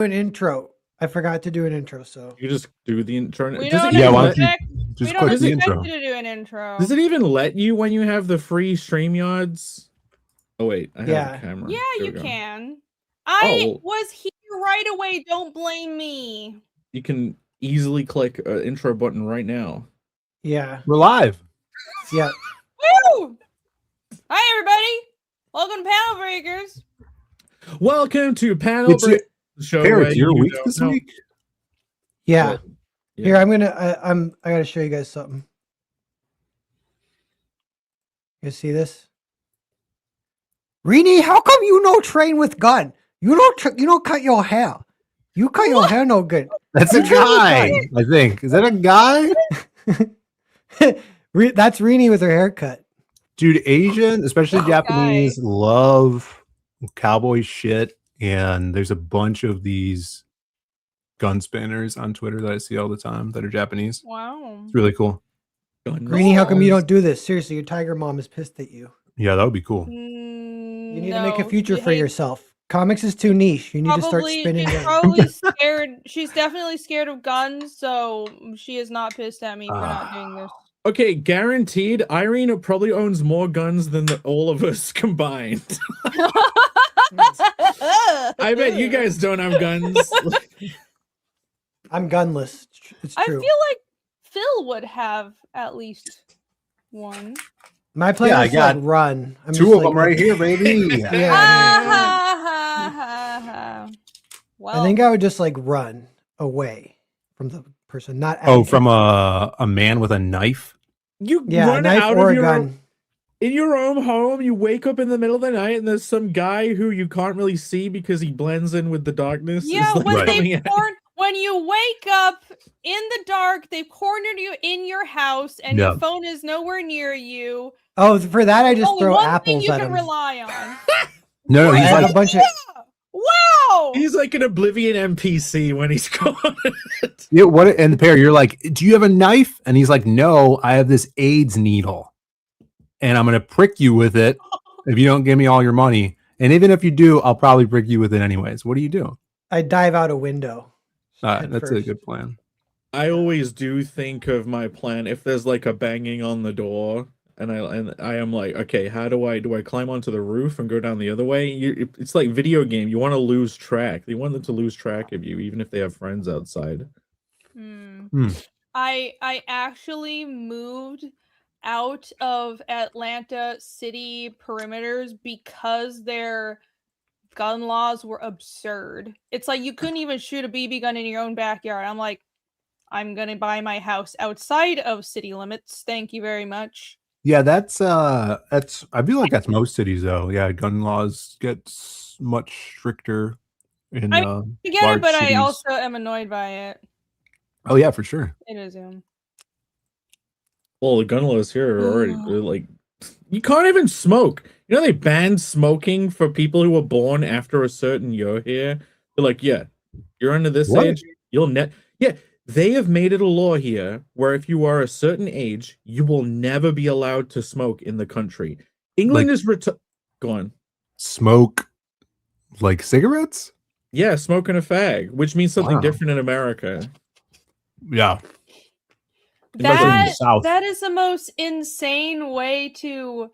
An intro. I forgot to do an intro, so you just do the intro. We Does don't it even why let, don't you just click the intro? you to do an intro. does it even let you when you have the free StreamYards? Oh wait, I have Yeah. a camera. Yeah, There you we go. can. I Oh. was here right away. Don't blame me. You can easily click an intro button right now. yeah. We're live. Yeah. Woo! Hi, everybody. Welcome to Panel Breakers. Welcome to Panel It's your- Break Show. Fair, where it's your you week don't this know- week. Yeah. What? Yeah. Here, I gotta show you guys something. You see this? Rini, how come you no train with gun? You don't cut your hair. You cut your hair no good. That's a You train with guy, gun. I think. Is that a guy? That's Rini with her haircut. Dude, Asian, especially Oh, Japanese, love cowboy shit. And there's a bunch of these gun spinners on Twitter that I see all the time that are Japanese. Wow. It's really cool. Rini, how come you don't do this? Seriously, your tiger mom is pissed at you. Yeah, that would be cool. You need to make a future for yourself. Comics is too niche. You need to start spinning She's guns. probably scared. She's definitely scared of guns, so she is not pissed at me for not doing this. Okay, guaranteed, Irene probably owns more guns than all of us combined. I bet you guys don't have guns. I'm gunless. It's I true. feel like Phil would have at least one. My plan Yeah, is I to got like run. I'm Two just of them right here, baby. Yeah. Well, I think I would just like run away from the person, not Oh, at from a man with a knife? You yeah, a run knife out or of a your gun. in your own home, you wake up in the middle of the night and there's some guy who you can't really see because he blends in with the darkness. yeah, is, like, when coming at- when you wake up in the dark, they've cornered you in your house, and your phone is nowhere near you. Oh, for that I just Only throw one apples thing you at can him. rely on. No, I he's have like, a bunch of. Wow! He's like an Oblivion NPC when he's gone. yeah, what? And the pair, you're like, do you have a knife? And he's like, no, I have this AIDS needle, and I'm gonna prick you with it if you don't give me all your money. And even if you do, I'll probably prick you with it anyways. What do you do? I dive out a window. Head That's a first. good plan. I always do think of my plan if there's like a banging on the door, and I am like, okay, how do I climb onto the roof and go down the other way? It's like video game. You want to lose track. You want them to lose track of you, even if they have friends outside. I actually moved out of Atlanta city perimeters because their gun laws were absurd. It's like you couldn't even shoot a BB gun in your own backyard. I'm like, I'm gonna buy my house outside of city limits. Thank you very much. Yeah, that's I feel like that's most cities though. Yeah, gun laws get much stricter in I get large it, but cities. I also am annoyed by it. Oh yeah, for sure. It is. Well, the gun laws here are already like, you can't even smoke. You know, they banned smoking for people who were born after a certain year here. They're like, yeah, you're under this What? age, yeah. They have made it a law here where if you are a certain age, you will never be allowed to smoke in the country. England Like- is go on. Smoke like cigarettes? Yeah, smoking a fag, which means something Wow. different in America. Yeah. Especially in the South. That is the most insane way to,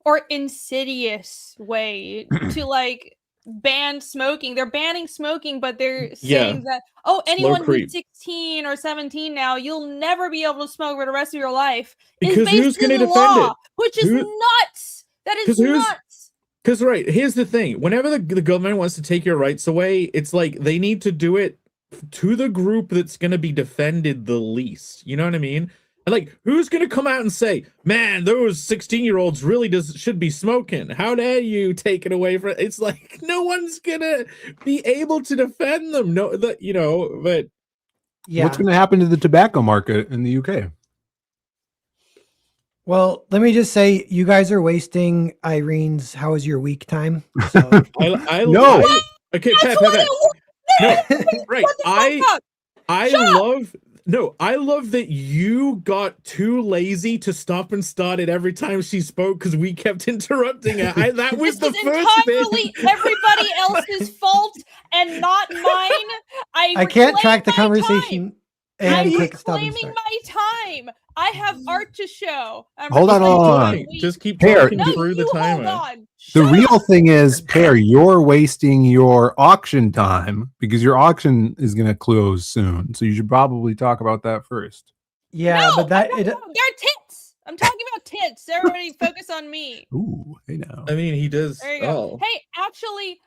or insidious way to like ban smoking. They're banning smoking, but they're saying that, oh, anyone who's 16 or 17 now, you'll never be able to smoke for the rest of your life. Because who's going to defend it? Which is nuts. That is nuts. Because, right, here's the thing. Whenever the government wants to take your rights away, it's like they need to do it to the group that's going to be defended the least. You know what I mean? And like, who's going to come out and say, man, those 16-year-olds really should be smoking. How dare you take it away from... It's like, no one's going to be able to defend them. No, but... Yeah. What's going to happen to the tobacco market in the UK? Well, let me just say, you guys are wasting Irene's "How was your week" time. So. Okay, Pat. No, right. I No, I love that you got too lazy to stop and start it every time she spoke because we kept interrupting her. That was This the is first entirely thing. everybody else's fault and not mine. I can't track the reclaim my time. conversation and I'm click stop and reclaiming start. my time. I have art to show. I'm Hold on, reclaiming hold my on. week. Just keep Pear, talking No, through the you hold timer. on. The Shut real up. thing is, Pear, you're wasting your auction time because your auction is going to close soon. So you should probably talk about that first. Yeah, No, but that they're tits. I'm talking about tits. Everybody focus on me. Ooh, hey now. I mean, he does. There you go. Hey, actually,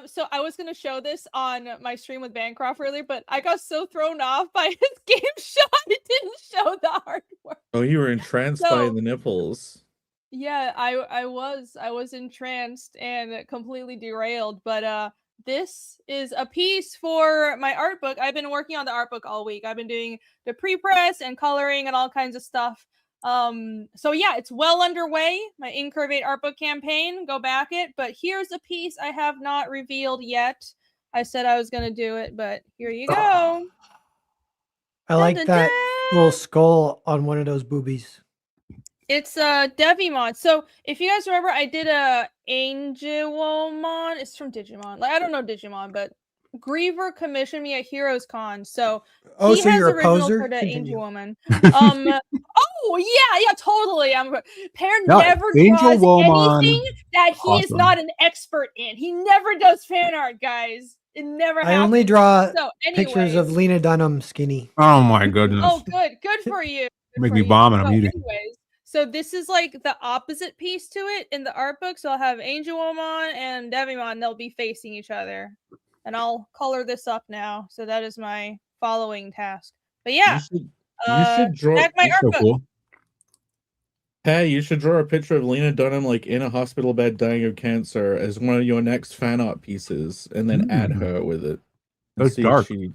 so I was gonna show this on my stream with Bancroft earlier, but I got so thrown off by his game shot, it didn't show the artwork. Oh, you were entranced by So- the nipples. Yeah, I was entranced and completely derailed, but this is a piece for my art book. I've been working on the art book all week. I've been doing the pre-press and coloring and all kinds of stuff. So yeah, it's well underway, my Incurvate art book campaign. Go back it, but here's a piece I have not revealed yet. I said I was gonna do it, but here you go. I like dun, that dun. little skull on one of those boobies. It's Devimon. So if you guys remember, I did a Angelomon. It's from Digimon. Like I don't know Digimon, but Griever commissioned me at Heroes Con. So Oh, he so has you're a original poser? for the Continue. Angelwoman. Oh yeah, totally. Pear No, never Angel draws Woman. anything that he is Awesome. not an expert in. He never does fan art, guys. It never happens. I only draw So, pictures of anyways. Lena Dunham skinny. Oh my goodness. Oh, good for you. Good Make for me you. vomit. So I'm eating. anyways, so this is like the opposite piece to it in the art book. So I'll have Angelomon and Devimon. They'll be facing each other, and I'll color this up now. So that is my following task. But yeah, You should draw. back my art So book. cool. Hey, you should draw a picture of Lena Dunham like in a hospital bed dying of cancer as one of your next fan art pieces, and then add her with it. And That's see if dark. she-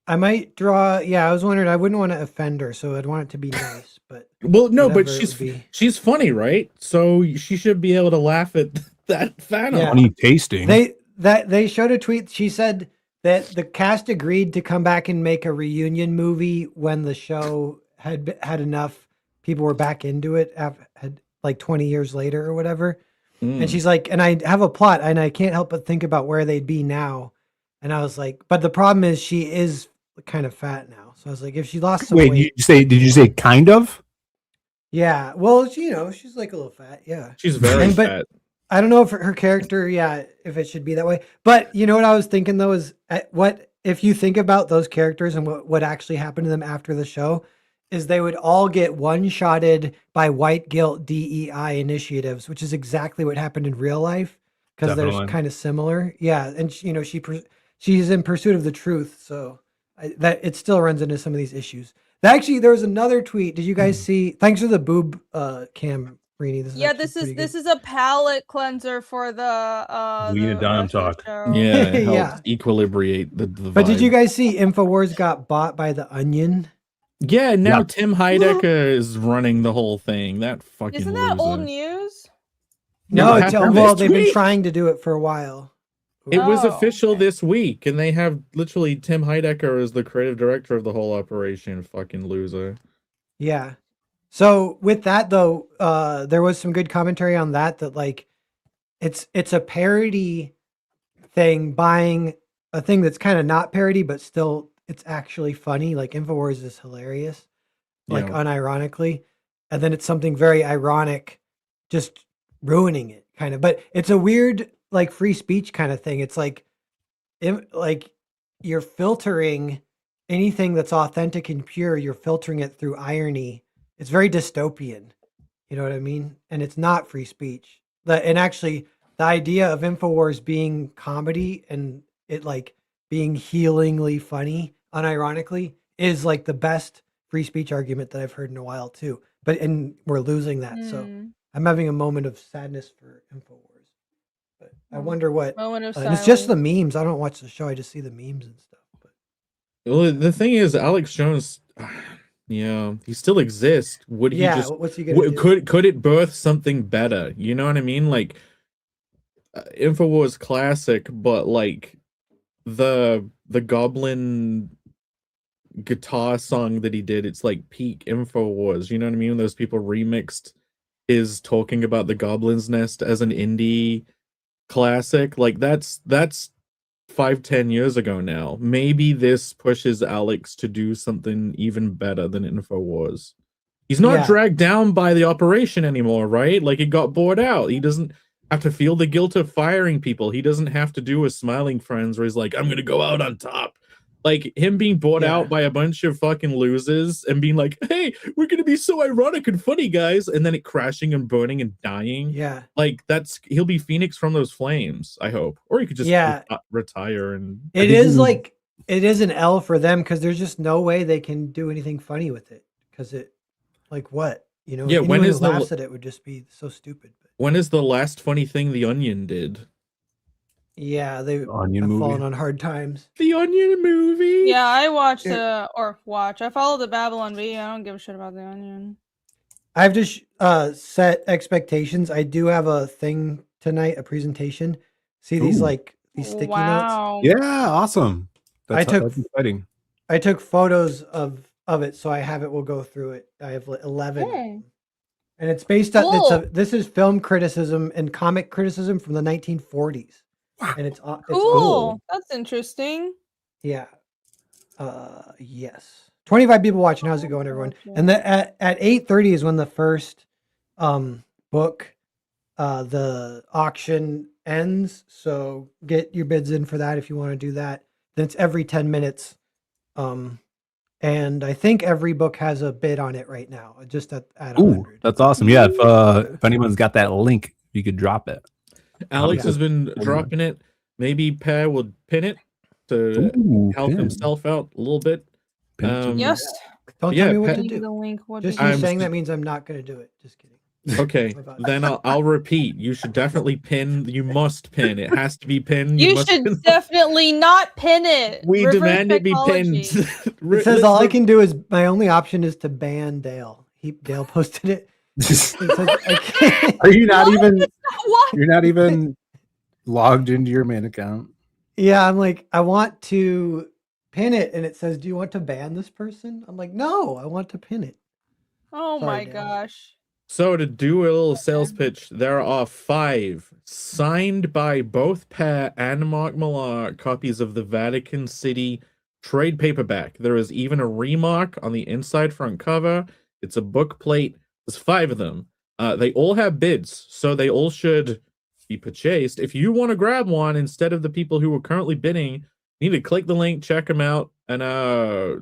I might draw. Yeah, I was wondering. I wouldn't want to offend her, so I'd want it to be nice. But Well, no, but whatever it would be. she's funny, right? So she should be able to laugh at that fan Yeah. art. Funny tasting. They showed a tweet. She said that the cast agreed to come back and make a reunion movie when the show had enough people were back into it. Had like 20 years later or whatever. Mm. And she's like, and I have a plot, and I can't help but think about where they'd be now. And I was like, but the problem is she is kind of fat now. So I was like, if she lost some Wait, weight, did you say kind of? yeah. Well, she's like a little fat, yeah. She's very And- but- fat. I don't know if her character, yeah, if it should be that way. But you know what I was thinking though is what if you think about those characters and what actually happened to them after the show, is they would all get one-shotted by white guilt DEI initiatives, which is exactly what happened in real life because they're Definitely. kind of similar. Yeah, and she's in pursuit of the truth, so that it still runs into some of these issues. Actually, there was another tweet. Did you guys see? Thanks for the boob cam, Rini. This is a palette cleanser for the Lena Dunham rest of the talk. show. Yeah, it helps Yeah. equilibrate the But did vibe. you guys see Infowars got bought by the Onion? Yeah, now Yeah. Tim Heidecker is running the whole thing. That fucking Isn't that loser. old news? No, it it's happened well, this they've been week. trying to do it for a while. It was Oh, official okay. this week, and they have literally Tim Heidecker as the creative director of the whole operation. Fucking loser. Yeah. So with that though, there was some good commentary on that like it's a parody thing buying a thing that's kind of not parody, but still it's actually funny. Like Infowars is hilarious, like Yeah. unironically. And then it's something very ironic, just ruining it kind of. But it's a weird like free speech kind of thing. It's like you're filtering anything that's authentic and pure, you're filtering it through irony. It's very dystopian. You know what I mean? And it's not free speech. And actually the idea of Infowars being comedy and it like being healingly funny, unironically, is like the best free speech argument that I've heard in a while too. And we're losing that. So Mm. I'm having a moment of sadness for Infowars. But I wonder what Moment of and it's just the silence. memes. I don't watch the show. I just see the memes and stuff. But Well, the thing is, Alex Jones, yeah, he still exists. Would he yeah, just what's he gonna do? could it birth something better? You know what I mean? Like Infowars classic, but like the goblin guitar song that he did. It's like peak Infowars. You know what I mean? Those people remixed his talking about the Goblin's Nest as an indie classic. Like that's 5-10 years ago now. Maybe this pushes Alex to do something even better than Infowars. He's not Yeah. dragged down by the operation anymore, right? Like, he got bought out. He doesn't have to feel the guilt of firing people. He doesn't have to do a Smiling Friends where he's like, I'm gonna go out on top. Like, him being bought Yeah. out by a bunch of fucking losers and being like, hey, we're gonna be so ironic and funny, guys, and then it crashing and burning and dying. Yeah. Like, he'll be Phoenix from those flames, I hope. Or he could just Yeah. retire and It is like, it is an L for them because there's just no way they can do anything funny with it. Because it, like, what? You know, Yeah, when anyone is who the- laughs at it would just be so stupid. But when is the last funny thing The Onion did? yeah, they have Onion movie. fallen on hard times. The Onion movie? Yeah, I watched Yeah. I followed the Babylon Bee. I don't give a shit about the Onion. I've just set expectations. I do have a thing tonight, a presentation. See these Ooh. like these sticky notes? Wow. Yeah, awesome. That's exciting. I took photos of it, so I have it. We'll go through it. I have 11, of Hey. them. And it's based on Cool. this is film criticism and comic criticism from the 1940s, and it's Cool. cool. That's interesting. Yeah. Yes. 25 people watching. How's it going, everyone? And at 8:30 is when the first book, the auction ends. So get your bids in for that if you want to do that. Then it's every 10 minutes. And I think every book has a bid on it right now, just at Ooh, 100. that's awesome. Yeah, if anyone's got that link, you could drop it. Alex Yeah. has been dropping it. Maybe Per will pin it to Ooh, help pin. himself out a little bit. Pin it to- Yes. Don't Yeah, tell me what Pat- to Need do. the link. What Just did you I'm saying s- that means I'm not going to do it. Just kidding. Okay, My bad. then I'll repeat. You should definitely pin. You must pin. It has to be pinned. You must should pin. definitely not pin it. We Reverse demand it be pinned. psychology. It says all I can do is my only option is to ban Dale. Dale posted it. It says I can't. Are you not What? even? What? You're not even logged into your main account. Yeah, I'm like, I want to pin it, and it says, "Do you want to ban this person?" I'm like, "No, I want to pin it." Oh Sorry, my Dan. gosh. So to do a little sales pitch, there are 5 signed by both Per and Mark Millar copies of the Vatican City trade paperback. There is even a remark on the inside front cover. It's a book plate. There's 5 of them. They all have bids, so they all should be purchased. If you want to grab one instead of the people who are currently bidding, you need to click the link, check them out, and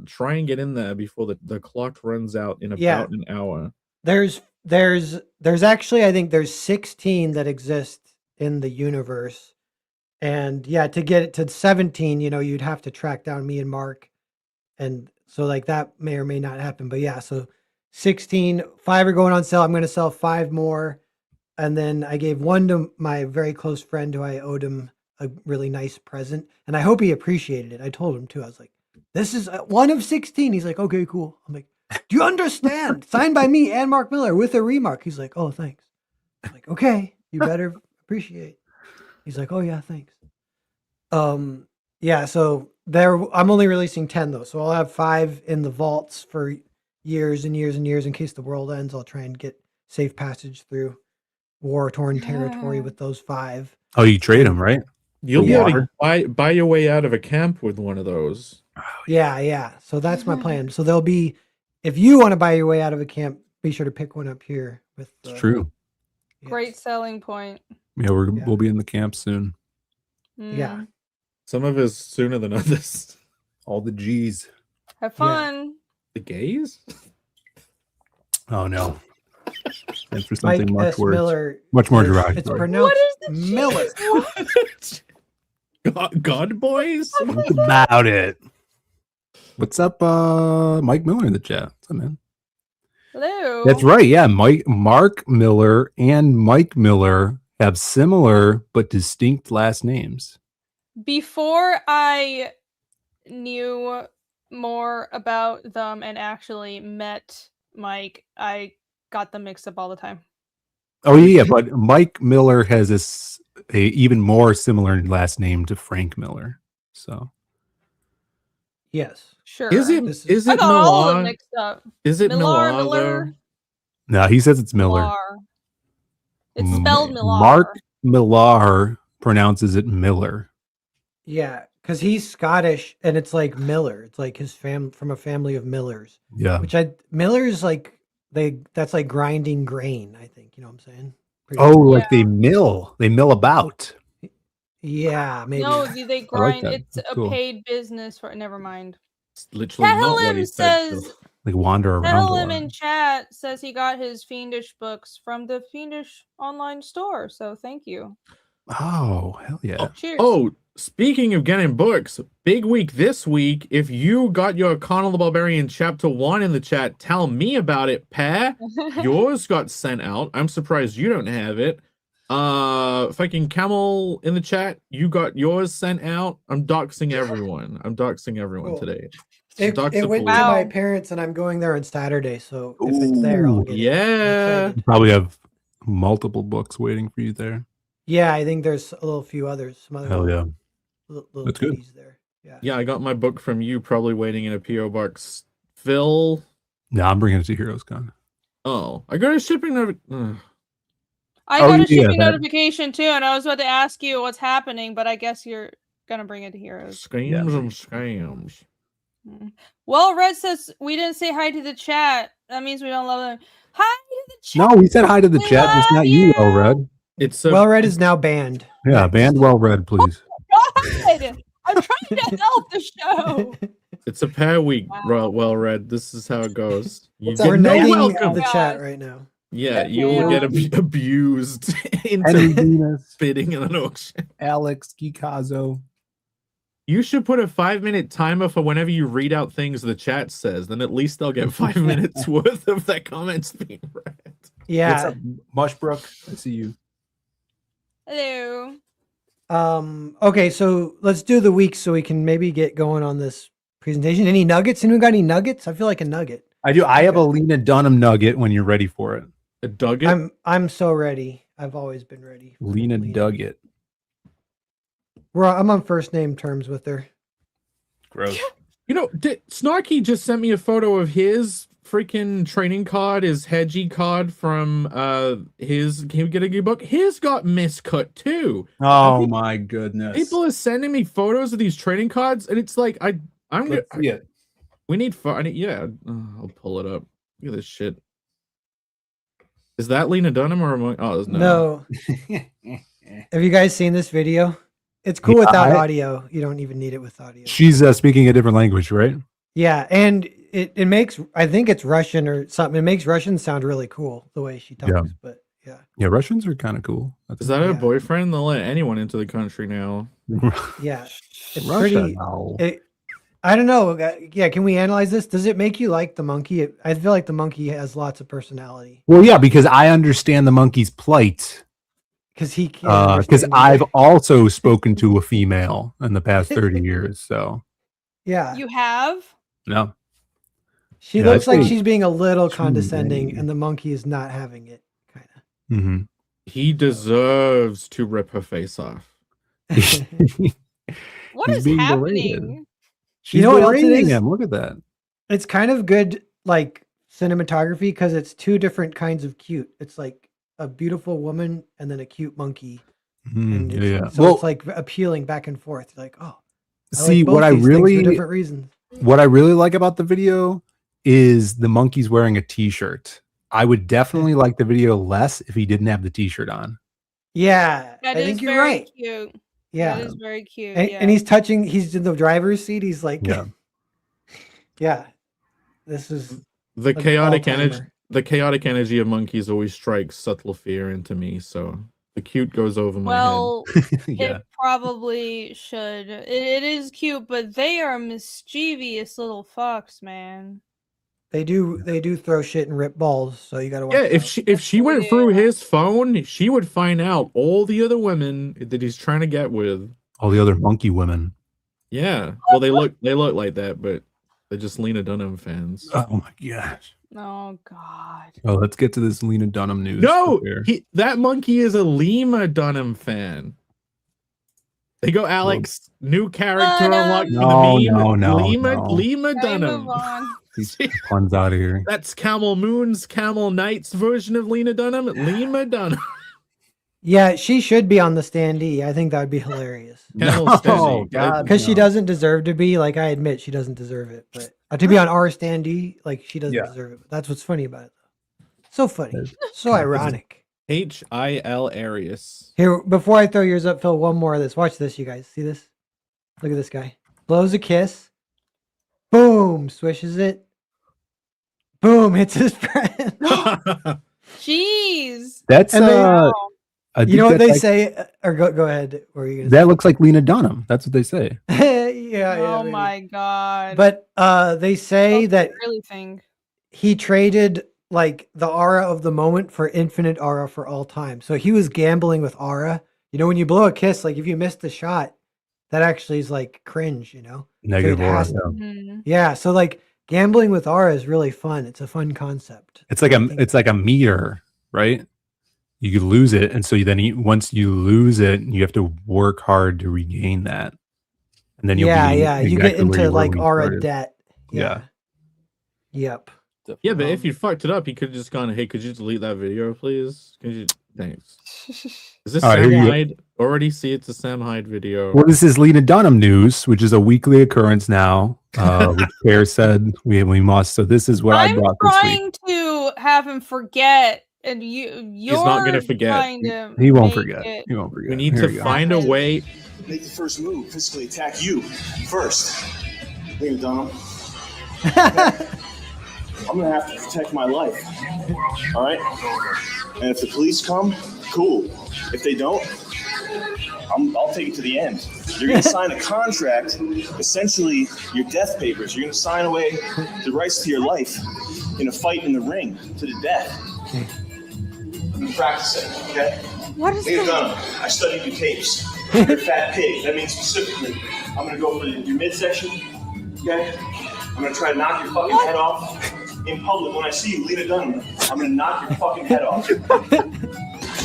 try and get in there before the clock runs out in Yeah. about an hour. There's actually, I think there's 16 that exist in the universe, and yeah, to get it to 17, you'd have to track down me and Mark, and so like that may or may not happen. But yeah, so 16, 5 are going on sale. I'm going to sell 5 more, and then I gave one to my very close friend who I owed him a really nice present, and I hope he appreciated it. I told him too. I was like, "This is one of 16." He's like, "Okay, cool." I'm like, "Do you understand? Signed by me and Mark Millar with a remark." He's like, "Oh, thanks." I'm like, "Okay, you better appreciate." He's like, "Oh yeah, thanks." Yeah, so I'm only releasing 10 though, so I'll have 5 in the vaults for years and years and years in case the world ends. I'll try and get safe passage through war-torn territory Yeah. with those 5. Oh, you trade them, right? You'll For be able to water? buy your way out of a camp with one of those. Yeah. So that's my plan. So there'll be, if you want to buy your way out of a camp, be sure to pick one up here with. It's true. yes. Great selling point. Yeah, Yeah. we'll be in the camp soon. Yeah. Mm. Some of us sooner than others. All the G's. Have fun. The gays? Oh no. And for Mike something much S. worse. Miller. Much more It's derogatory. pronounced What is the Miller. God boys? Think about it. What's up, Mike Miller in the chat? What's up, man? Hello. That's right. Yeah, Mark Miller and Mike Miller have similar but distinct last names. Before I knew more about them and actually met Mike, I got them mixed up all the time. Oh yeah, but Mike Miller has a even more similar last name to Frank Miller. So Yes. Sure. Is it This is I it got all of them Milan? mixed up. Is it Millar, Milan though? Miller? No, he says it's Miller. Millar. It's spelled Millar. Mark Millar pronounces it Miller. Yeah, because he's Scottish and it's like Miller. It's like his from a family of Millers. Yeah. Miller's like that's like grinding grain, I think. You know what I'm saying? Pretty Oh, sure. like they mill about. Yeah, maybe. No, they grind. that. It's That's a cool. paid business for. Never mind. It's literally not what he Catalim said. says. Like wander around a Catalim lot. in chat says he got his Fiendish books from the Fiendish online store. So thank you. Oh, hell yeah. Cheers. Oh, speaking of getting books, big week this week. If you got your Conan the Barbarian chapter 1 in the chat, tell me about it, Pear. Yours got sent out. I'm surprised you don't have it. Fucking Camel in the chat, you got yours sent out. I'm doxing everyone. Cool. Today. It Dox went the to police. my Wow. parents, and I'm going there on Saturday. So if it's there, I'll Ooh, get it. I'm yeah. excited. You probably have multiple books waiting for you there. Yeah, I think there's a little few others. Some other Hell yeah. little That's good. goodies there. Yeah. Yeah, I got my book from you, probably waiting in a P.O. box. Phil. No, I'm bringing it to Heroes Con. Oh, I got a shipping note. I Oh, got a yeah, shipping that- notification too, and I was about to ask you what's happening, but I guess you're gonna bring it to Heroes. Scams and scams. Well, Red says we didn't say hi to the chat. That means we don't love them. Hi to the chat. No, we said hi to the We chat. It's love not you, you. Well Red. It's a Well Red is now banned. Yeah, band Well Red, please. God, I'm trying to help the show. It's a pair week, Wow. Well Red. This is how it goes. You What's get up, We're no negging welcome. the Guys. chat right now. Yeah, Yeah, you'll yeah. get abused Henry into Venus, bidding in an auction. Alex Kikazo. You should put a 5-minute timer for whenever you read out things the chat says. Then at least they'll get 5 minutes worth of their comments being read. What's Yeah. up, Mushbrook? I see you. Hello. Okay, so let's do the week so we can maybe get going on this presentation. Any nuggets? Anyone got any nuggets? I feel like a nugget. I do. I have a Lena Dunham nugget when you're ready for it. A Dugget? I'm so ready. I've always been ready. for Lena Dugget. I'm on first name terms with her. Gross. You know, Snarky just sent me a photo of his freaking training card, his hedgy card from his Can We Get a Good Book. His got miscut too. Oh my goodness. People are sending me photos of these trading cards, and it's like I'm gonna. Let's see it. We need fun. Yeah, I'll pull it up. Look at this shit. Is that Lena Dunham or am I? Oh, no. No. Have you guys seen this video? It's cool Yeah, without audio. You don't even need it with audio. She's speaking a different language, right? Yeah, and it makes, I think it's Russian or something. It makes Russian sound really cool the way she talks. Yeah. But yeah, Yeah, Russians are kind of cool. That's Is that her Yeah. boyfriend? They'll let anyone into the country now. yeah, it's Russia pretty. now. I don't know. Yeah, can we analyze this? Does it make you like the monkey? I feel like the monkey has lots of personality Well, yeah, because I understand the monkey's plight. because he can't. Because understand I've either. also spoken to a female in the past 30 years. So, Yeah, You have? no. she Yeah, looks I like think she's being a little too condescending, many. and the monkey is not having it. Kind Mm-hmm. He deserves to rip her face off. What He's is being happening? berated. She's know what else it berating is? him. Look at that. It's kind of good, like cinematography, because it's two different kinds of cute. It's like a beautiful woman and then a cute monkey. And Yeah, it's, yeah. So Well, it's like appealing back and forth. You're like, oh, I see, like both what I these things really, for different reasons. what I really like about the video is the monkey's wearing a t-shirt. I would definitely like the video less if he didn't have the t-shirt on. Yeah, That I is think you're very right. cute. Yeah, That is very cute. and, yeah. and he's in the driver's seat. He's like, Yeah. yeah, this is The an chaotic energy, all-timer. the chaotic energy of monkeys always strikes subtle fear into me. So the cute goes over my head. Well, Yeah. it probably should. It is cute, but they are mischievous little fucks, man. They do throw shit and rip balls, so you got to watch. Yeah, out. if she went Yeah. through his phone, she would find out all the other women that he's trying to get with. All the other monkey women. Yeah, well they look like that, but they're just Lena Dunham fans. Oh my gosh. Oh God. Oh, let's get to this Lena Dunham news. No, Here. that monkey is a Lena Dunham fan. They go, Alex. New character unlocked for No, the meme. no, Lena no. Lena Can we Dunham. move on? These puns out of here. That's Camel Moon's Camel Knight's version of Lena Dunham. Lena Dunham. Yeah, she should be on the standee. I think that would be hilarious. Camel No, Steady. God, Because she no. doesn't deserve to be. Like, I admit she doesn't deserve it. But to be on our standee, like, she doesn't Yeah. deserve it. But that's what's funny about it. So funny. That's- So ironic. H.I.L. Arius. Here, before I throw yours up, Phil, one more of this. Watch this, you guys. See this? Look at this guy. Blows a kiss. Boom. Swishes it. Boom. Hits his friend. Jeez. That's And they- Wow. I You know think what they that's like- say? Or go ahead. What are you going that looks like Lena Dunham. That's what they say. to say? yeah. Oh maybe. my god. But they say that really think. he traded like the aura of the moment for infinite aura for all time. So he was gambling with aura. You know, when you blow a kiss, like if you miss the shot, that actually is like cringe, you know? Negative it aura. has- Yeah. Mhm. Yeah. So like gambling with aura is really fun. It's a fun concept. It's like a meter, right? You could lose it, and so once you lose it, you have to work hard to regain that, and then you'll yeah, be yeah. You exactly get where into you were like when you aura started. debt. Yeah. Yep. Yeah, but if you fucked it up, you could have just gone, hey, could you delete that video, please? Could you? Thanks. Is this All right, Sam here you go. Hyde? Already see it's a Sam Hyde video. Well, this is Lena Dunham news, which is a weekly occurrence now. Which Pear said we must. So this is what I I'm brought this week. trying to have him forget, and you're not gonna forget. trying to He won't make forget. it- He won't forget. We need Here to you go. find a way. Make the first move, physically attack you first. Lena Dunham, I'm gonna have to protect my life. All right? And if the police come, cool. If they don't, I'll take it to the end. You're gonna sign a contract, essentially your death papers. You're gonna sign away the rights to your life in a fight in the ring to the death. I'm practicing, okay? What is Lena that? Dunham, I studied your tapes. You're a fat pig. That means specifically, I'm gonna go for your midsection, okay? I'm gonna try to knock your fucking head off in public. When I see you, Lena Dunham, I'm gonna knock your fucking head off.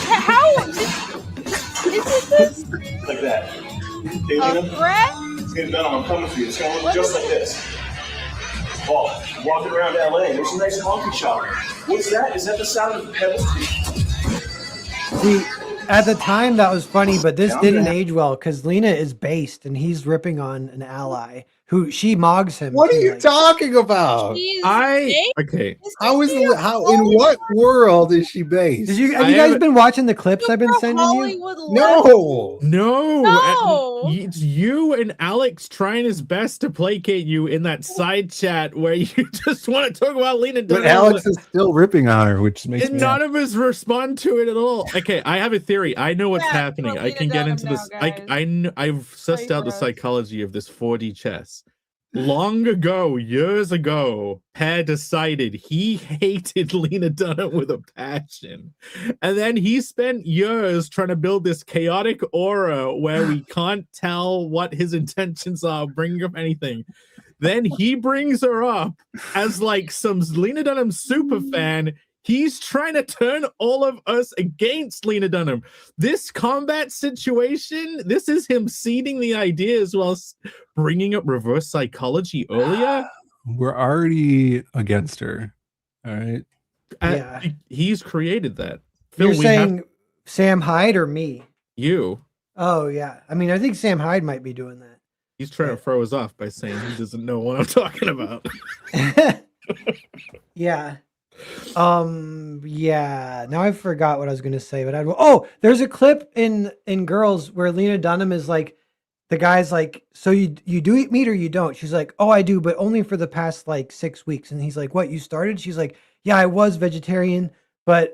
How is it this Like that. Hey, a Lena, threat? Lena Dunham, I'm coming for you. It's gonna look just like this. Oh, walking around LA, there's a nice coffee shop. What's that? Is that the sound of pebbles? See, at the time that was funny, but this didn't age well because Lena is based and he's ripping on an ally who she mogs him. What are too, you like- talking about? She's Okay. How is it? How in what world is she based? Did you have I you guys haven't- been watching the clips I've been super sending you? Hollywood No. No, No. it's you and Alex trying his best to placate you in that side chat where you just want to talk about Lena But Dunham. Alex is still ripping on her, which makes And me none of us respond to it at all. Okay, I have a theory. I know what's Yeah, happening. but I Lena can get Dunham into this. now, I guys. I've sussed Pray out the for us. psychology of this 4D chess. Long ago, years ago, Pear decided he hated Lena Dunham with a passion. And then he spent years trying to build this chaotic aura where we can't tell what his intentions are, bringing up anything. Then he brings her up as like some Lena Dunham super fan. He's trying to turn all of us against Lena Dunham. This combat situation, this is him seeding the ideas whilst bringing up reverse psychology earlier. we're already against her. All right. Yeah. He's created that. Phil, You're we have saying Sam Hyde or me? you. Oh yeah. I mean, I think Sam Hyde might be doing He's trying to throw us off by saying he doesn't know what I'm talking about. that. Yeah. Yeah. Now I forgot what I was gonna say, but oh, there's a clip in Girls where Lena Dunham is like, the guy's like, so you do eat meat or you don't? She's like, oh, I do, but only for the past like 6 weeks. And he's like, what, you started? She's like, yeah, I was vegetarian, but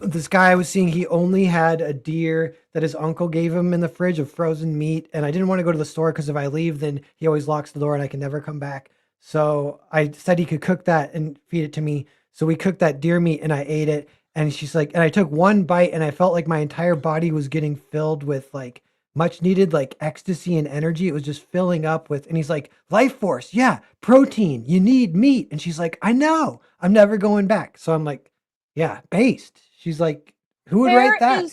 this guy I was seeing, he only had a deer that his uncle gave him in the fridge of frozen meat, and I didn't want to go to the store because if I leave, then he always locks the door and I can never come back. So I said he could cook that and feed it to me. So we cooked that deer meat and I ate it. And she's like, and I took one bite and I felt like my entire body was getting filled with like much needed like ecstasy and energy. It was just filling up with, and he's like, life force, yeah, protein, you need meat. And she's like, I know, I'm never going back. So I'm like, yeah, based. She's like, who would write that?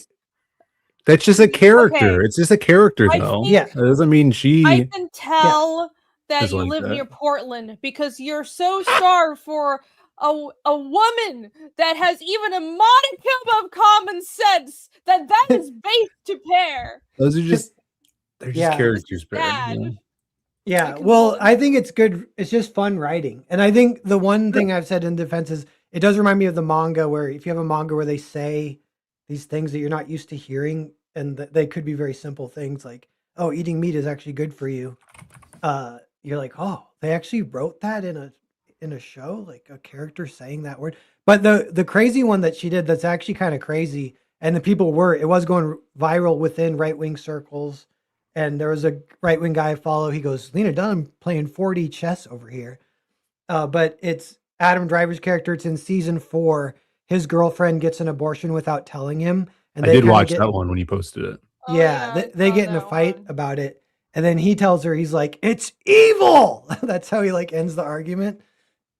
That's just a character. Okay. It's just a character, I though. think- Yeah. That doesn't mean I she can tell that is you like live that. near Portland because you're so starved for a woman that has even a modicum of common sense that is base to pair. Those are just they're just Yeah. characters, Bear. Bad. Yeah. Yeah, can well, totally- I think it's good. It's just fun writing. And I think the one thing I've said in defense is it does remind me of the manga where if you have a manga where they say these things that you're not used to hearing and that they could be very simple things like, oh, eating meat is actually good for you. You're like, oh, they actually wrote that in a show, like a character saying that word. But the crazy one that she did that's actually kind of crazy, and the people it was going viral within right-wing circles. And there was a right-wing guy I follow. He goes, Lena Dunham playing 4D chess over here. But it's Adam Driver's character. It's in season 4. His girlfriend gets an abortion without telling him. And I they did kinda watch get, that one when you posted it. Oh, Yeah, I they saw get in a that fight one. about it. And then he tells her, he's like, it's evil. That's how he like ends the argument.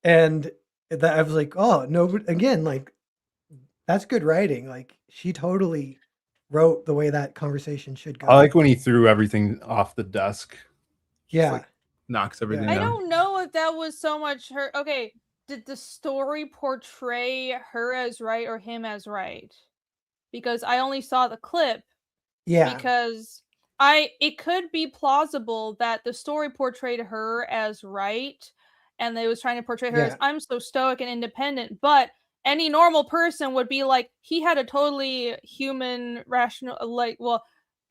And that I was like, oh, no, but again, like, that's good writing. Like, she totally wrote the way that conversation should go. I like when he threw everything off the desk. Just, Yeah. like, knocks everything I down. don't know if that was so much her. Okay, did the story portray her as right or him as right? Because I only saw the clip. Yeah. Because it could be plausible that the story portrayed her as right, and they was trying to portray her as Yeah. I'm so stoic and independent, but any normal person would be like he had a totally human rational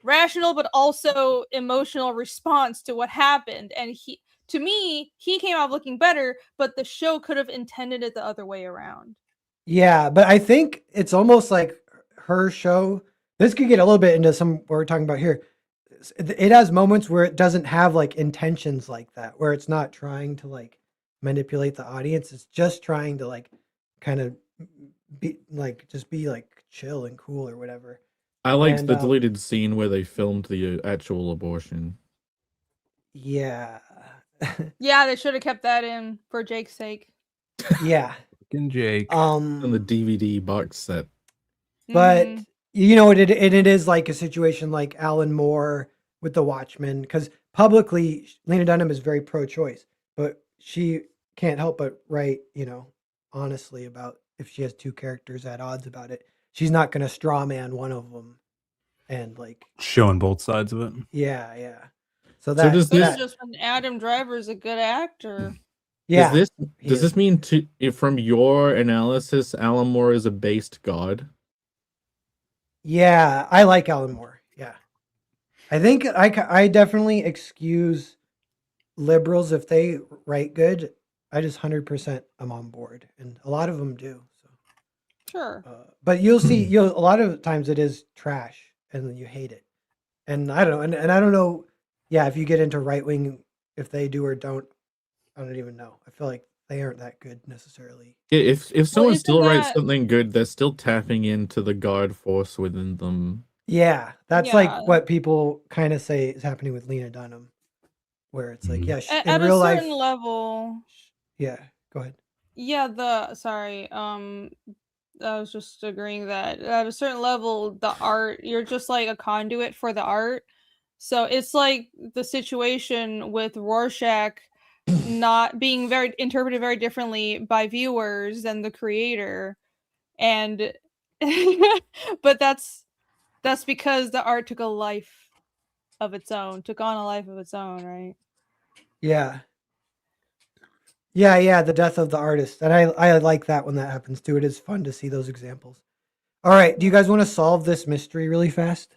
rational but also emotional response to what happened, and to me he came out looking better, but the show could have intended it the other way around. Yeah, but I think it's almost like her show. This could get a little bit into some what we're talking about here. It has moments where it doesn't have like intentions like that, where it's not trying to like manipulate the audience. It's just trying to like kind of be like just be like chill and cool or whatever. I liked And, the deleted scene where they filmed the actual abortion. Yeah. Yeah, they should have kept that in for Jake's sake. Yeah. Fucking Jake. On the DVD box set. But Mhm. you know, it is like a situation like Alan Moore with The Watchmen, because publicly Lena Dunham is very pro-choice, but she can't help but write, you know, honestly about if she has two characters at odds about it, she's not going to straw man one of them, and like Showing both sides of it. yeah. So So does This this is just when Adam Driver is a good actor. yeah. does he this is. mean from your analysis, Alan Moore is a based god? Yeah, I like Alan Moore. Yeah. I think I definitely excuse liberals if they write good. I just 100% I'm on board, and a lot of them do. So, Sure. but you'll see, a lot of times it is trash, and then you hate it. And I don't know, and I don't know. Yeah, if you get into right wing, if they do or don't, I don't even know. I feel like they aren't that good necessarily. If someone isn't still writes that- something good, they're still tapping into the god force within them. Yeah, that's Yeah. like what people kind of say is happening with Lena Dunham, where it's like, Mhm. yeah, At, in at a real life, certain level, yeah. Go ahead. yeah, I was just agreeing that at a certain level, the art, you're just like a conduit for the art. So it's like the situation with Rorschach not being interpreted very differently by viewers than the creator. And but that's because the art took on a life of its own, right? Yeah. Yeah, the death of the artist. And I like that when that happens too. It is fun to see those examples. All right, do you guys want to solve this mystery really fast?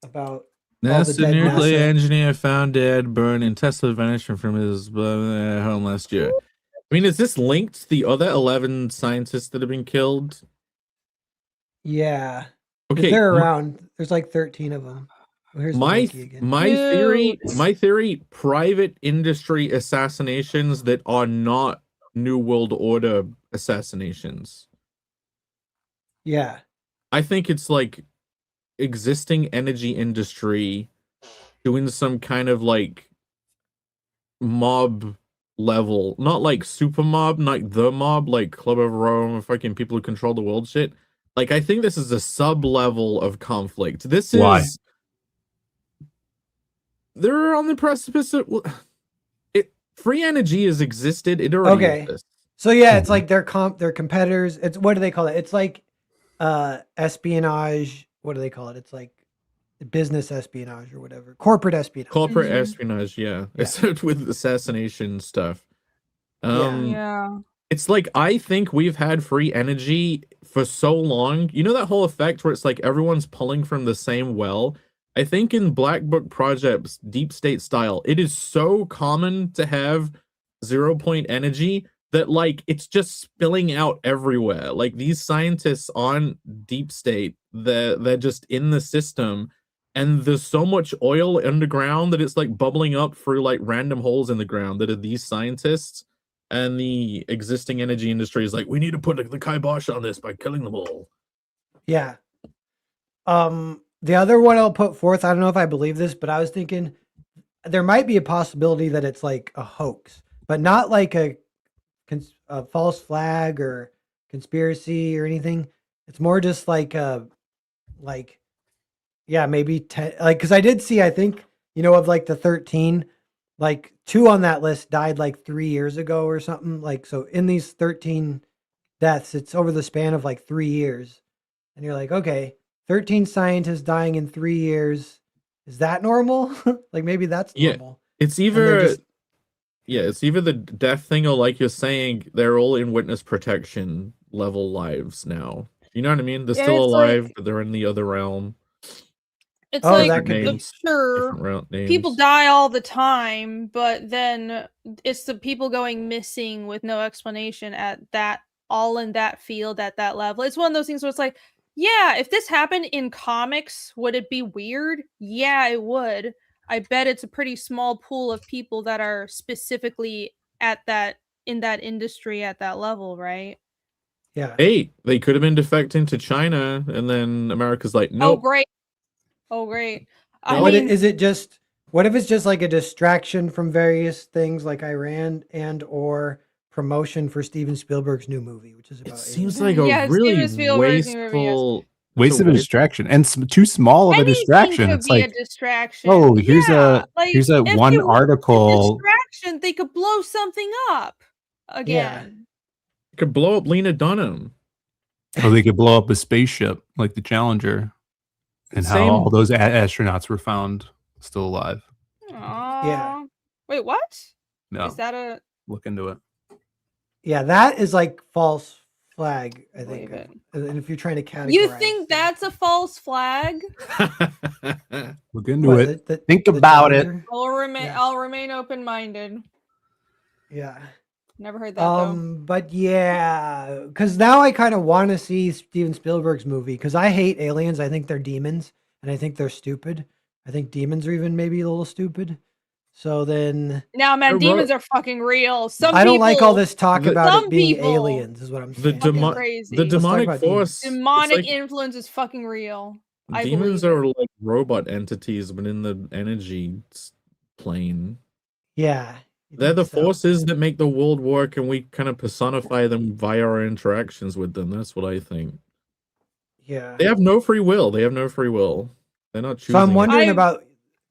About all the NASA dead nuclear NASA. engineer found dead, burned, and Tesla vanished from his home last year. I mean, is this linked to the other 11 scientists that have been killed? Yeah. 'Cause Okay, they're around. There's like 13 of them. Well, here's the my wiki again. my theory, private industry assassinations that are not New World Order assassinations. Yeah. I think it's like existing energy industry doing some kind of like mob level, not like super mob, not the mob, like Club of Rome, fucking people who control the world shit, Like, I think this is a sub-level of conflict. This Why? is... They're on the precipice of... Free energy has existed. It already exists. So yeah, it's like they're competitors. It's what do they call it? It's like espionage. What do they call it? It's like business espionage or whatever. Corporate espionage. Corporate espionage, yeah. Except with assassination stuff. Yeah. It's like, I think we've had free energy for so long. You know that whole effect where it's like everyone's pulling from the same well? I think in Black Book projects, deep state style, it is so common to have 0 point energy that like it's just spilling out everywhere. Like these scientists on deep state, they're just in the system, and there's so much oil underground that it's like bubbling up through like random holes in the ground that are these scientists. And the existing energy industry is like, we need to put the kibosh on this by killing them all. Yeah. The other one I'll put forth, I don't know if I believe this, but I was thinking there might be a possibility that it's like a hoax, but not like a false flag or conspiracy or anything. It's more just like maybe 10, like, because I did see, I think, of like the 13, like 2 on that list died like 3 years ago or something. Like, so in these 13 deaths, it's over the span of like 3 years. And you're like, okay, 13 scientists dying in 3 years. Is that normal? Like maybe that's normal. It's either it's either the death thing or like you're saying, they're all in witness protection level lives now. You know what I mean? They're still alive, but they're in the other realm. It's sure people die all the time, but then it's the people going missing with no explanation at that, all in that field at that level. It's one of those things where it's like, yeah, if this happened in comics, would it be weird? Yeah, it would. I bet it's a pretty small pool of people that are specifically at that, in that industry at that level, right? Yeah. Hey, they could have been defecting to China, and then America's like, nope. Oh, great. What if it's just like a distraction from various things like Iran and or promotion for Steven Spielberg's new movie, which is about seems like a really waste of a distraction and too small of a distraction. Could it's be like a distraction. Oh, here's a one article. Distraction, they could blow something up again. They could blow up Lena Dunham. Or they could blow up a spaceship like the Challenger, and how all those astronauts were found still alive. Aww. Yeah. Wait, what? No. Is that a... Look into it. Yeah, that is like false flag, I think. And if you're trying to categorize... You think that's a false flag? Look into it. Think about it. I'll remain open-minded. Yeah. Never heard that, though. But yeah, because now I kind of want to see Steven Spielberg's movie, because I hate aliens. I think they're demons, and I think they're stupid. I think demons are even maybe a little stupid. So then... Now, man, demons are fucking real. I don't like all this talk about it being aliens, is what I'm saying. Crazy. The demonic force... Demonic influence is fucking real. Demons are like robot entities, but in the energy plane. Yeah. They're the forces that make the world work, and we kind of personify them via our interactions with them. That's what I think. Yeah. They have no free will. They're not choosing. So I'm wondering about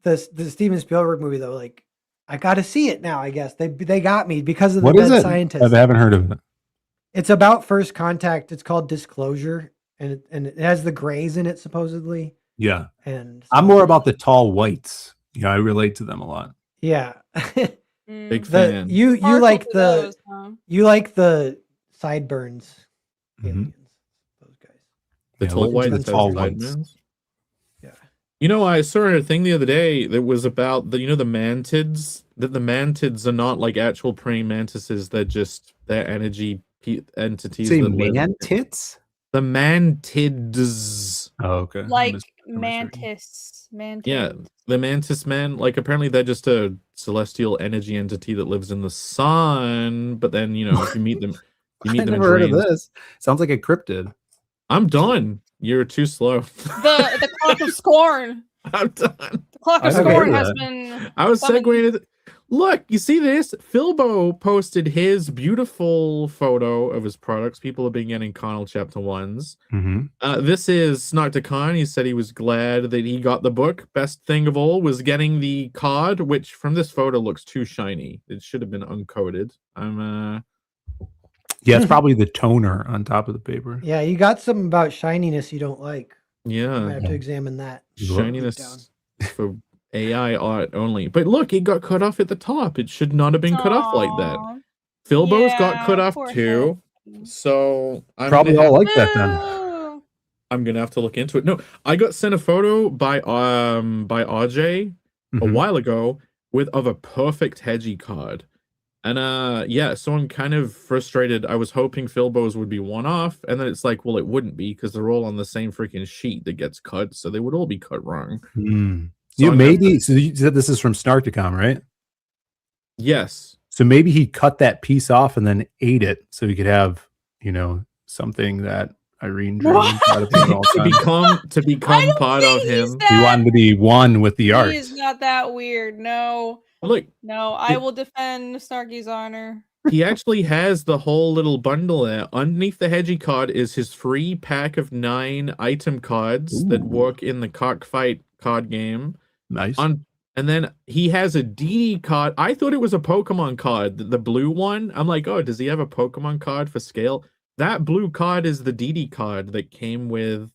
the Steven Spielberg movie, though. Like, I got to see it now, I guess. They got me because of the dead scientist. I haven't heard of it. It's about first contact. It's called Disclosure, and it has the Greys in it, supposedly. Yeah. And I'm more about the tall whites. Yeah, I relate to them a lot. Yeah. Big fan. You like the you like the sideburns. Aliens, those guys. The tall whites. Yeah. I saw a thing the other day that was about the mantids. That the mantids are not like actual praying mantises. They're just their energy entities. Say mantids? The mantids. Oh, okay. Like mantis. Yeah, the mantis man. Like apparently they're just a celestial energy entity that lives in the sun. But then if you meet them, you meet them. Never heard of this. Sounds like a cryptid. I'm done. You're too slow. The clock of scorn. I'm done. The clock of scorn has been. I was segueing. Look, you see this? Philbo posted his beautiful photo of his products. People have been getting Connell Chapter 1s. This is Snark Khan. He said he was glad that he got the book. Best thing of all was getting the card, which from this photo looks too shiny. It should have been uncoated. Yeah, it's probably the toner on top of the paper. Yeah, you got something about shininess you don't like. Yeah. I have to examine that. Shininess for AI art only. But look, it got cut off at the top. It should not have been cut off like that. Philbo's got cut off too. So I'm Probably all like that then. I'm gonna have to look into it. No, I got sent a photo by RJ a while ago of a perfect hedgie card. And yeah, so I'm kind of frustrated. I was hoping Philbo's would be one off, and then it's like, well, it wouldn't be because they're all on the same freaking sheet that gets cut, so they would all be cut wrong. So You maybe so you said this is from Snarkticom, right? Yes. So maybe he cut that piece off and then ate it so he could have, you know, something that Irene dreamed out of him all the time. to become part of him. He wanted to be one with the art. He is not that weird. No. Look, no, I will defend Snarky's honor. He actually has the whole little bundle there. Underneath the hedgie card is his free pack of 9 item cards that work in the cockfight card game. Nice. And then he has a DD card. I thought it was a Pokemon card, the blue one. I'm like, oh, does he have a Pokemon card for scale? That blue card is the DD card that came with.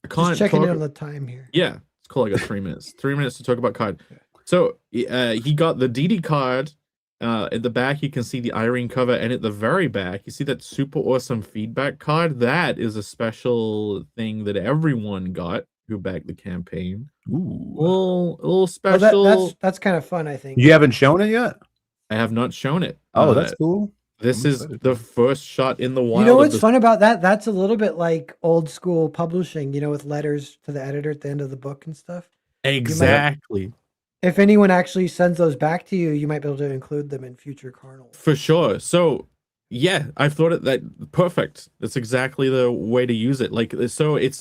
Just checking in on the time here. Yeah, it's cool. I got 3 minutes. 3 minutes to talk about card. So he got the DD card. At the back, you can see the Irene cover, and at the very back, you see that super awesome feedback card. That is a special thing that everyone got who backed the campaign. Ooh, little special. That's kind of fun, I think. You haven't shown it yet? I have not shown it. Oh, that's cool. This is the first shot in the wild. You know what's fun about that? That's a little bit like old school publishing, you know, with letters to the editor at the end of the book and stuff. Exactly. If anyone actually sends those back to you, you might be able to include them in future Carnal. For sure. So yeah, I thought that perfect. That's exactly the way to use it. Like, so it's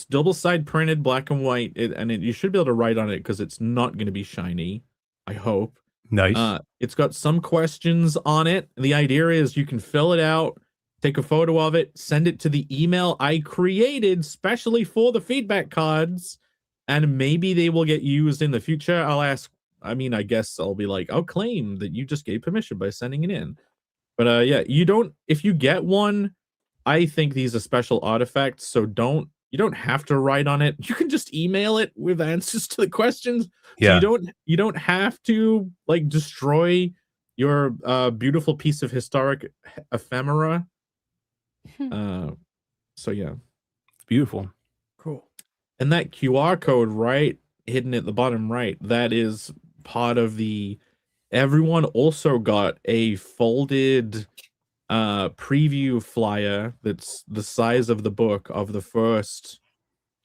double side printed, black and white, you should be able to write on it because it's not going to be shiny. I hope. Nice. It's got some questions on it. The idea is you can fill it out, take a photo of it, send it to the email I created specially for the feedback cards, and maybe they will get used in the future. I guess I'll be like, I'll claim that you just gave permission by sending it in. But yeah, if you get one, I think these are special artifacts, so you don't have to write on it. You can just email it with answers to the questions. Yeah. So you don't have to like destroy your beautiful piece of historic ephemera. So yeah. It's beautiful. Cool. And that QR code right hidden at the bottom right, that is part of everyone also got a folded preview flyer that's the size of the book of the first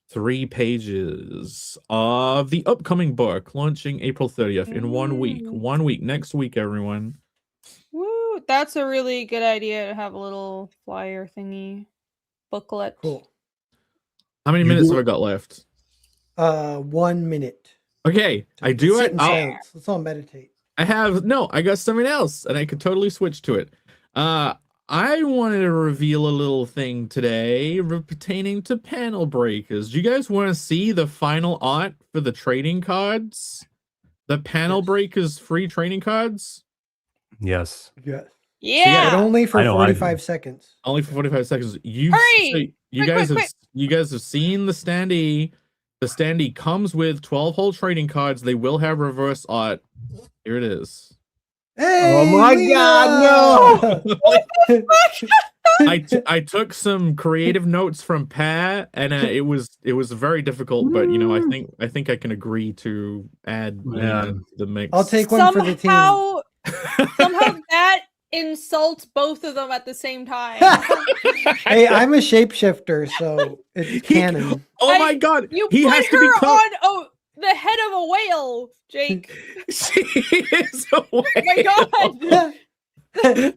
3 pages of the upcoming book launching April 30th in 1 week. 1 week, next week, everyone. Woo, that's a really good idea to have a little flyer thingy booklet. Cool. How many minutes have I got left? 1 minute. Okay, I do Sit it. in silence. Let's all meditate. I got something else, and I could totally switch to it. I wanted to reveal a little thing today pertaining to panel breakers. Do you guys want to see the final art for the trading cards? The panel breakers free trading cards? Yes. Yes. Yeah. But only for I know, 45 seconds. Only for 45 seconds. Hurry! You guys have seen the standee. The standee comes with 12-hole trading cards. They will have reverse art. Here it is. Hey, Oh my God, no! I took some creative notes from Pat, and it was very difficult, but I think I can agree to add the mix. I'll take one for the team. Somehow that insults both of them at the same time. Hey, I'm a shapeshifter, so it's canon. Oh my God! You he put has to her become on the head of a whale, Jake. She is a whale. Oh my God!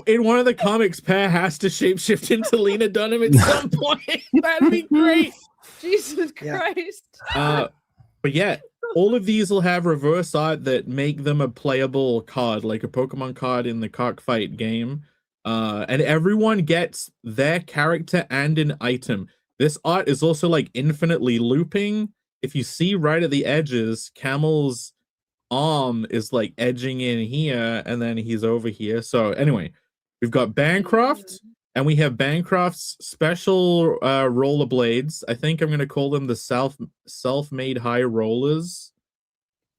In one of the comics, Pat has to shapeshift into Lena Dunham at some point. That'd be great. Jesus Yeah. Christ. But yeah, all of these will have reverse art that make them a playable card, like a Pokemon card in the cockfight game. And everyone gets their character and an item. This art is also like infinitely looping. If you see right at the edges, Camel's arm is like edging in here, and then he's over here. So anyway, we've got Bancroft, and we have Bancroft's special rollerblades. I think I'm gonna call them the self-made high rollers,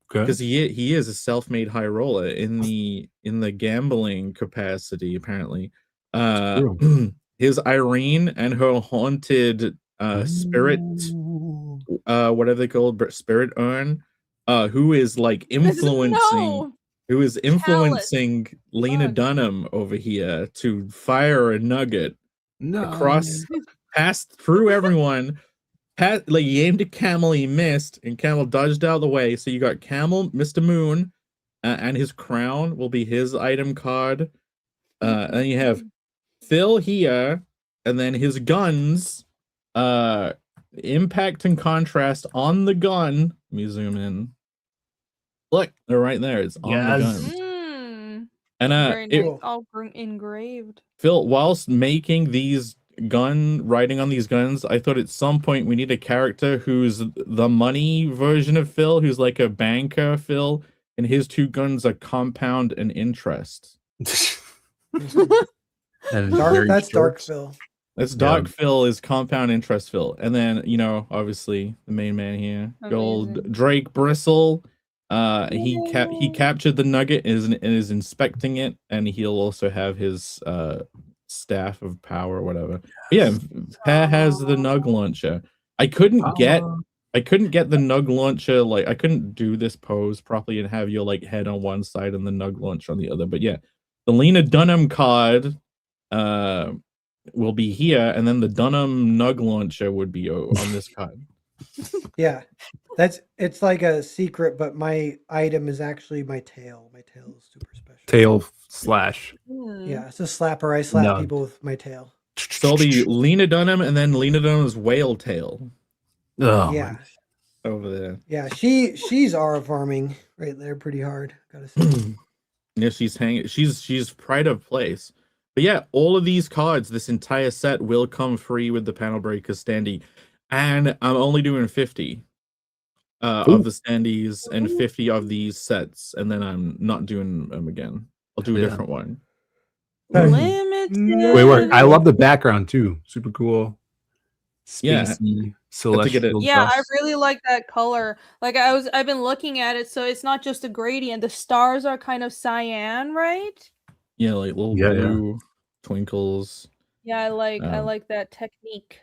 because he is a self-made high roller in the gambling capacity apparently. His Irene and her haunted spirit, whatever they called, spirit urn, who is like influencing Lena Dunham over here to fire a nugget past through everyone. Like he aimed at Camel, he missed, and Camel dodged out of the way. So you got Camel, Mr. Moon, and his crown will be his item card. And then you have Phil here, and then his guns, impact and contrast on the gun. Let me zoom in. Look, they're right there. It's on the gun. And very nice, all engraved. Phil, whilst making these writing on these guns, I thought at some point we need a character who's the money version of Phil, who's like a banker Phil, and his two guns are compound and interest. That's Dark Phil. That's Dark Phil is compound interest Phil. And then, you know, obviously the main man here, gold Drake Bristle. He captured the nugget and is inspecting it, and he'll also have his staff of power or whatever. Yeah, Pear has the nug launcher. I couldn't get the nug launcher, like I couldn't do this pose properly and have your like head on one side and the nug launcher on the other. But yeah, the Lena Dunham card will be here, and then the Dunham nug launcher would be on this card. Yeah, it's like a secret, but my item is actually my tail. My tail is super special. Tail slash. Yeah, it's a slapper. I slap people with my tail. So it'll be Lena Dunham and then Lena Dunham's whale tail. Oh yeah, over there. Yeah, she's aura farming right there pretty hard. Gotta say. Yeah, she's hanging. She's pride of place. But yeah, all of these cards, this entire set will come free with the panel breaker standee. And I'm only doing 50 of the standees and 50 of these sets, and then I'm not doing them again. I'll do a different one. Limited. Wait, I love the background too. Super cool. Spacey, celestial. Yeah, I really like that color. Like I've been looking at it, so it's not just a gradient. The stars are kind of cyan, right? Yeah, like little blue twinkles. Yeah, I like that technique.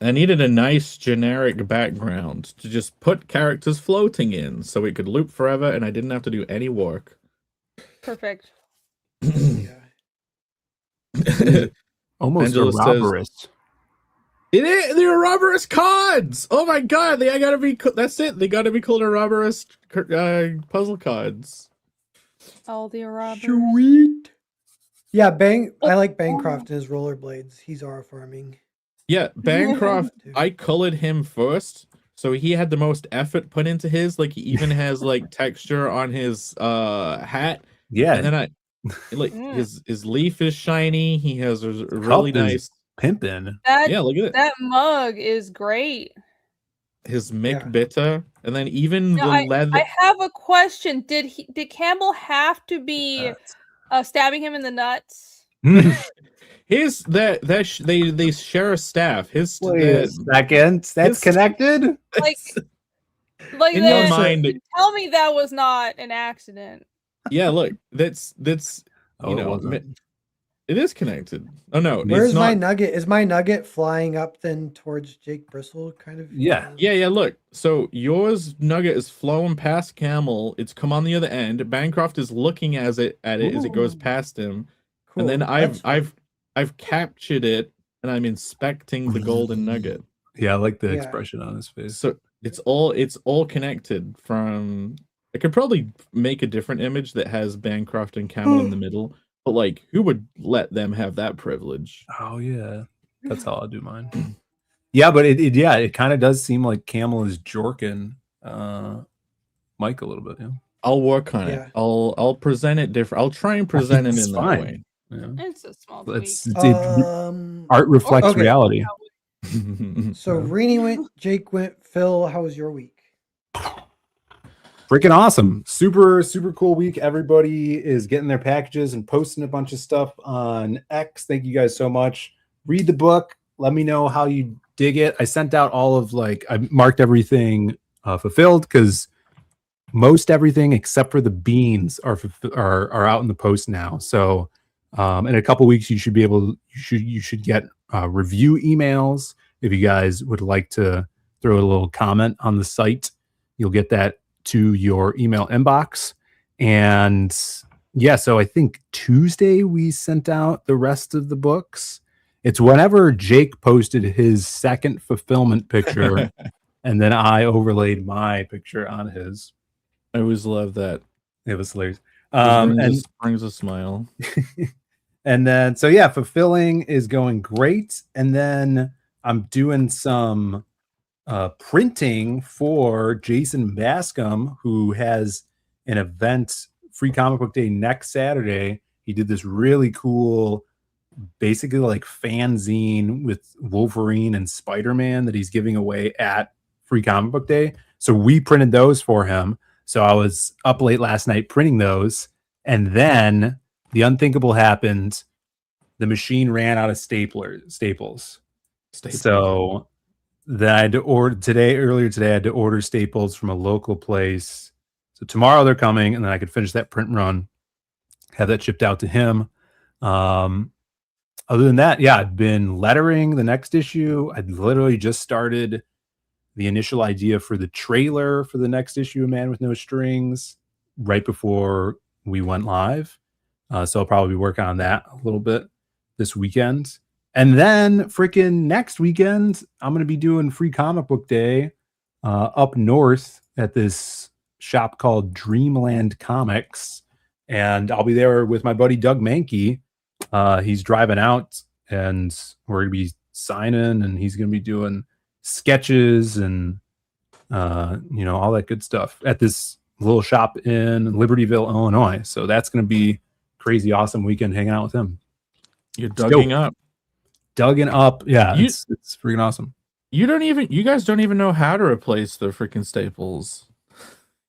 I needed a nice generic background to just put characters floating in so it could loop forever and I didn't have to do any work. Perfect. Almost a robberist. They're robberist cards! Oh my god, they gotta be, that's it. They gotta be called a robberist puzzle cards. All the robbers. Sweet. Yeah, I like Bancroft and his rollerblades. He's aura farming. Yeah, Bancroft, I colored him first, so he had the most effort put into his. Like, he even has, like, texture on his hat. Yeah. And then his leaf is shiny. He has a really nice... Pimpin'. Yeah, look at it. That mug is great. His Mick Bitter. And then even the leather... I have a question. Did Campbell have to be stabbing him in the nuts? They share a staff. Wait a second. That's connected? Like in your mind, tell me that was not an accident. Yeah, look, that's you know, it is connected. Oh no, where's my nugget? Is my nugget flying up then towards Jake Bristle? Kind of. Yeah. Look, so yours nugget is flowing past Camel. It's come on the other end. Bancroft is looking at it as it goes past him, cool. And then I've captured it and I'm inspecting the golden nugget. Yeah, I like the expression on his face. So it's all connected from. I could probably make a different image that has Bancroft and Camel in the middle, but like, who would let them have that privilege? Oh yeah, that's how I'll do mine. Yeah, but it kind of does seem like Camel is jorking mic a little bit. Yeah, I'll work on Yeah. it. I'll present it different. I'll try and present it It's in fine. that way. yeah. It's a small tweak. Art reflects okay. reality. So Rini went, Jake went, Phil, how was your week? Freaking awesome. Super cool week. Everybody is getting their packages and posting a bunch of stuff on X. Thank you guys so much. Read the book. Let me know how you dig it. I sent out all of I marked everything fulfilled because most everything except for the beans are out in the post now. So in a couple weeks you should be able you should get review emails. If you guys would like to throw a little comment on the site, you'll get that to your email inbox. And yeah, so I think Tuesday we sent out the rest of the books. It's whenever Jake posted his second fulfillment picture and then I overlaid my picture on his. I always love that. It was hilarious. Brings a smile. And then so yeah, fulfilling is going great. And then I'm doing some printing for Jason Bascom, who has an event, Free Comic Book Day, next Saturday. He did this really cool, basically like fanzine with Wolverine and Spider-Man that he's giving away at Free Comic Book Day. So we printed those for him. So I was up late last night printing those. And then the unthinkable happened. The machine ran out of staples. So then I had to earlier today, I had to order staples from a local place. So tomorrow they're coming, and then I could finish that print run, have that shipped out to him. Other than that, yeah, I've been lettering the next issue. I literally just started the initial idea for the trailer for the next issue of Man with No Strings right before we went live. So I'll probably work on that a little bit this weekend. And then freaking next weekend, I'm going to be doing Free Comic Book Day up north at this shop called Dreamland Comics. And I'll be there with my buddy Doug Mankey. He's driving out and we're going to be signing and he's going to be doing sketches and, all that good stuff at this little shop in Libertyville, Illinois. So that's going to be crazy awesome weekend hanging out with him. You're dugging up. Dugging up. Yeah, it's freaking awesome. You guys don't even know how to replace the freaking staples.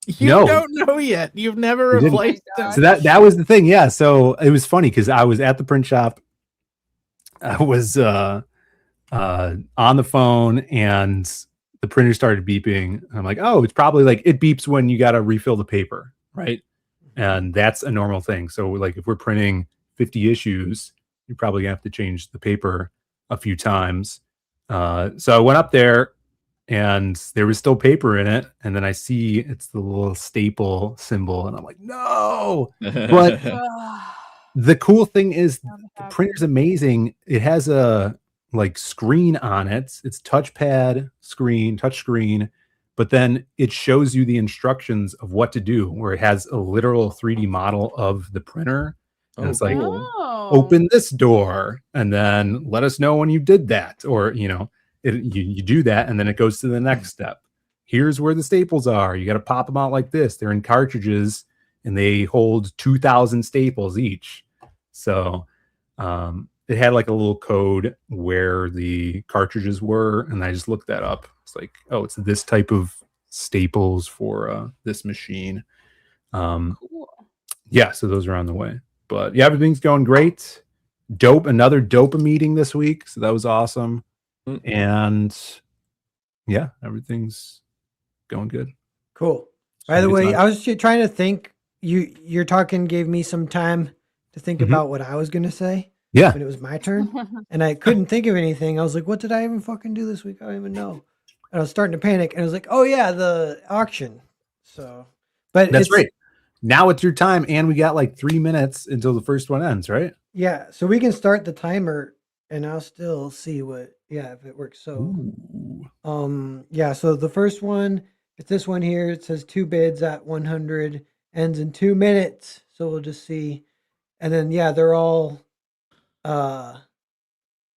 You No. don't know yet. You've never We didn't. replaced them. So that was the thing. Yeah. So it was funny because I was at the print shop. I was on the phone and the printer started beeping. I'm like, oh, it's probably like it beeps when you got to refill the paper, right? And that's a normal thing. So like if we're printing 50 issues, you're probably gonna have to change the paper a few times. So I went up there and there was still paper in it. And then I see it's the little staple symbol. And I'm like, no. But the cool thing is the printer's amazing. It has a screen on it. It's touch screen, but then it shows you the instructions of what to do, where it has a literal 3D model of the printer. And it's like, open this door and then let us know when you did that. Or, you do that and then it goes to the next step. Here's where the staples are. You got to pop them out like this. They're in cartridges and they hold 2,000 staples each. So it had like a little code where the cartridges were. And I just looked that up. It's like, oh, it's this type of staples for this machine. Cool. Yeah, so those are on the way. But yeah, everything's going great. Another dope meeting this week. So that was awesome. And yeah, everything's going good. Cool. By the way, I was trying to think. Your talking gave me some time to think about what I was going to say. Yeah. When it was my turn. And I couldn't think of anything. I was like, what did I even fucking do this week? I don't even know. And I was starting to panic. And I was like, oh yeah, the auction. So, but that's right. Now it's your time, and we got like 3 minutes until the first one ends, right? Yeah, so we can start the timer, and I'll still see if it works. So, yeah. So the first one, it's this one here. It says 2 bids at 100, ends in 2 minutes. So we'll just see, and then yeah, they're all a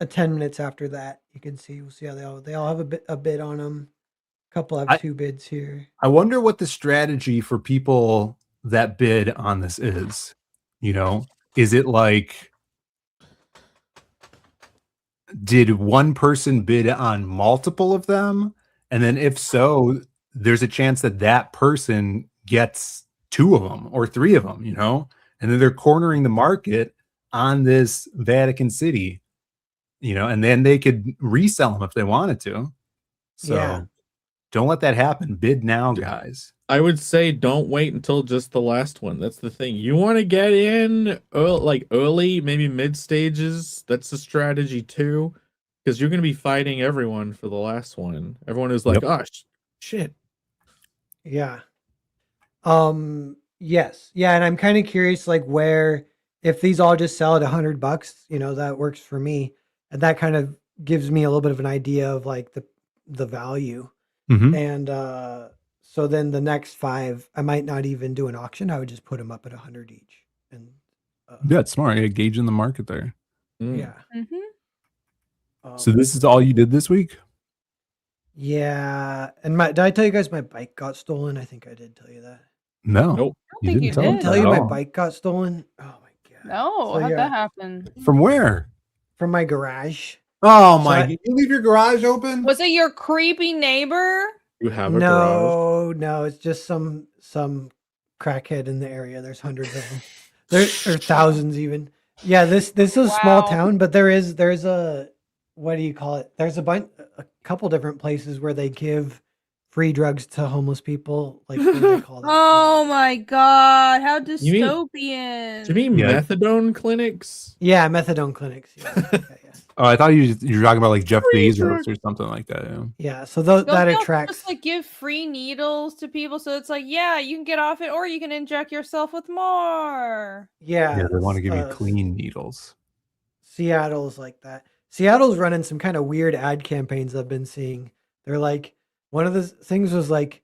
10 minutes after that. You can see. We'll see how they all have a bid on them. couple have I- 2 bids here. I wonder what the strategy for people that bid on this is. You know, is it like, did one person bid on multiple of them? And then if so, there's a chance that that person gets 2 of them or 3 of them, you know? And then they're cornering the market on this Vatican City, you know, and then they could resell them if they wanted to. So Yeah. don't let that happen. Bid now, guys. I would say don't wait until just the last one. That's the thing. You want to get in early, maybe mid stages. That's the strategy too, because you're going to be fighting everyone for the last one. Everyone who's like, Yep. "Oh shit." Yeah. Yes. Yeah, and I'm kind of curious like where if these all just sell at $100, you know, that works for me. And that kind of gives me a little bit of an idea of like the value. Mhm. And so then the next 5, I might not even do an auction. I would just put them up at 100 each. And Yeah, it's smart. Yeah, gauging the market there. Mm. yeah. So Um, this is all you did this week? yeah. And did I tell you guys my bike got stolen? I think I did tell you that. No. Nope. I don't think you tell did. us Didn't tell that you at my all. bike got stolen? Oh my god. No, So, how'd yeah, that happen? From where? from my garage. Oh So my! I- Did you leave your garage open? Was it your creepy neighbor? You have a garage. No, it's just some crackhead in the area. There's hundreds of them. There or thousands even. Yeah, this is a small Wow. town, but there's a what do you call it? There's a couple different places where they give free drugs to homeless people. Like what do they call that? Oh my god, how You mean- dystopian. Do you mean Yeah. methadone clinics? Yeah, methadone clinics. Yeah. Oh, I thought you were talking about like Jeff Free Bezos drug. or something like that. Yeah. Yeah, so Don't that they also attracts. just like give free needles to people, so it's like, yeah, you can get off it, or you can inject yourself with more. Yeah, Yeah, they want to give you uh, clean needles. Seattle's like that. Seattle's running some kind of weird ad campaigns I've been seeing. They're like, one of the things was like,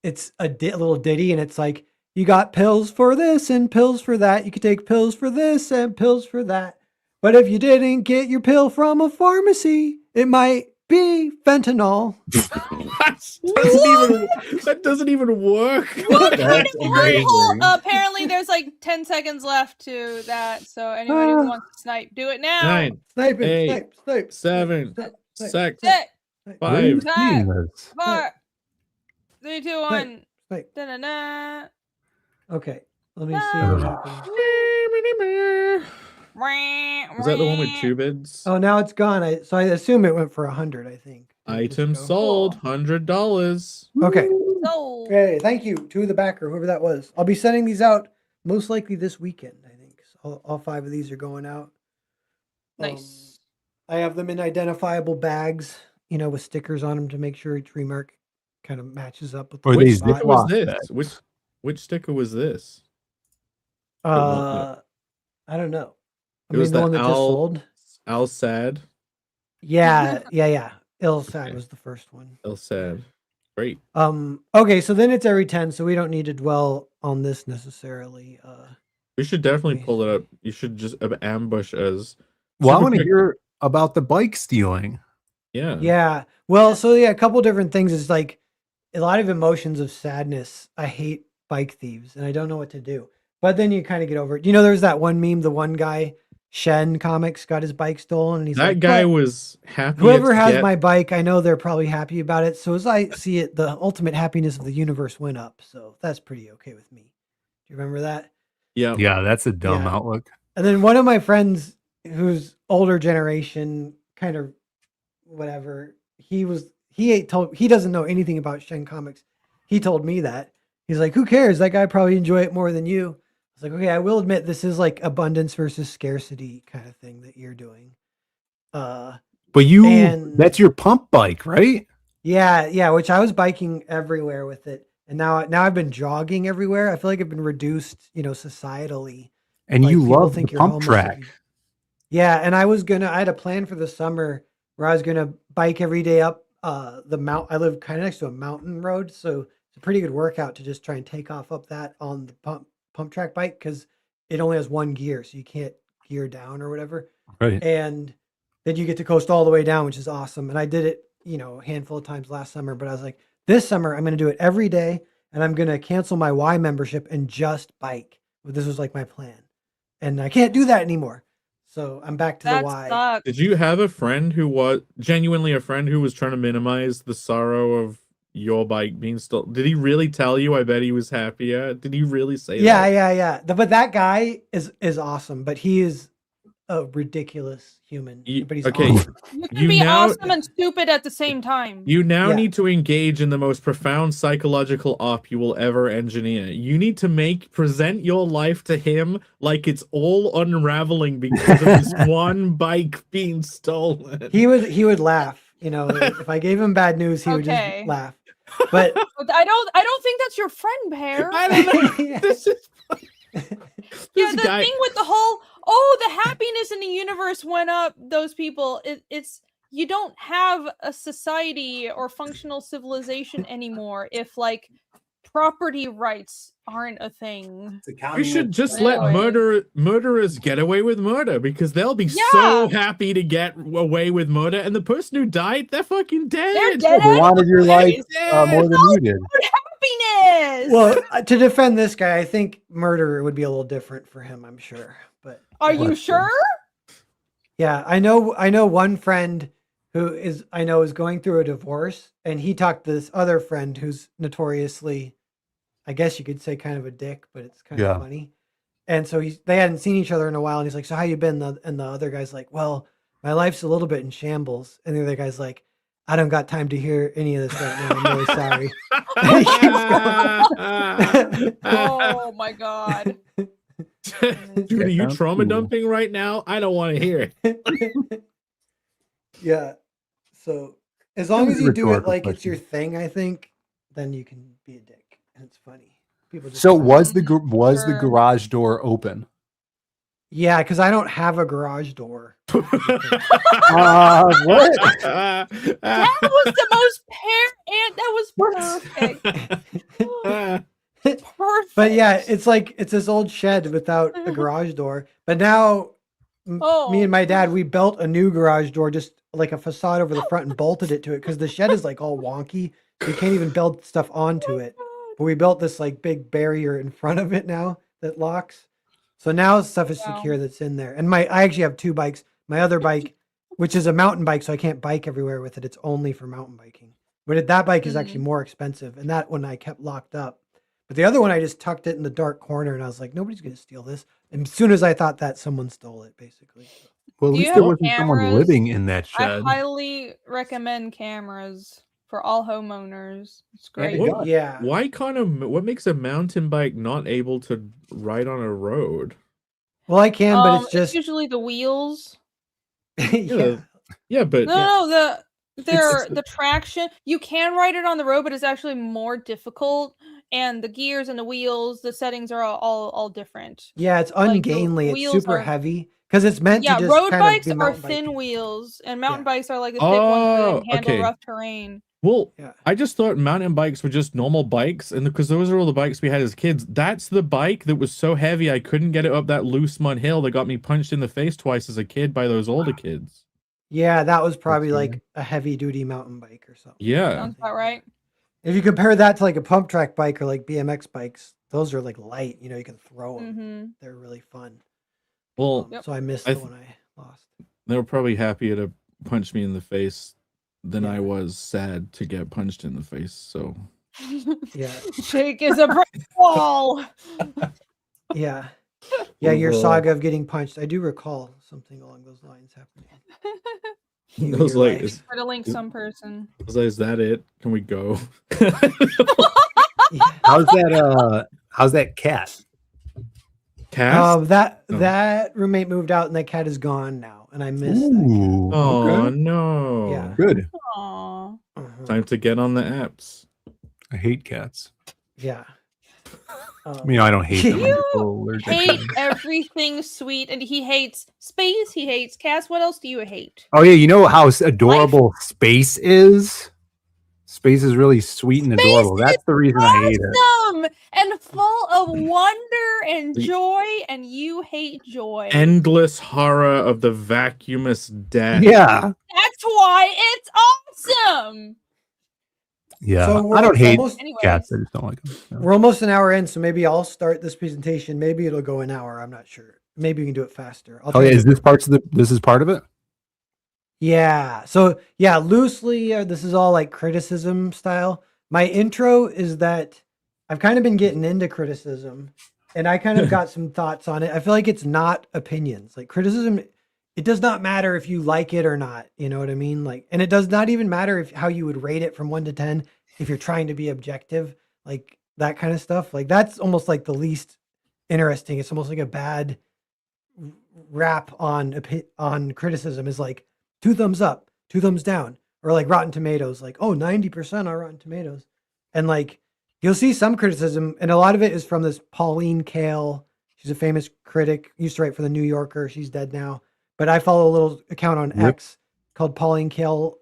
it's a little ditty, and it's like, you got pills for this and pills for that. You could take pills for this and pills for that. But if you didn't get your pill from a pharmacy, it might be fentanyl. That doesn't even work. That's amazing. Apparently, there's like 10 seconds left to that, so anybody who wants to snipe, do it now. 9, Sniping, 8, snipe, 7, snipe, 6, snipe, Six, Where are you 5. seeing this? 4, 3, 2, 1. snipe. Da-da-da. Okay, let me see Ah. what happens. Was that the one with 2 bids? Oh, now it's gone. So I assume it went for 100. I think. Did it just Item go? sold, $100. Okay. So, Okay, thank you to the backer, whoever that was. I'll be sending these out most likely this weekend, I think. So all 5 of these are going out. nice. I have them in identifiable bags, you know, with stickers on them to make sure each remark kind of matches up with the Or Which these spot. sticker was Ziploc this? bags. Which sticker was this? I don't know. I It was mean, the the one that just owl- sold. Al Sad. Yeah. Il Sad Okay. was the first one. El Sad. Great. Okay, so then it's every 10, so we don't need to dwell on this necessarily. We should definitely me pull it up. You should just ambush as. Well, I Super want to quick- hear about the bike stealing. Yeah. Yeah. Well, so yeah, a couple different things is like a lot of emotions of sadness. I hate bike thieves and I don't know what to do. But then you kind of get over it. You know, there's that one meme, the one guy, Shen Comics, got his bike stolen and he's That like, guy "But was happy. whoever to has get- my bike, I know they're probably happy about it. So as I see it, the ultimate happiness of the universe went up. So that's pretty okay with me. Do you remember that? Yeah. Yeah, that's a dumb Yeah. outlook. And then one of my friends who's older generation, kind of whatever, he doesn't know anything about Shen Comics. He told me that. He's like, who cares? That guy probably enjoy it more than you. I was like, okay, I will admit this is like abundance versus scarcity kind of thing that you're doing. But And- that's your pump bike, right? Yeah, which I was biking everywhere with it. And now I've been jogging everywhere. I feel like I've been reduced, you know, societally. And Like, you people love the think you're pump homeless if track. you- Yeah, and I had a plan for the summer where I was gonna bike every day up the mount. I live kind of next to a mountain road, so it's a pretty good workout to just try and take off up that on the pump track bike because it only has one gear, so you can't gear down or whatever. Right. And then you get to coast all the way down, which is awesome. And I did it a handful of times last summer, but I was like, this summer I'm going to do it every day, and I'm going to cancel my Y membership and just bike. But this was like my plan, and I can't do that anymore. So I'm back to the That Y. sucks. Did you have a friend who was genuinely a friend who was trying to minimize the sorrow of your bike being stolen? Did he really tell you? I bet he was happy. Did he really say Yeah, that? yeah. But that guy is awesome, but he is a ridiculous human. But he's Okay, awesome. You can You be now- awesome and stupid at the same time. You now Yeah. need to engage in the most profound psychological op you will ever engineer. You need to present your life to him like it's all unraveling because of this one bike being stolen. He would laugh. If I gave him bad news, he would Okay. just laugh. But But I don't think that's your friend, Pear. I don't know. Yeah. This is Yeah, this the guy. thing with the whole the happiness in the universe went up, those people, it's you don't have a society or functional civilization anymore if like property rights aren't a thing. We should just Anyway. let murderers get away with murder because they'll be so happy to get away with murder, and the person who died, they're fucking dead. They're dead. They wanted your life Dead. more than you did. Happiness. well, to defend this guy, I think murder would be a little different for him. I'm sure. But are you sure? yeah, I know one friend who is going through a divorce, and he talked to this other friend who's notoriously, I guess you could say, kind of a dick, but it's kind Yeah. of funny. And so they hadn't seen each other in a while, and he's like, "So how you been?" And the other guy's like, "Well, my life's a little bit in shambles." And the other guy's like, "I don't got time to hear any of this right now. I'm really sorry." Oh my god. Dude, are you sounds trauma cool. dumping right now? I don't want to hear it. Yeah. So as long was as a you do it rhetorical like it's your question. thing, I think, then you can be a dick, and it's funny. People just So laugh. was the Sure. garage door open? Yeah, because I don't have a garage door. What? That was the most and that was perfect. Perfect. But yeah, it's like it's this old shed without a garage door. But now me and my dad, we built a new garage door, just like a facade over the front, and bolted it to it because the shed is like all wonky. So you can't even build stuff onto it. But we built this like big barrier in front of it now that locks. So now stuff is Wow. secure that's in there. And I actually have two bikes. My other bike, which is a mountain bike, so I can't bike everywhere with it. It's only for mountain biking. But that bike is actually more expensive, and that one I kept locked up. But the other one, I just tucked it in the dark corner, and I was like, nobody's going to steal this. And as soon as I thought that, someone stole it, basically. Well, at Do you least there have wasn't someone cameras? living in that I shed. highly recommend cameras for all homeowners. It's great. What? Yeah. What makes a mountain bike not able to ride on a road? Well, I can, but it's just usually the wheels. yeah. Yeah, but No, It's- the traction. You can ride it on the road, but it's actually more difficult. And the gears and the wheels, the settings are all different. Yeah, it's Like, the ungainly. It's wheels super are- heavy because it's meant Yeah, to just road kind bikes of be are mountain thin biking. wheels, and mountain Yeah. bikes are like the thick ones that handle okay. rough terrain. Well, Yeah. I just thought mountain bikes were just normal bikes, and because those are all the bikes we had as kids. That's the bike that was so heavy I couldn't get it up that loose mud hill that got me punched in the face twice as a kid by those older kids. Yeah, that was probably Okay. like a heavy duty mountain bike or something. Yeah. Sounds about right. If you compare that to like a pump track bike or like BMX bikes, those are like light. You can throw them. Mm-hmm. They're really fun. Well, Yep. So I missed I the th- one I lost. they were probably happier to punch me in the face than I Yeah. was sad to get punched in the face. So Yeah, Jake is a brick wall. yeah, yeah. Your saga of getting punched. I do recall something along those lines happening. I was your like, life. is, Try to link some person. is that it? Can we go? Yeah. How's that cat? Cast? That No. that roommate moved out and that cat is gone now, and I miss that Ooh, Oh okay. no. Yeah. Good. Aww. cat. Uh-huh. Time to get on the apps. I hate cats. Yeah. I mean, I don't hate them. I'm You just a little allergic to Hate them. everything sweet, and he hates space. He hates cats. What else do you hate? Oh yeah, you know how adorable space is? Space is really sweet and Space adorable. That's the reason I hate it. Awesome and full of wonder and The- joy, and you hate joy. Endless horror of the vacuumous death. Yeah. That's why it's awesome. Yeah, So I don't hate Anyways. cats. I just don't like them. We're almost an hour in, so maybe I'll start this presentation. Maybe it'll go an hour. I'm not sure. Maybe we can do it faster. I'll Oh try yeah, to is do- this parts of the? This is part of it. Yeah. So yeah, loosely, this is all like criticism style. My intro is that I've kind of been getting into criticism, and I kind of got some thoughts on it. I feel like it's not opinions. Like criticism, it does not matter if you like it or not. You know what I mean? Like, and it does not even matter if how you would rate it from 1 to 10 if you're trying to be objective, like that kind of stuff. Like that's almost like the least interesting. It's almost like a bad rap on criticism is like 2 thumbs up, 2 thumbs down, or like Rotten Tomatoes, like, oh, 90% are Rotten Tomatoes. And like, you'll see some criticism, and a lot of it is from this Pauline Kael. She's a famous critic, used to write for the New Yorker. She's dead now. But I follow a little account on Rip. X called Pauline Kael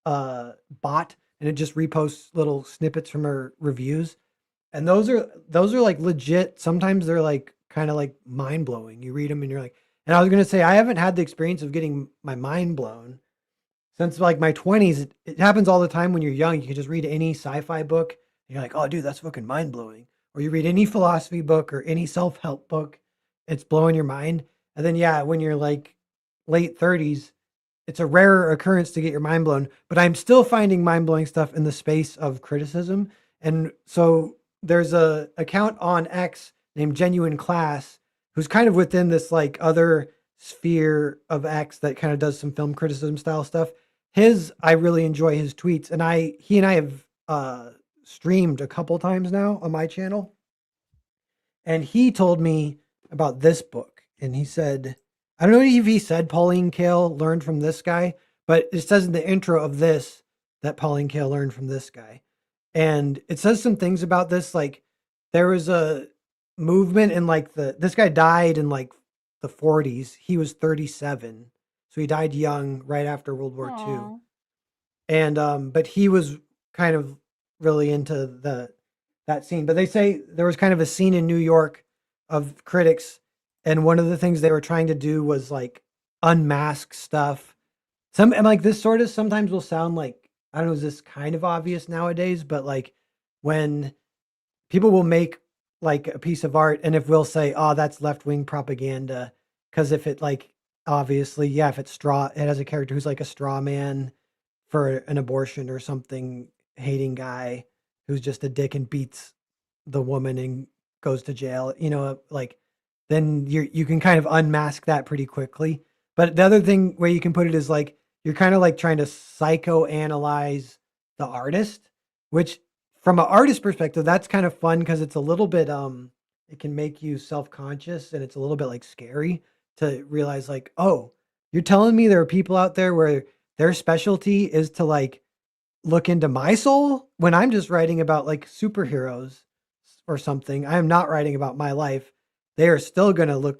Bot, and it just reposts little snippets from her reviews. And those are like legit. Sometimes they're like kind of like mind blowing. You read them and you're like, and I was gonna say I haven't had the experience of getting my mind blown since like my 20s. It happens all the time when you're young. You can just read any sci-fi book and you're like, oh dude, that's fucking mind blowing. Or you read any philosophy book or any self-help book, it's blowing your mind. And then yeah, when you're like late 30s, it's a rarer occurrence to get your mind blown. But I'm still finding mind blowing stuff in the space of criticism. And so there's a account on X named Genuine Class who's kind of within this like other sphere of X that kind of does some film criticism style stuff. I really enjoy his tweets, and he and I have streamed a couple times now on my channel. And he told me about this book, and he said, I don't know if he said Pauline Kael learned from this guy, but it says in the intro of this that Pauline Kael learned from this guy. And it says some things about this, like there was a movement in like this guy died in like the 40s. He was 37. So he died young right after World War II. Aw. And but he was kind of really into that scene. But they say there was kind of a scene in New York of critics, and one of the things they were trying to do was like unmask stuff. And like this sort of sometimes will sound like, I don't know, is this kind of obvious nowadays? But like when people will make like a piece of art, and if we'll say, oh, that's left-wing propaganda, because if it like obviously, yeah, if it has a character who's like a straw man for an abortion or something, hating guy who's just a dick and beats the woman and goes to jail, you know, like then you can kind of unmask that pretty quickly. But the other thing way you can put it is like you're kind of like trying to psychoanalyze the artist, which from an artist perspective, that's kind of fun because it's a little bit it can make you self-conscious, and it's a little bit like scary to realize like, oh, you're telling me there are people out there where their specialty is to like look into my soul when I'm just writing about like superheroes or something. I am not writing about my life. They are still going to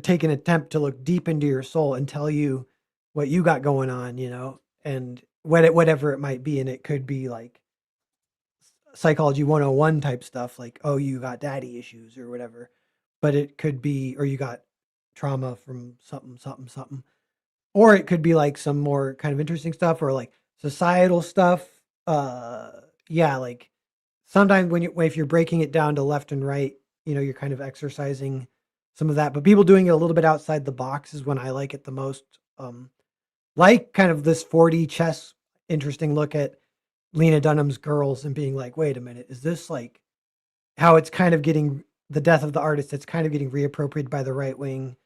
take an attempt to look deep into your soul and tell you what you got going on, you know, and whatever it might be. And it could be like psychology 101 type stuff, like, oh, you got daddy issues or whatever, but it could be, or you got trauma from something, or it could be like some more kind of interesting stuff or like societal stuff. Yeah, like sometimes if you're breaking it down to left and right, you know, you're kind of exercising some of that, but people doing it a little bit outside the box is when I like it the most. Like kind of this 4D chess, interesting look at Lena Dunham's Girls and being like, wait a minute, is this like how it's kind of getting the death of the artist? It's kind of getting reappropriated by the right wing.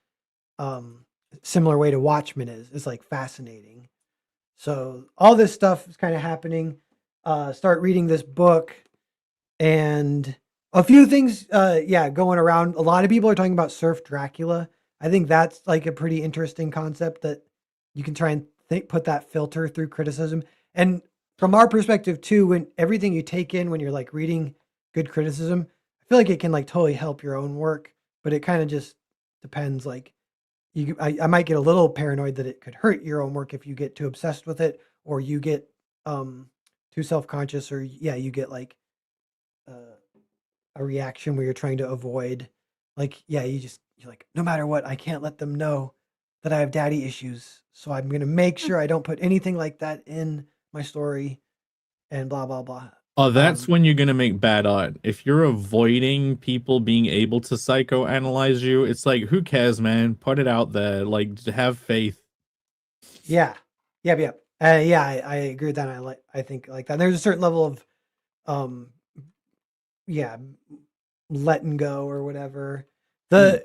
Similar way to Watchmen is like fascinating. So all this stuff is kind of happening. Start reading this book, and a few things, going around. A lot of people are talking about surf Dracula. I think that's like a pretty interesting concept that you can try and put that filter through criticism. And from our perspective too, when everything you take in when you're like reading good criticism, I feel like it can like totally help your own work, but it kind of just depends. Like I might get a little paranoid that it could hurt your own work if you get too obsessed with it, or you get too self-conscious, or you get like a reaction where you're trying to avoid, like, you're like, no matter what, I can't let them know that I have daddy issues, so I'm gonna make sure I don't put anything like that in my story, and blah blah blah. Oh, that's when you're gonna make bad art. If you're avoiding people being able to psychoanalyze you, it's like, who cares, man? Put it out there. Like, have faith. Yeah, yeah. I agree with that. I think like that. There's a certain level of, um, yeah, letting go or whatever. The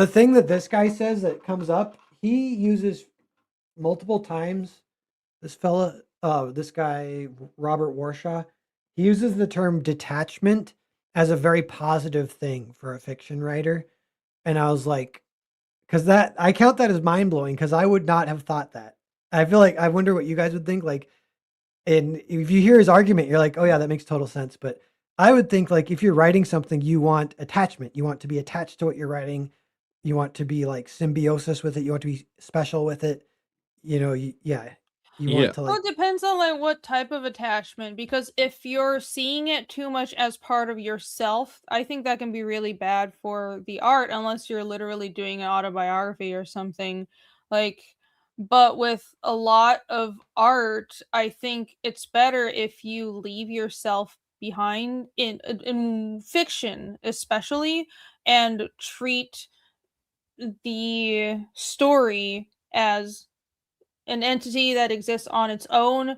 thing that this guy says that comes up, he uses multiple times. This fella, this guy Robert Warshaw, he uses the term detachment as a very positive thing for a fiction writer, and I was like, because that I count that as mind blowing because I would not have thought that. I feel like I wonder what you guys would think. Like, and if you hear his argument, you're like, oh yeah, that makes total sense. But I would think like if you're writing something, you want attachment. You want to be attached to what you're writing. You want to be like symbiosis with it. You want to be special with it. You know, you want to Well, like, it depends on like what type of attachment, because if you're seeing it too much as part of yourself, I think that can be really bad for the art unless you're literally doing an autobiography or something. Like, but with a lot of art, I think it's better if you leave yourself behind in fiction, especially, and treat the story as an entity that exists on its own.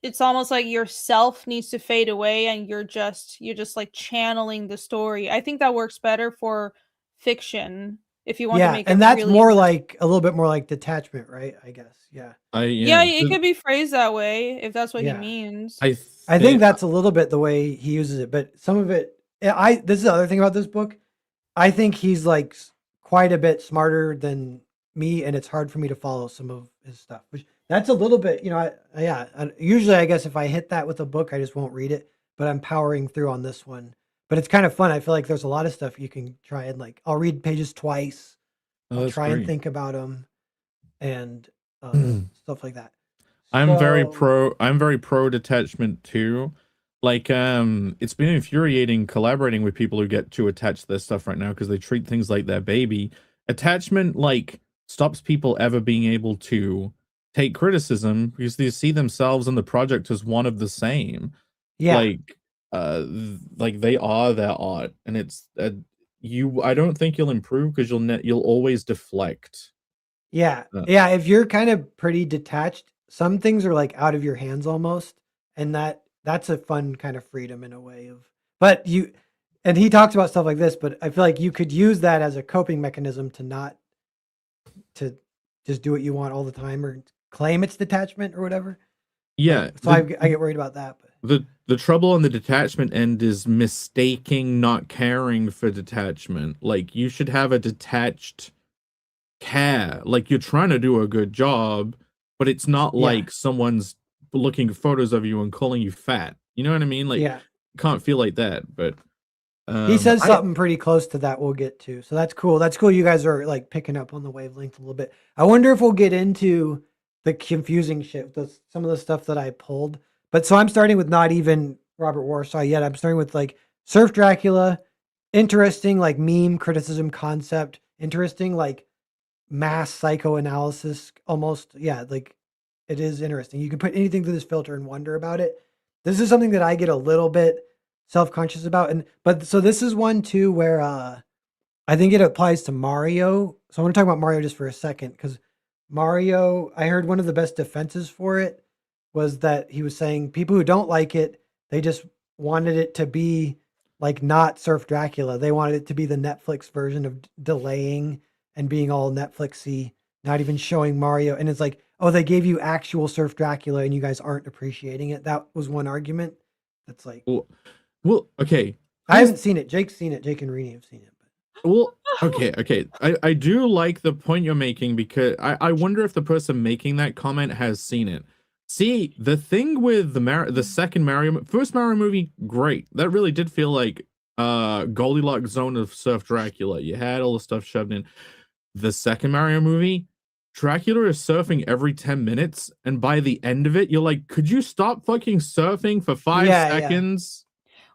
It's almost like yourself needs to fade away and you're just like channeling the story. I think that works better for fiction if you want to yeah, make it and that's really more immersive. like a little bit more like detachment, right? I guess, yeah, Yeah, it could be phrased that way if that's what he yeah. means. I think that's a little bit the way he uses it, but some of it, this is the other thing about this book. I think he's like quite a bit smarter than me, and it's hard for me to follow some of his stuff. Which that's a little bit, usually, I guess if I hit that with a book, I just won't read it. But I'm powering through on this one. But it's kind of fun. I feel like there's a lot of stuff you can try and like. I'll read pages twice. I'll try and think about them, and stuff like that. I'm very So, pro detachment too. Like, it's been infuriating collaborating with people who get too attached to their stuff right now because they treat things like their baby. Attachment like stops people ever being able to take criticism because they see themselves and the project as one of the same. yeah. Like they are their art, and it's I don't think you'll improve because you'll always deflect. Yeah. Yeah, if you're kind of pretty detached, some things are like out of your hands almost, and that's a fun kind of freedom in a way of but you and he talks about stuff like this, but I feel like you could use that as a coping mechanism to not to just do what you want all the time or claim it's detachment or whatever. Yeah, So I get worried about that, but the trouble on the detachment end is mistaking not caring for detachment. Like, you should have a detached care. Like, you're trying to do a good job, but it's not Yeah. like someone's looking at photos of you and calling you fat. You know what I mean? Like, yeah. can't feel like that. But He says something pretty close to that we'll get to. So that's cool. That's cool. You guys are like picking up on the wavelength a little bit. I wonder if we'll get into the confusing shit, some of the stuff that I pulled. But so I'm starting with not even Robert Warsaw yet. I'm starting with like Surf Dracula, interesting like meme criticism concept, interesting like mass psychoanalysis almost. Yeah, like it is interesting. You can put anything through this filter and wonder about it. This is something that I get a little bit self-conscious about, but so this is one too where I think it applies to Mario. So I want to talk about Mario just for a second because Mario, I heard one of the best defenses for it was that he was saying people who don't like it, they just wanted it to be like not Surf Dracula. They wanted it to be the Netflix version of delaying and being all Netflixy, not even showing Mario. And it's like, oh, they gave you actual Surf Dracula and you guys aren't appreciating it. That was one argument. That's like, well, okay. I haven't seen it. Jake's seen it. Jake and Rini have seen it. But. Well, okay. I do like the point you're making because I wonder if the person making that comment has seen it. See, the thing with the second first Mario movie, great. That really did feel like Goldilocks zone of Surf Dracula. You had all the stuff shoved in. The second Mario movie, Dracula is surfing every 10 minutes, and by the end of it, you're like, could you stop fucking surfing for 5 seconds?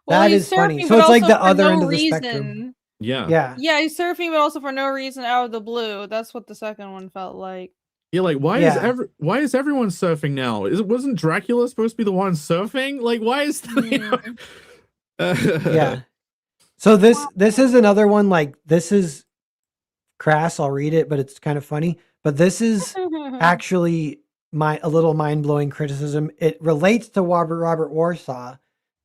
Well, that he's is funny. surfing, So but it's like also the for other no end of the reason. spectrum. Yeah. Yeah. Yeah, he's surfing, but also for no reason out of the blue. That's what the second one felt like. Yeah, like why Yeah. is everyone surfing now? Wasn't Dracula supposed to be the one surfing? Like why is Yeah. So this is another one, like, this is crass, I'll read it, but it's kind of funny. But this is actually a little mind-blowing criticism. It relates to Robert Warsaw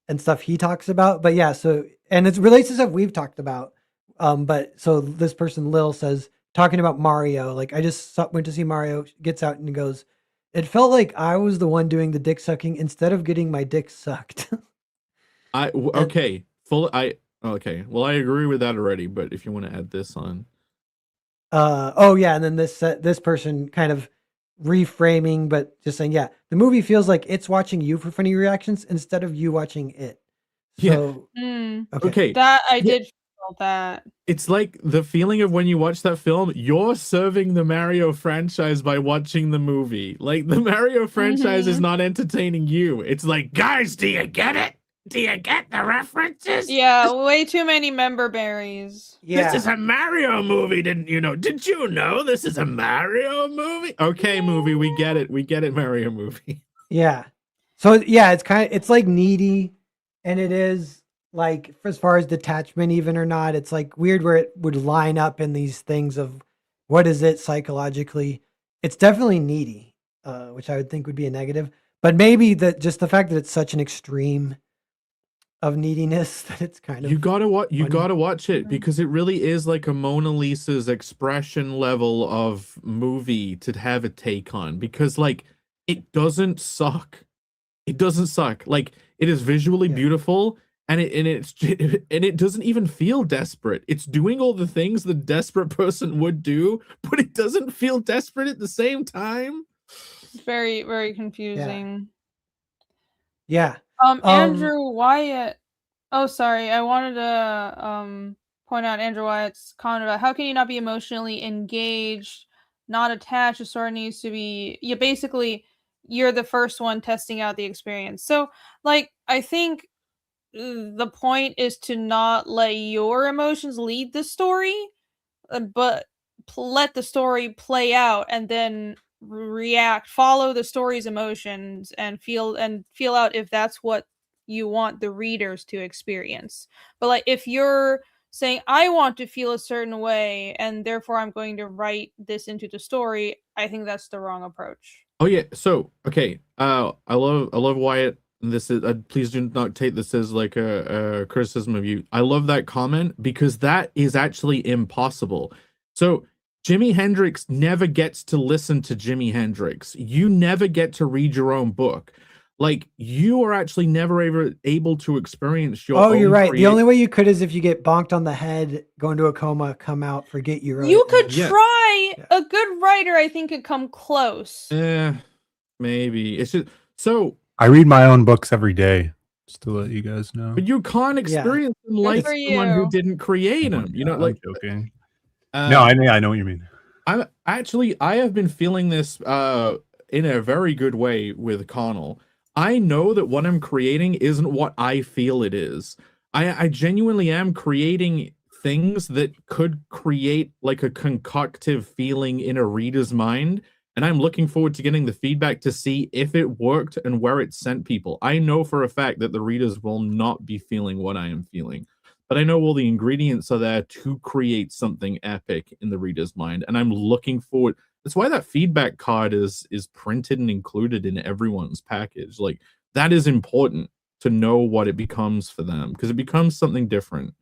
and stuff he talks about. But yeah, so, and it relates to stuff we've talked about. But so this person Lil says, talking about Mario, like, I just went to see Mario, gets out and goes, it felt like I was the one doing the dick sucking instead of getting my dick sucked. Okay. Okay. Well, I agree with that already, but if you want to add this on. Oh yeah, and then this person kind of reframing, but just saying, yeah, the movie feels like it's watching you for funny reactions instead of you watching it. So Okay. That I did feel that. It's like the feeling of when you watch that film, you're serving the Mario franchise by watching the movie. Like the Mario franchise is not entertaining you. It's like, guys, do you get it? Do you get the references? Yeah, way too many member berries. This is a Mario movie, didn't you know? Did you know this is a Mario movie? Okay, movie, we get it. We get it, Mario movie. Yeah. So yeah, it's like needy, and it is like, as far as detachment even or not, it's like weird where it would line up in these things of what is it psychologically. It's definitely needy, which I would think would be a negative. But maybe just the fact that it's such an extreme of neediness that it's kind of, you gotta watch it, because it really is like a Mona Lisa's expression level of movie to have a take on, because like it doesn't suck. Like it is visually beautiful, and it doesn't even feel desperate. It's doing all the things the desperate person would do, but it doesn't feel desperate at the same time. It's very, very confusing. Yeah. Andrew Wyatt. Oh, sorry. I wanted to point out Andrew Wyatt's comment about how can you not be emotionally engaged, not attached. The story needs to be. Basically, you're the first one testing out the experience. So, like, I think the point is to not let your emotions lead the story, but let the story play out, and then follow the story's emotions, and feel out if that's what you want the readers to experience. But like, if you're saying, I want to feel a certain way and therefore I'm going to write this into the story, I think that's the wrong approach. Oh yeah, so okay, I love Wyatt. This is please do not take this as like a criticism of you. I love that comment, because that is actually impossible. So Jimi Hendrix never gets to listen to Jimi Hendrix. You never get to read your own book. Like, you are actually never able to experience your own. You're right. The only way you could is if you get bonked on the head, go into a coma, come out, forget you wrote You it. could try. A good writer, I think, could come close. Maybe. It's just so I read my own books every day, just to let you guys know. But you can't experience them like someone who didn't create them. You know, like, I'm joking. No, I know what you mean. I have been feeling this in a very good way with Connell. I know that what I'm creating isn't what I feel it is. I genuinely am creating things that could create like a concoctive feeling in a reader's mind. And I'm looking forward to getting the feedback to see if it worked and where it sent people. I know for a fact that the readers will not be feeling what I am feeling, but I know all the ingredients are there to create something epic in the reader's mind. And I'm looking forward. That's why that feedback card is printed and included in everyone's package. Like, that is important to know what it becomes for them, because it becomes something different.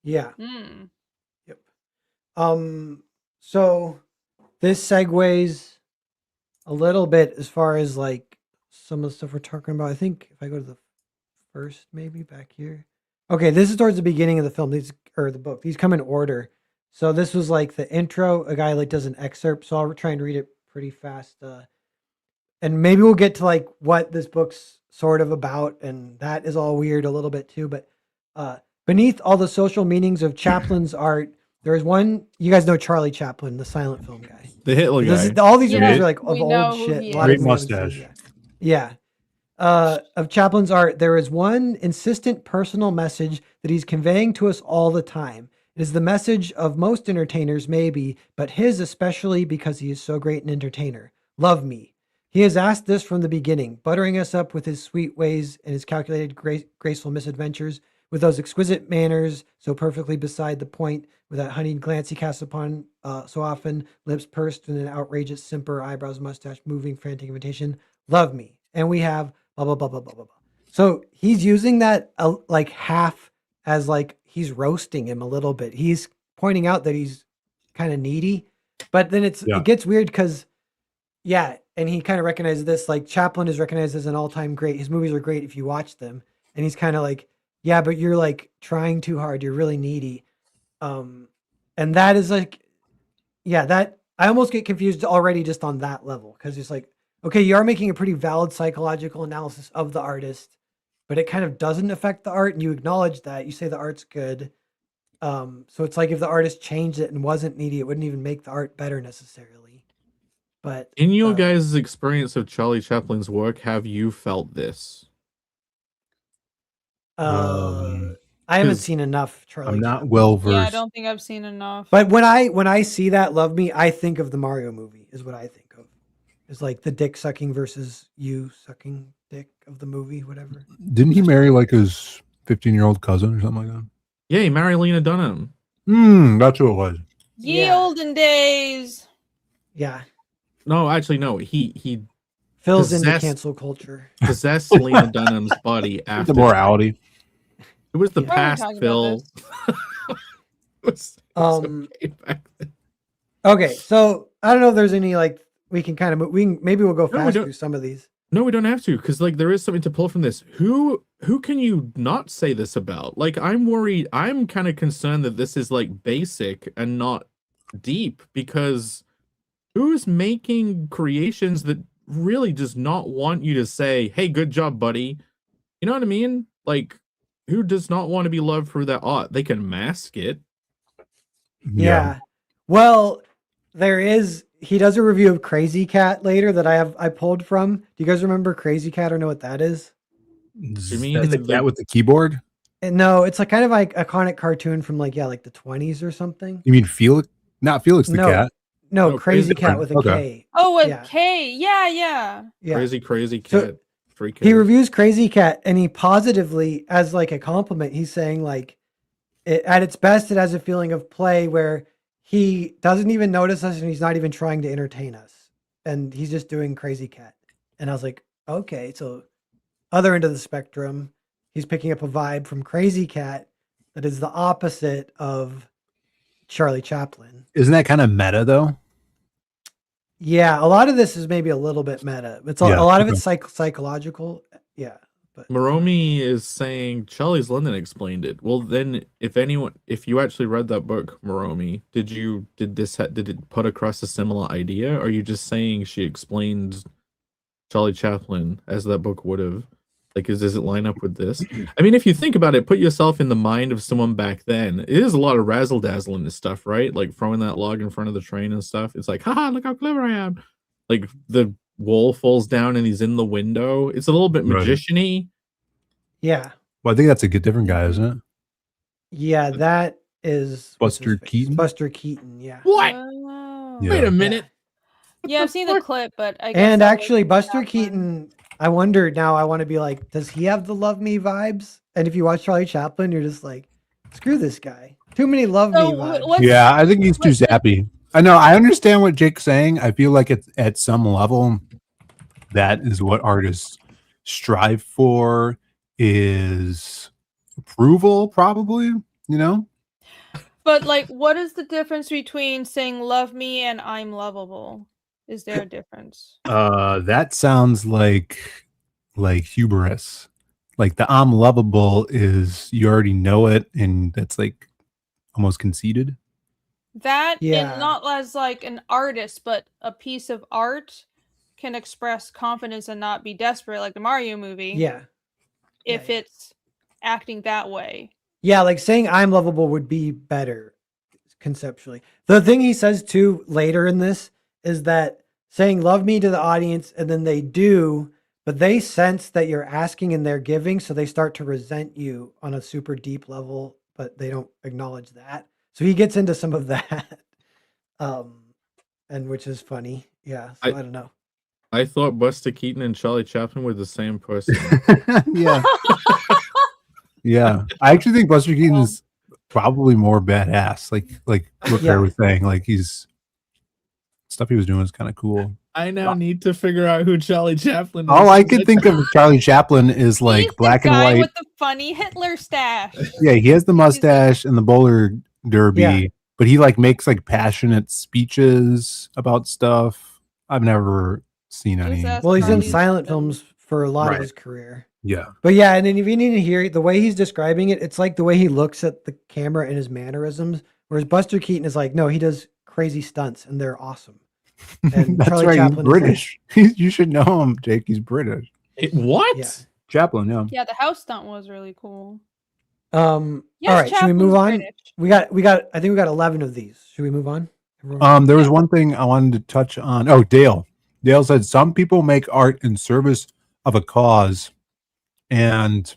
Yeah. Yep. So this segues a little bit as far as like some of the stuff we're talking about. I think if I go to the first, maybe back here. Okay, this is towards the beginning of the film. The book. These come in order. So this was like the intro. A guy like does an excerpt. So I'll try and read it pretty fast. And maybe we'll get to like what this book's sort of about, and that is all weird a little bit too. But beneath all the social meanings of Chaplin's art, there is one. You guys know Charlie Chaplin, the silent film guy. The Hitler guy. All these movies are like of old shit. Great mustache. Yeah. of Chaplin's art, there is one insistent personal message that he's conveying to us all the time. It is the message of most entertainers, maybe, but his especially because he is so great an entertainer. Love me. He has asked this from the beginning, buttering us up with his sweet ways and his calculated, graceful misadventures, with those exquisite manners so perfectly beside the point, with that honeyed glance he casts upon so often, lips pursed in an outrageous simper, eyebrows, mustache, moving, frantic invitation. Love me. And we have blah, blah, blah, blah, blah, blah, blah. So he's using that like half as like he's roasting him a little bit. He's pointing out that he's kind of needy, but then it gets weird because, yeah, and he kind of recognizes this, like Chaplin is recognized as an all-time great. His movies are great if you watch them. And he's kind of like, yeah, but you're like trying too hard. You're really needy. And that is like, yeah, that I almost get confused already just on that level. Cause it's like, okay, you are making a pretty valid psychological analysis of the artist, but it kind of doesn't affect the art. And you acknowledge that. You say the art's good. So it's like if the artist changed it and wasn't needy, it wouldn't even make the art better necessarily. But in your guys' experience of Charlie Chaplin's work, have you felt this? I haven't seen enough Charlie I'm not Chaplin. well versed. Yeah, I don't think I've seen enough. But when I see that Love Me, I think of the Mario movie is what I think of. It's like the dick sucking versus you sucking dick of the movie, whatever. Didn't he marry like his 15-year-old cousin or something like that? Yeah, he married Lena Dunham. That's who it was. Ye olden days. Yeah. No, actually, no. He fills into cancel culture. Possessed Lena Dunham's body after the morality. It was the past, Phil. Okay, so I don't know if there's any like we can kind of maybe we'll go fast through some of these. No, we don't have to, because like there is something to pull from this. Who can you not say this about? Like, I'm worried. I'm kind of concerned that this is like basic and not deep, because who's making creations that really does not want you to say, "Hey, good job, buddy"? You know what I mean? Like, who does not want to be loved for that art? They can mask it. Yeah. Well, he does a review of Crazy Cat later that I pulled from. Do you guys remember Crazy Cat or know what that is? You mean that's the cat with the keyboard? And no, it's like kind of like iconic cartoon from like the 20s or something. You mean Felix? Not Felix the cat. No, Crazy Cat with a K. Oh, a K. Yeah. Crazy Cat. So, he reviews Crazy Cat and he positively, as like a compliment, he's saying like at its best, it has a feeling of play where he doesn't even notice us and he's not even trying to entertain us. And he's just doing Crazy Cat. And I was like, okay, so other end of the spectrum, he's picking up a vibe from Crazy Cat that is the opposite of Charlie Chaplin. Isn't that kind of meta though? Yeah, a lot of this is maybe a little bit meta. It's a lot of it's psychological. Yeah. But Moromi is saying Charlie's London explained it. Well, then, if you actually read that book, Moromi, did it put across a similar idea? Or are you just saying she explained Charlie Chaplin as that book would have? Like, does it line up with this? I mean, if you think about it, put yourself in the mind of someone back then. It is a lot of razzle dazzle in this stuff, right? Like throwing that log in front of the train and stuff. It's like, haha, look how clever I am. Like the wall falls down and he's in the window. It's a little bit magician-y. Yeah. Well, I think that's a different guy, isn't it? Yeah, that is Buster Keaton. Buster Keaton, yeah. What? Yeah. Wait a minute. Yeah, I've seen the clip, but I guess and actually Buster Keaton, I wonder now, I want to be like, does he have the Love Me vibes? And if you watch Charlie Chaplin, you're just like, screw this guy. Too many Love Me vibes. Yeah, I think he's too zappy. I know. I understand what Jake's saying. I feel like it's at some level, that is what artists strive for, is approval, probably, you know? But like, what is the difference between saying love me and I'm lovable? Is there a difference? That sounds like hubris. Like the I'm lovable is you already know it, and that's like almost conceited. That, and not as like an artist, but a piece of art can express confidence and not be desperate, like the Mario movie. Yeah. If it's acting that way. Yeah, like saying I'm lovable would be better conceptually. The thing he says too later in this is that saying love me to the audience and then they do, but they sense that you're asking and they're giving, so they start to resent you on a super deep level, but they don't acknowledge that. So he gets into some of that, and which is funny. Yeah, so I don't know. I thought Buster Keaton and Charlie Chaplin were the same person. Yeah. Yeah. I actually think Buster Keaton is probably more badass. Like what Claire was saying. Like he's stuff he was doing is kind of cool. I now need to figure out who Charlie Chaplin is. All I could think of Charlie Chaplin is like He's black the and guy white. with the funny Hitler stash. Yeah, he has the mustache and the bowler derby, Yeah. but he like makes like passionate speeches about stuff. I've never seen any. Just ask Well, he's in Charlie silent Chaplin. films for a lot Right. of his career. Yeah. But yeah, and then if you need to hear the way he's describing it, it's like the way he looks at the camera and his mannerisms. Whereas Buster Keaton is like, no, he does crazy stunts and they're awesome. And That's Charlie right. Chaplin He's is like- British. You should know him, Jake. He's British. What? Yeah. Chaplin, yeah. Yeah, the house stunt was really cool. Yes, all right, should we move on? British. I think we got 11 of these. Should we move on? Everyone? There was one thing I wanted to touch on. Oh, Dale. Dale said some people make art in service of a cause, and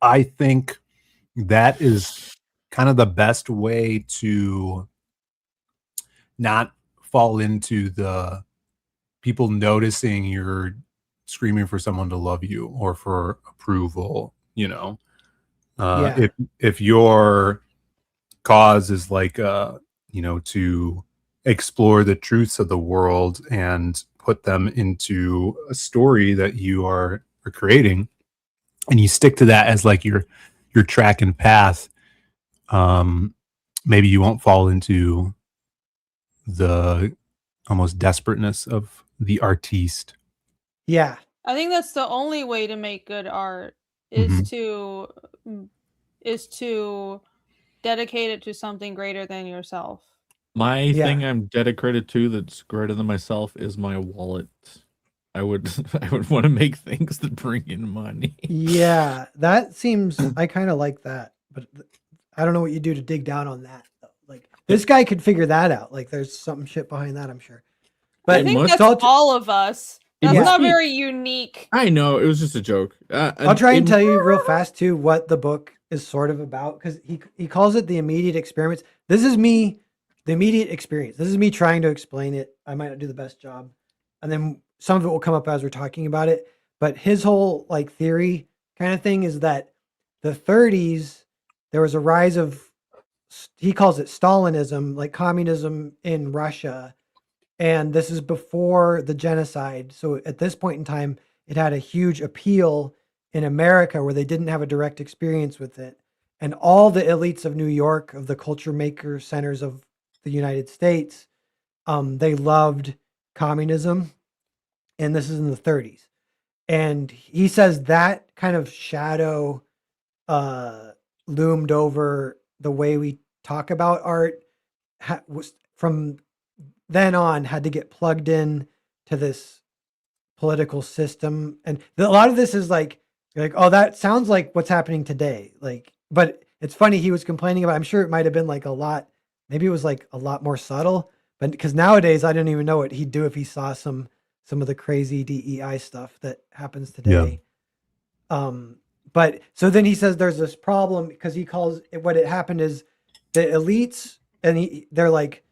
I think that is kind of the best way to not fall into the people noticing you're screaming for someone to love you or for approval, you know. If your cause is like you know, to explore the truths of the world and put them into a story that you are creating, and you stick to that as like your track and path, maybe you won't fall into the almost desperateness of the artiste. Yeah. I think that's the only way to make good art is to dedicate it to something greater than yourself. My thing I'm dedicated to that's greater than myself is my wallet. I would want to make things that bring in money. Yeah, that seems, I kind of like that, but I don't know what you do to dig down on that. Though. Like this guy could figure that out. Like there's some shit behind that, I'm sure. But I think must- that's all of us. That's must not be- very unique. I know, it was just a joke. I'll try and tell you real fast too what the book is sort of about, because he calls it the immediate experiments. This is me, the immediate experience. This is me trying to explain it. I might not do the best job, and then some of it will come up as we're talking about it. But his whole like theory kind of thing is that the 30s there was a rise of, he calls it Stalinism, like communism in Russia. And this is before the genocide. So at this point in time, it had a huge appeal in America where they didn't have a direct experience with it. And all the elites of New York, of the culture maker centers of the United States, they loved communism. And this is in the 30s. And he says that kind of shadow loomed over the way we talk about art, was from then on had to get plugged in to this political system. And a lot of this is like, oh, that sounds like what's happening today. Like, but it's funny, he was complaining about, I'm sure it might've been like a lot, maybe it was like a lot more subtle, but because nowadays I don't even know what he'd do if he saw some of the crazy DEI stuff that happens today. But so then he says there's this problem because he calls it, what it happened is the elites, and they're like,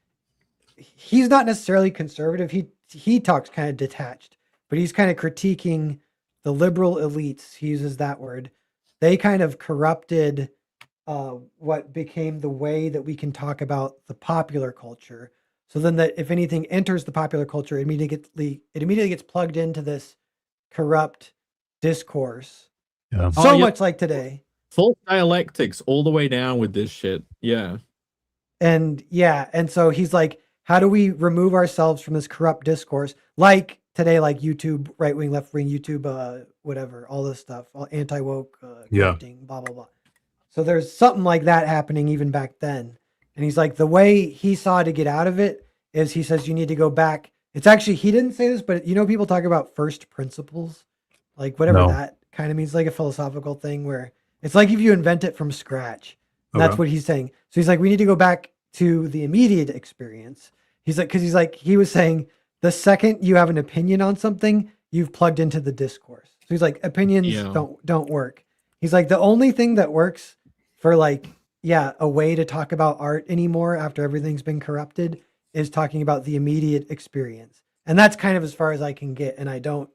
he's not necessarily conservative. He talks kind of detached, but he's kind of critiquing the liberal elites. He uses that word. They kind of corrupted what became the way that we can talk about the popular culture. So then that if anything enters the popular culture, it immediately gets plugged into this corrupt discourse. Yeah. So much like today. Full dialectics all the way down with this shit. Yeah. And so he's like, how do we remove ourselves from this corrupt discourse? Like today, like YouTube, right wing, left wing, YouTube, whatever, all this stuff, all anti-woke, corrupting, blah, blah, blah. So there's something like that happening even back then. And he's like, the way he saw to get out of it is he says, you need to go back. It's actually, he didn't say this, but people talk about first principles, like whatever that kind of means, like a philosophical thing where it's like if you invent it from scratch. And that's what he's saying. So he's like, we need to go back to the immediate experience. He's like, because he was saying the second you have an opinion on something, you've plugged into the discourse. So he's like, opinions Yeah. don't work. He's like, the only thing that works for like, yeah, a way to talk about art anymore after everything's been corrupted is talking about the immediate experience. And that's kind of as far as I can get. And I don't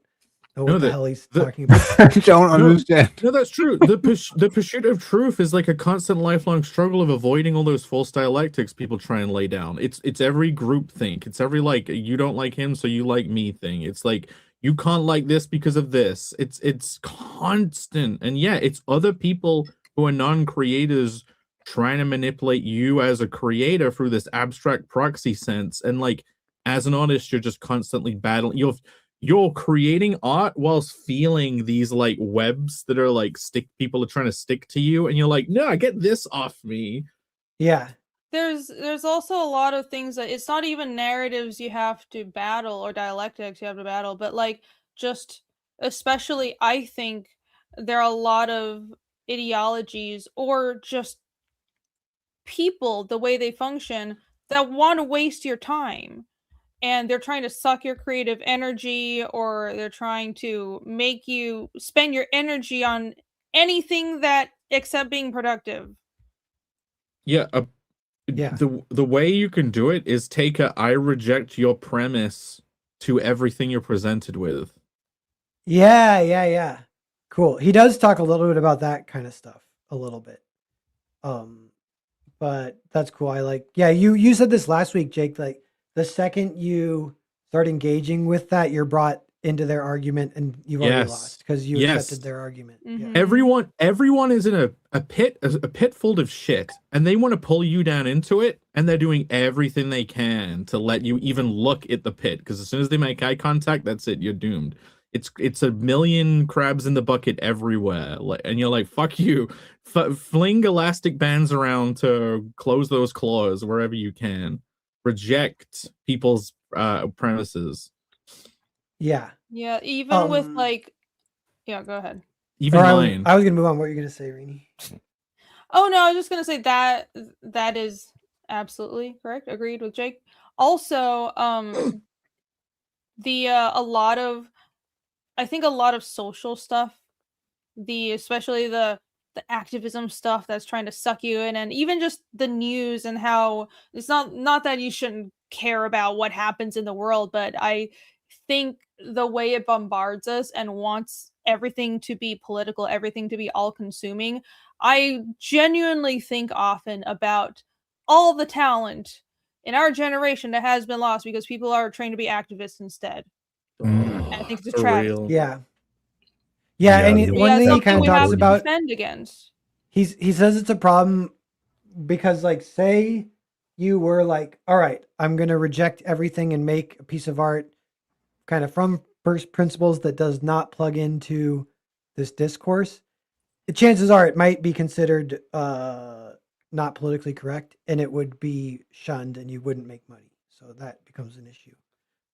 know what No, the hell he's the- talking about. I don't understand. No, that's true. The pursuit of truth is like a constant lifelong struggle of avoiding all those false dialectics people try and lay down. It's every group think. It's every like you don't like him, so you like me thing. It's like you can't like this because of this. It's constant. And yeah, it's other people who are non-creators trying to manipulate you as a creator through this abstract proxy sense. And like as an artist, you're just constantly battling. You're creating art whilst feeling these like webs that are like people are trying to stick to you, and you're like, no, get this off me. Yeah. There's also a lot of things that it's not even narratives you have to battle or dialectics you have to battle, but like just especially I think there are a lot of ideologies or just people, the way they function, that want to waste your time. And they're trying to suck your creative energy, or they're trying to make you spend your energy on anything that except being productive. Yeah, Yeah. the way you can do it is take a I reject your premise to everything you're presented with. Yeah. Cool. He does talk a little bit about that kind of stuff a little bit. But that's cool. I like, yeah, you said this last week, Jake, like the second you start engaging with that, you're brought into their argument and you've already Yes. lost because you Yes. accepted their argument. Mhm. Everyone is in a pit full of shit, and they want to pull you down into it, and they're doing everything they can to let you even look at the pit, because as soon as they make eye contact, that's it, you're doomed. It's a million crabs in the bucket everywhere, and you're like, fuck you. Fling elastic bands around to close those claws wherever you can. Reject people's premises. Yeah. Yeah, even with Um, like, yeah, go ahead. Even Or mine. I was going to move on. What were you going to say, Rini? Oh no, I was just gonna say that is absolutely correct. Agreed with Jake. Also, a lot of, I think a lot of social stuff, especially the activism stuff that's trying to suck you in, and even just the news and how it's not that you shouldn't care about what happens in the world, but I think the way it bombards us and wants everything to be political, everything to be all consuming, I genuinely think often about all the talent in our generation that has been lost because people are trained to be activists instead. I think it's a For tragedy. real. Yeah. Yeah, And yeah. one thing he Something kind of we talks have to about, defend against. he says it's a problem because, like, say you were like, all right, I'm going to reject everything and make a piece of art kind of from first principles that does not plug into this discourse. The chances are it might be considered not politically correct, and it would be shunned, and you wouldn't make money. So that becomes an issue,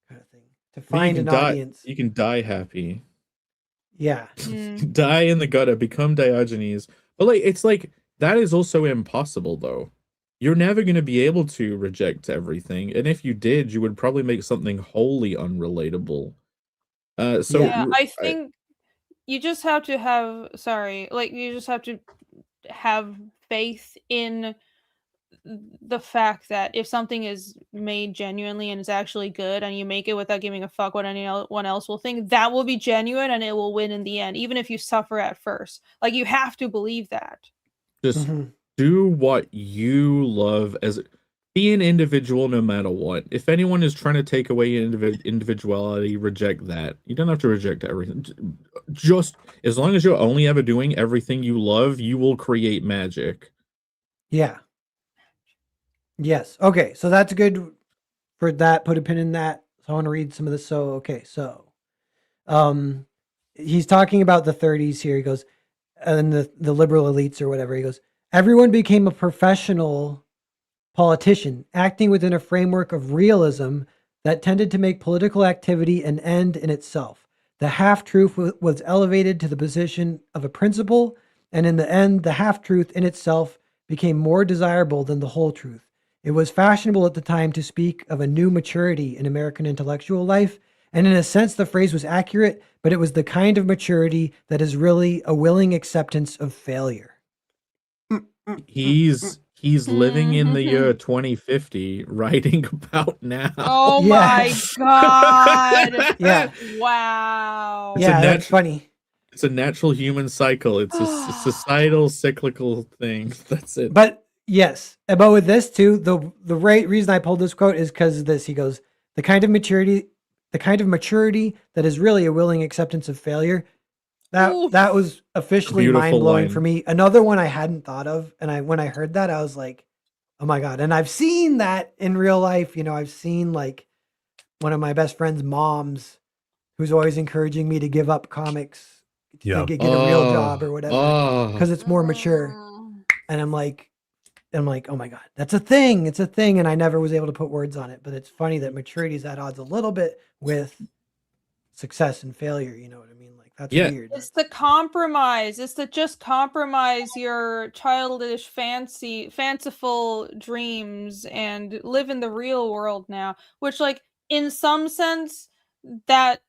kind of thing. To But find an audience, You can die happy. yeah, Die in the gutter, become Diogenes. But like, it's like that is also impossible though. You're never going to be able to reject everything, and if you did, you would probably make something wholly unrelatable. So Yeah, I think you just have to have you just have to have faith in the fact that if something is made genuinely and is actually good, and you make it without giving a fuck what anyone else will think, that will be genuine and it will win in the end, even if you suffer at first. Like, you have to believe that. just do what you love. Be an individual no matter what. If anyone is trying to take away your individuality, reject that. You don't have to reject everything. Just as long as you're only ever doing everything you love, you will create magic. yeah. Yes. Okay. So that's good for that. Put a pin in that. So I want to read some of this. So, okay. So, he's talking about the 30s here. He goes, and the liberal elites or whatever. He goes, everyone became a professional politician, acting within a framework of realism that tended to make political activity an end in itself. The half-truth was elevated to the position of a principle, and in the end, the half-truth in itself became more desirable than the whole truth. It was fashionable at the time to speak of a new maturity in American intellectual life, And in a sense, the phrase was accurate, but it was the kind of maturity that is really a willing acceptance of failure. He's living in the year 2050, writing about now. Oh Yeah. my god. Yeah. Wow. It's a Yeah, that's natural- funny. It's a natural human cycle. It's a societal cyclical thing. That's it. But yes, but with this too, the right reason I pulled this quote is because of this. He goes, the kind of maturity that is really a willing acceptance of failure. Oof. That was officially Beautiful mind blowing line. for me. Another one I hadn't thought of, and when I heard that, I was like, oh my god! And I've seen that in real life. You know, I've seen like one of my best friend's moms, who's always encouraging me to give up comics Yeah. to get a real job or whatever Oh, because it's more mature. And I'm like, oh my god, that's a thing. It's a thing, and I never was able to put words on it. But it's funny that maturity is at odds a little bit with success and failure. You know what I mean? Like that's Yeah. weird. It's the compromise. It's to just compromise your childish, fanciful dreams and live in the real world now. Which, like, in some sense, that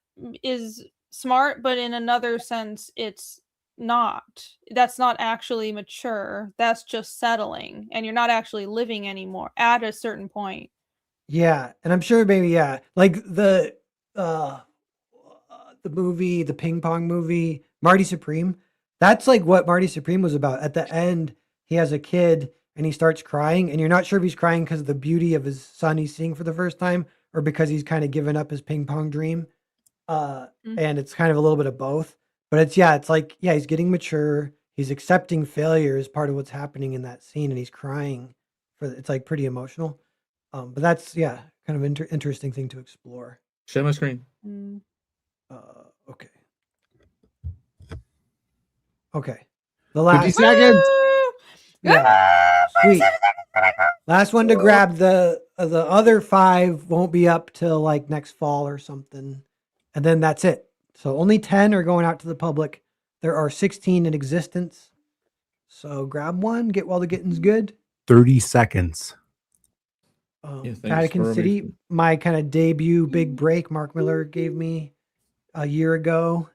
is smart, but in another sense, it's not. That's not actually mature. That's just settling, and you're not actually living anymore at a certain point. Yeah, and I'm sure maybe like the movie, the ping pong movie, Marty Supreme. That's like what Marty Supreme was about. At the end, he has a kid and he starts crying, and you're not sure if he's crying because of the beauty of his son he's seeing for the first time, or because he's kind of given up his ping pong dream. And it's kind of a little bit of both. But it's like, he's getting mature. He's accepting failure as part of what's happening in that scene, and he's crying. It's like pretty emotional. But that's kind of interesting thing to explore. share my screen. Okay. Okay. The last 50 seconds. Yeah. Sweet. Last one to grab. The other 5 won't be up till like next fall or something. And then that's it. So only 10 are going out to the public. There are 16 in existence. So grab one, get while the getting's good. 30 seconds. thanks Vatican for City, making- my kind of debut big break, Mark Miller gave me a year ago.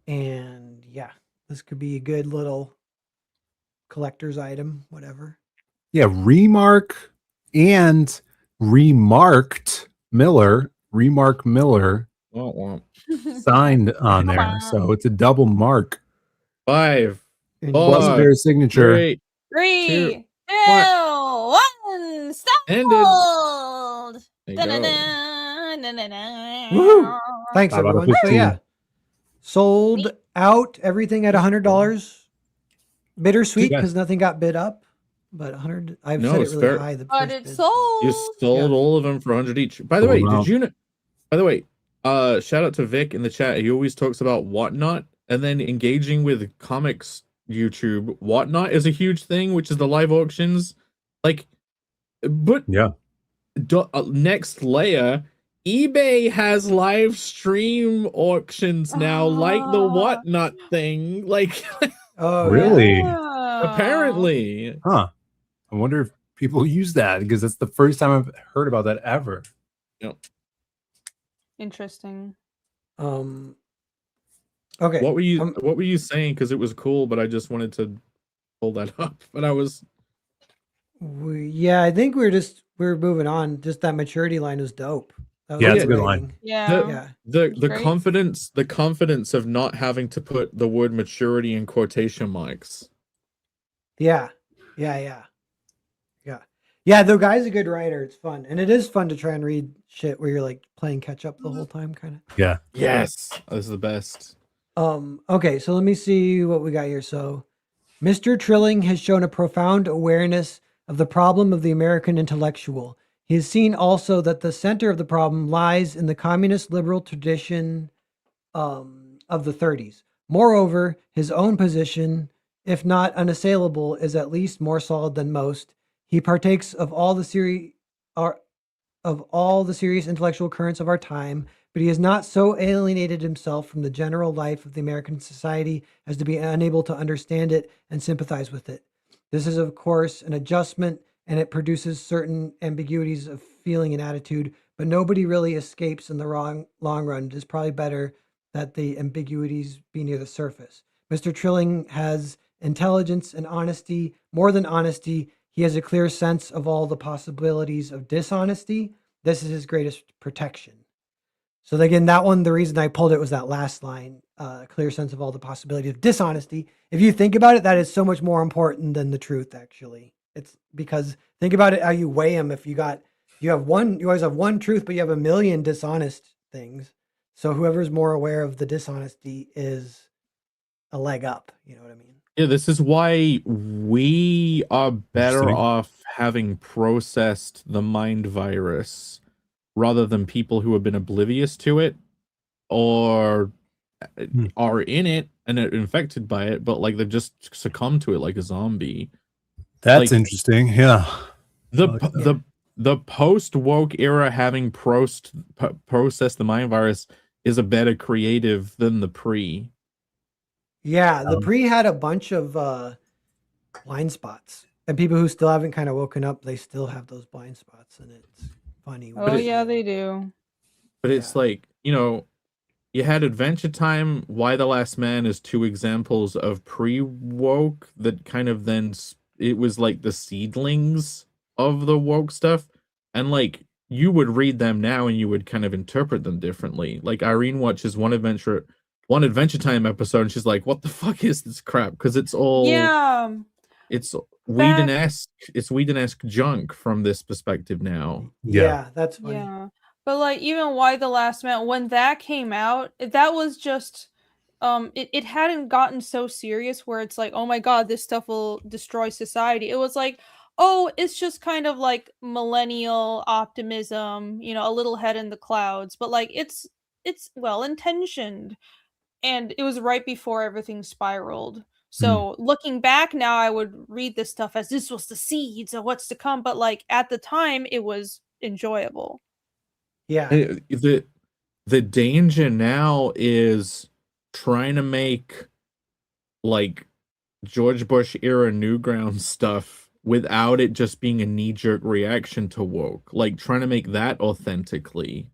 And this could be a good little collector's item, whatever. Yeah, Remark and Remark Miller Womp womp. signed on there. So it's a double mark. 5, And Plus Oh, their signature. 3, 3, 2, 2, 1. Stop. Ended. There you go. Woohoo! Thanks, 5 out of everyone. So 15. sold out everything at $100. Bittersweet Yeah. because nothing got bid up, but 100. I've No, said it it's really fair. high. The But first it's bid. sold. You sold all of them for 100 each. By the way, wow. did you know? By the way, shout out to Vic in the chat. He always talks about Whatnot and then engaging with comics YouTube. Whatnot is a huge thing, which is the live auctions. Like, but Yeah. Next layer, eBay has live stream auctions now, like the Whatnot thing. Like, Oh, Really? apparently. Huh. I wonder if people use that because that's the first time I've heard about that ever. Interesting. Okay. What were you saying? Because it was cool, but I just wanted to pull that up. But I was I think we're moving on. Just that maturity line was dope. That was Yeah, it's a good great. line. Yeah. Yeah. the Great. confidence of not having to put the word maturity in quotation marks. Yeah. The guy's a good writer. It's fun. And it is fun to try and read shit where you're like playing catch up the whole time kind of. Yeah. Yes, this is the best. Okay, so let me see what we got here. So Mr. Trilling has shown a profound awareness of the problem of the American intellectual. He has seen also that the center of the problem lies in the communist liberal tradition of the 30s. Moreover, his own position, if not unassailable, is at least more solid than most. He partakes of all the serious intellectual currents of our time, but he has not so alienated himself from the general life of the American society as to be unable to understand it and sympathize with it. This is, of course, an adjustment, and it produces certain ambiguities of feeling and attitude, but nobody really escapes in the long run. It is probably better that the ambiguities be near the surface. Mr. Trilling has intelligence and honesty. More than honesty, he has a clear sense of all the possibilities of dishonesty. This is his greatest protection. So again, that one, the reason I pulled it was that last line, clear sense of all the possibility of dishonesty. If you think about it, that is so much more important than the truth, actually. It's because think about it, how you weigh them. If you always have one truth, but you have a million dishonest things. So whoever's more aware of the dishonesty is a leg up. You know what I mean? Yeah, this is why we are better Interesting. off having processed the mind virus rather than people who have been oblivious to it or are in it and are infected by it, but like they've just succumbed to it like a zombie. That's Like, interesting. Yeah. The post woke era having processed the mind virus is a better creative than the pre. Yeah, the pre had a bunch of blind spots, and people who still haven't kind of woken up, they still have those blind spots, and it's funny. Oh yeah, they do. But it's like, you know, you had Adventure Time, Why the Last Man is two examples of pre-woke that kind of then it was like the seedlings of the woke stuff, and like you would read them now and you would kind of interpret them differently. Like Irene watches one Adventure Time episode and she's like, what the fuck is this crap? Because it's all it's Whedon-esque junk from this perspective now. Yeah, that's funny. Yeah. But like even Why the Last Man, when that came out, that was just it hadn't gotten so serious where it's like, oh my god, this stuff will destroy society. It was like, oh, it's just kind of like millennial optimism, you know, a little head in the clouds, but like it's well intentioned. And it was right before everything spiraled. So looking back now, I would read this stuff as this was the seeds of what's to come, but like at the time it was enjoyable. Yeah. The danger now is trying to make like George Bush era Newgrounds stuff without it just being a knee-jerk reaction to woke. Like trying to make that authentically.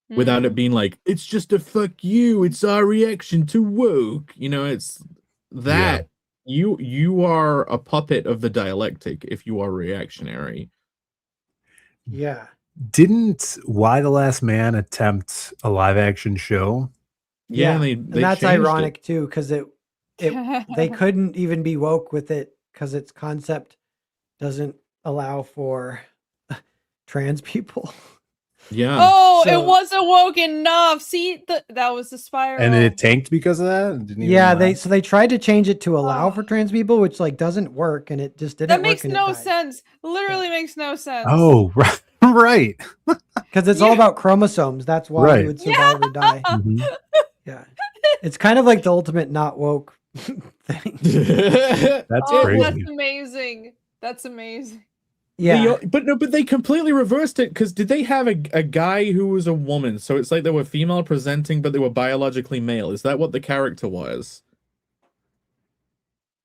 Without it being like, it's just a fuck you, it's our reaction to woke. You know, it's that you are a puppet of the dialectic if you are reactionary. Yeah. Didn't Why the Last Man attempt a live action show? Yeah, and that's ironic too, because they couldn't even be woke with it because its concept doesn't allow for trans people. Yeah. Oh, it wasn't woke enough. See, that was the spiral. And it tanked because of that? They tried to change it to allow for trans people, which like doesn't work, and it just didn't work. That makes no sense. Literally makes no sense. Oh, right. Because it's all about chromosomes. That's why you would survive or die. Yeah. It's kind of like the ultimate not woke thing. That's crazy. That's amazing. That's amazing. Yeah. But they completely reversed it, because did they have a guy who was a woman? So it's like they were female presenting, but they were biologically male. Is that what the character was?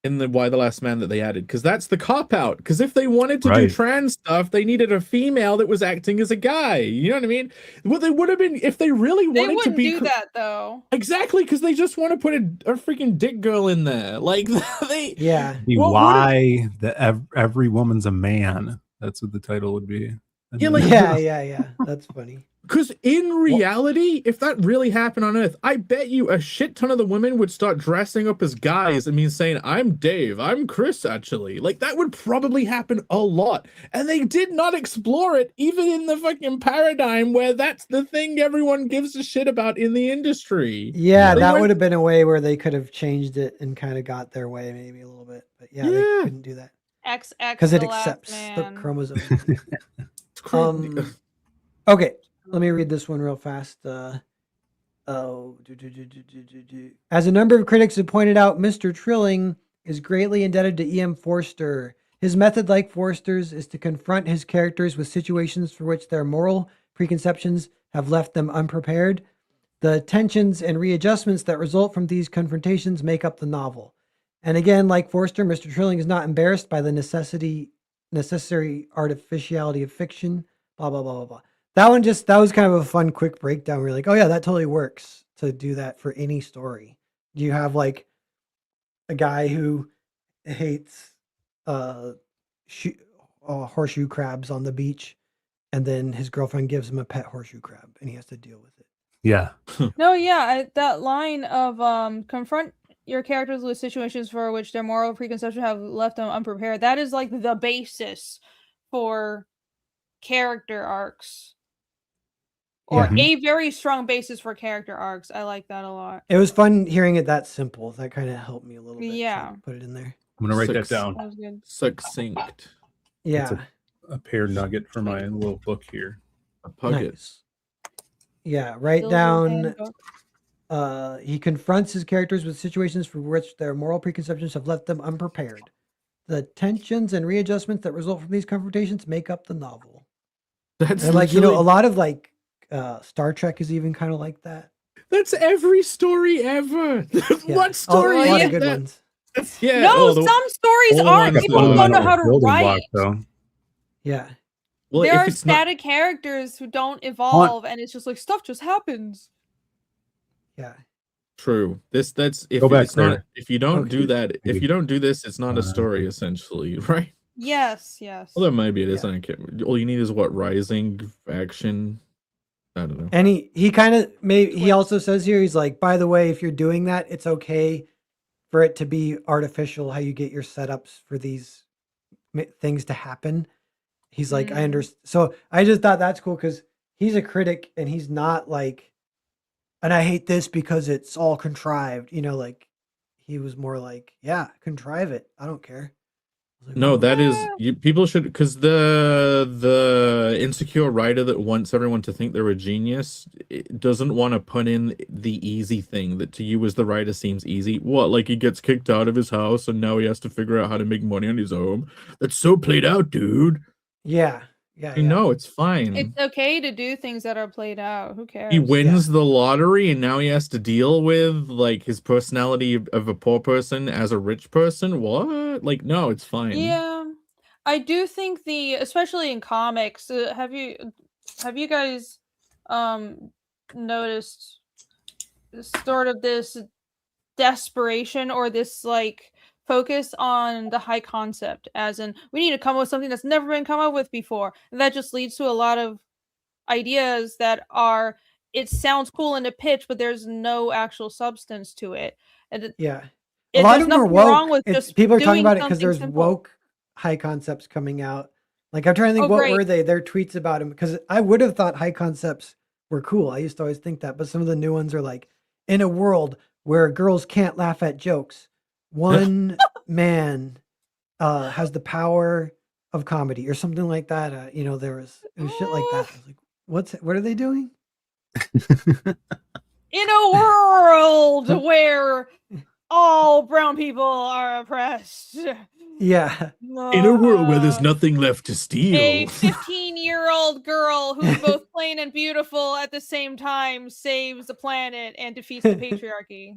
In the Why the Last Man that they added? Because that's the cop-out. Because if they wanted to do trans stuff, they needed a female that was acting as a guy. You know what I mean? What they would have been, if they really wanted to be... They wouldn't do that, though. Exactly, because they just want to put a freaking dick girl in there. Like, they... Yeah. Why every woman's a man. That's what the title would be. Yeah. That's funny. Because in reality, if that really happened on Earth, I bet you a shit ton of the women would start dressing up as guys. I mean, saying, I'm Dave, I'm Chris, actually. Like, that would probably happen a lot. And they did not explore it, even in the fucking paradigm where that's the thing everyone gives a shit about in the industry. Yeah, that would have been a way where they could have changed it and kind of got their way maybe a little bit. But yeah. They couldn't do that. Because it accepts the chromosome. Okay. Let me read this one real fast. As a number of critics have pointed out, Mr. Trilling is greatly indebted to E.M. Forster. His method, like Forster's, is to confront his characters with situations for which their moral preconceptions have left them unprepared. The tensions and readjustments that result from these confrontations make up the novel. And again, like Forster, Mr. Trilling is not embarrassed by the necessary artificiality of fiction, blah, blah, blah, blah, blah. that was kind of a fun, quick breakdown. We're like, oh yeah, that totally works to do that for any story. You have like a guy who hates horseshoe crabs on the beach, and then his girlfriend gives him a pet horseshoe crab, and he has to deal with it. Yeah. No, yeah, that line of confront your characters with situations for which their moral preconceptions have left them unprepared. That is like the basis for character arcs. Or Yeah. a very strong basis for character arcs. I like that a lot. It was fun hearing it that simple. That kind of helped me a little bit. Yeah. So put it in there. I'm gonna write that Six. down. That was good. Succinct. Yeah. A pear nugget for my little book here. A pugget. Nice. Yeah. Write Builder's down. handbook. He confronts his characters with situations for which their moral preconceptions have left them unprepared. The tensions and readjustments that result from these confrontations make up the novel. That's And like, you know, a literally- lot of like Star Trek is even kind of like that. That's every story ever. Yeah. What story? A lot yeah. of good ones. Yeah. No, oh, some stories all the aren't. ones People that- don't know how to Building write. block, though. Yeah. well, There if are it's not static characters who don't evolve, and it's just like stuff just happens. Yeah. true, that's if Go back it's not there. if you don't Okay. do that, if Maybe. you don't do this, it's not a story essentially, right? Yes, yes. Although maybe it is. Yeah. I don't care. All you need is what rising action. I don't know. And he kind of he also says here, he's like, by the way, if you're doing that, it's okay for it to be artificial, how you get your setups for these things to happen. He's like, I understand. So I just thought that's cool because he's a critic and he's not like, and I hate this because it's all contrived, you know, like he was more like, yeah, contrive it. I don't care. I was like, No, "Whoa." that is people should, because the insecure writer that wants everyone to think they're a genius doesn't want to put in the easy thing that to you as the writer seems easy. What, like he gets kicked out of his house and now he has to figure out how to make money on his own? That's so played out, dude. Yeah. Yeah. You know, it's fine. It's okay to do things that are played out. Who cares? He wins the lottery and now he has to deal with like his personality of a poor person as a rich person. What? Like, no, it's fine. Yeah, I do think especially in comics, have you guys noticed sort of this desperation or this like focus on the high concept, as in we need to come up with something that's never been come up with before, and that just leads to a lot of ideas that are, it sounds cool in a pitch, but there's no actual substance to it. And Yeah. A lot there's of them are nothing woke. wrong with It's, just people are talking doing about it because something there's simple. woke high concepts coming out. Like I'm trying to think, Oh, what great. were they? Their tweets about him, because I would have thought high concepts were cool. I used to always think that, but some of the new ones are like, in a world where girls can't laugh at jokes, one man has the power of comedy or something like that. You know, it was shit like that. I was like, what are they doing? In a world where all brown people are oppressed. Yeah. In a world where there's nothing left to A steal. 15-year-old girl who's both plain and beautiful at the same time saves the planet and defeats the patriarchy.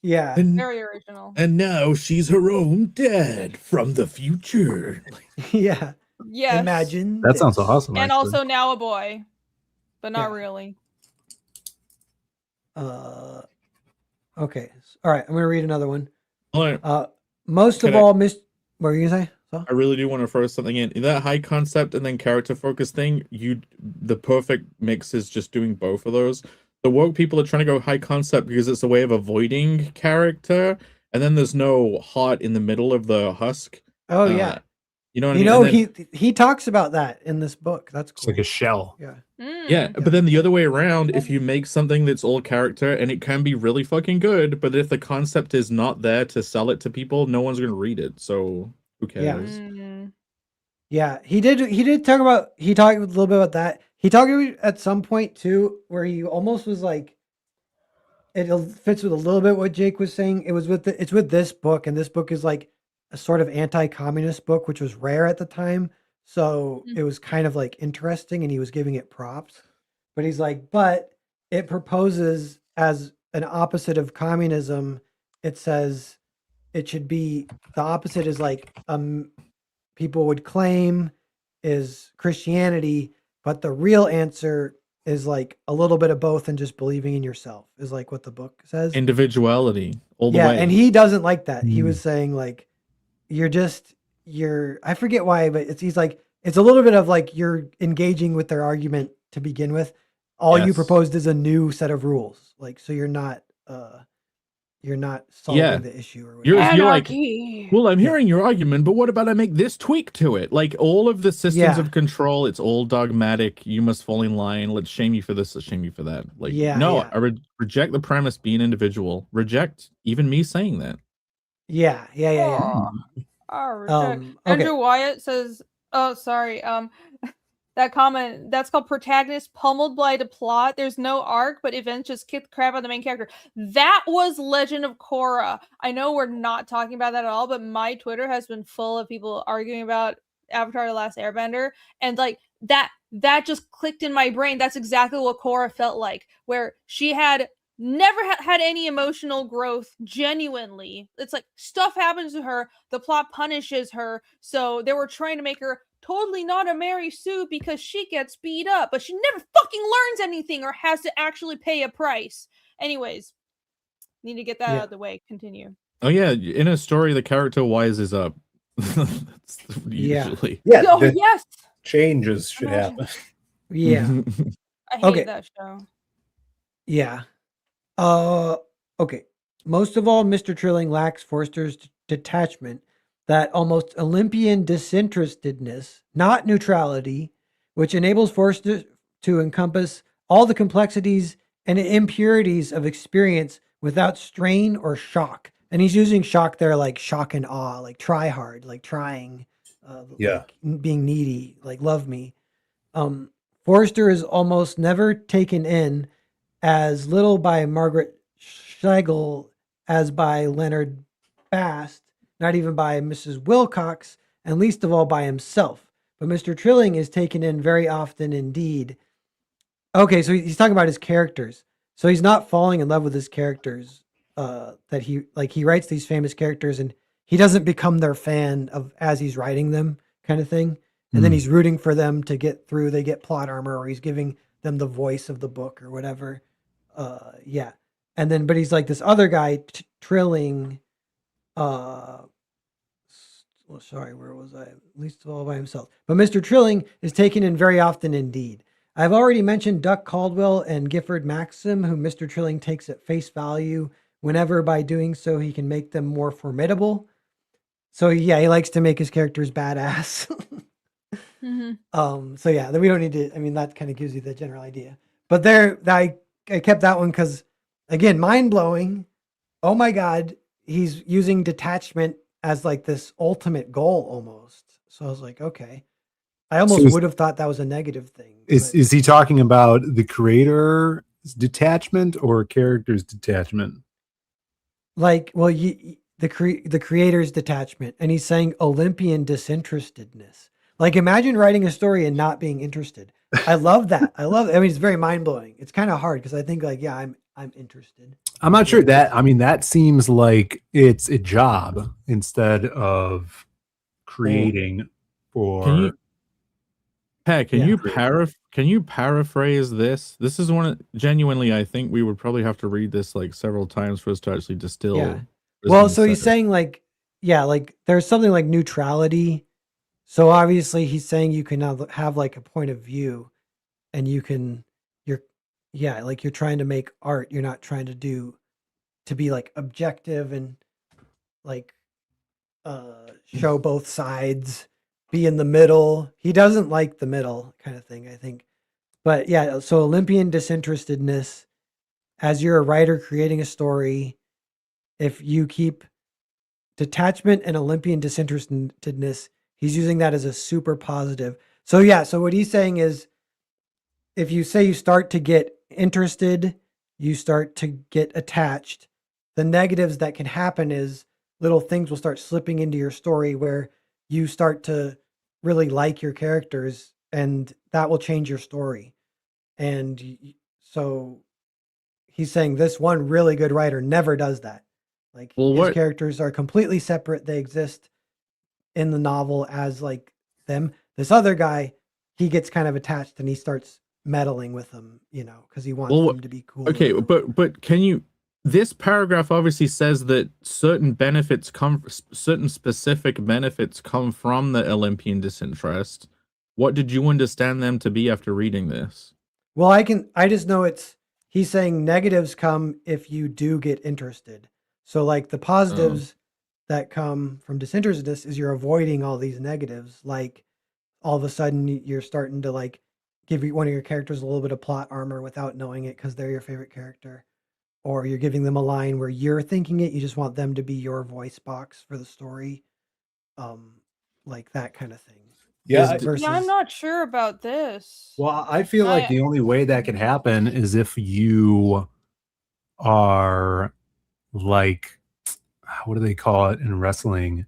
Yeah. Very original. And now she's her own dad from the future. Yeah. Yes. Imagine. That sounds this. awesome. And actually. also now a boy, but not Yeah. really. Okay. All right. I'm going to read another one. Hold on. Most of Can I- all, what were you going to say? So? I really do want to throw something in. That high concept and then character focus thing, the perfect mix is just doing both of those. The woke people are trying to go high concept because it's a way of avoiding character, and then there's no heart in the middle of the husk. Oh, yeah. You know what I You mean? know, And then- he talks about that in this book. That's It's cool. like a shell. Yeah. yeah, Mm. but then the other way around, if you make something that's all character and it can be really fucking good, but if the concept is not there to sell it to people, no one's going to read it. So who Yeah. cares? Mm. Yeah. He talked a little bit about that. He talked at some point too, where he almost was like, it fits with a little bit what Jake was saying. It's with this book, and this book is like a sort of anti-communist book, which was rare at the time. So it was kind of like interesting, and he was giving it props. But he's like, but it proposes as an opposite of communism. It says it should be the opposite is like people would claim is Christianity, but the real answer is like a little bit of both and just believing in yourself is like what the book says. Individuality all the Yeah, way. and he doesn't like that. He Mm. was saying like I forget why, but he's like it's a little bit of like you're engaging with their argument to begin with. All you Yes. proposed is a new set of rules. Like so you're not solving Yeah. the issue or You're whatever. like, Anarchy. well, I'm hearing your argument, but what about I make this tweak to it? Like all of the systems Yeah. of control, it's all dogmatic. You must fall in line. Let's shame you for this. Let's shame you for that. Like, Yeah, no, yeah. I reject the premise. Be an individual. Reject even me saying that. Yeah. Oh, okay. Andrew Wyatt says, "Oh, sorry. That comment that's called protagonist pummeled by the plot. There's no arc, but events just kick the crap out of the main character. That was Legend of Korra. I know we're not talking about that at all, but my Twitter has been full of people arguing about Avatar: The Last Airbender, and like that just clicked in my brain. That's exactly what Korra felt like, where she had never had any emotional growth genuinely. It's like stuff happens to her, the plot punishes her, so they were trying to make her totally not a Mary Sue because she gets beat up, but she never fucking learns anything or has to actually pay a price. Anyways, need to get that out of the way. Continue. Oh yeah, in a story, the character wises up. That's usually. Yeah. Oh the yes, changes should Imagine. happen. Yeah. I hate Okay. that show. Yeah. Okay. Most of all, Mr. Trilling lacks Forster's detachment, that almost Olympian disinterestedness, not neutrality, which enables Forster to encompass all the complexities and impurities of experience without strain or shock. And he's using shock there like shock and awe, like try hard, like trying, Yeah. like being needy, like love me. Forster is almost never taken in as little by Margaret Schlegel as by Leonard Bast, not even by Mrs. Wilcox, and least of all by himself. But Mr. Trilling is taken in very often indeed. Okay, so he's talking about his characters. So he's not falling in love with his characters. That he writes these famous characters and he doesn't become their fan of as he's writing them, kind of thing. And then he's rooting for them to get through. They get plot armor, or he's giving them the voice of the book or whatever. Yeah. And then, but he's like this other guy Trilling. Well, sorry, where was I? At least all by himself. But Mr. Trilling is taken in very often indeed. I've already mentioned Duck Caldwell and Gifford Maxim, whom Mr. Trilling takes at face value whenever by doing so he can make them more formidable. So yeah, he likes to make his characters badass. So yeah, we don't need to, I mean, that kind of gives you the general idea. But I kept that one because, again, mind-blowing. Oh my God, he's using detachment as like this ultimate goal almost. So I was like, okay. I almost would have thought that was a negative thing. Is he talking about the creator's detachment or character's detachment? Like, well, the creator's detachment, and he's saying Olympian disinterestedness. Like, imagine writing a story and not being interested. I love that. I mean, it's very mind blowing. It's kind of hard because I think like, yeah, I'm interested. I'm not sure that. I mean, that seems like it's a job instead of creating for. Can you paraphrase this? This is one genuinely. I think we would probably have to read this like several times for us to actually distill. Yeah. Well, so he's saying like, yeah, like there's something like neutrality. So obviously he's saying you can have like a point of view, and like you're trying to make art. You're not trying to be like objective and like show both sides, be in the middle. He doesn't like the middle kind of thing, I think. But yeah, so Olympian disinterestedness, as you're a writer creating a story, if you keep detachment and Olympian disinterestedness, he's using that as a super positive. So yeah, so what he's saying is, if you say you start to get interested, you start to get attached, the negatives that can happen is little things will start slipping into your story where you start to really like your characters, and that will change your story. And so he's saying this one really good writer never does that. Like his characters are completely separate. They exist in the novel as like them. This other guy, he gets kind of attached and he starts meddling with them, because he wants Well, them to be cool. Okay, but can you? This paragraph obviously says that certain specific benefits come from the Olympian disinterest. What did you understand them to be after reading this? Well, I just know he's saying negatives come if you do get interested. So like the positives that come from disinterestedness is you're avoiding all these negatives. Like all of a sudden you're starting to like give one of your characters a little bit of plot armor without knowing it because they're your favorite character. Or you're giving them a line where you're thinking it, you just want them to be your voice box for the story. Like that kind of thing. Yeah, Versus, Yeah, I'm not sure about this. Well, I feel like the only way that can happen is if you are like, what do they call it in wrestling?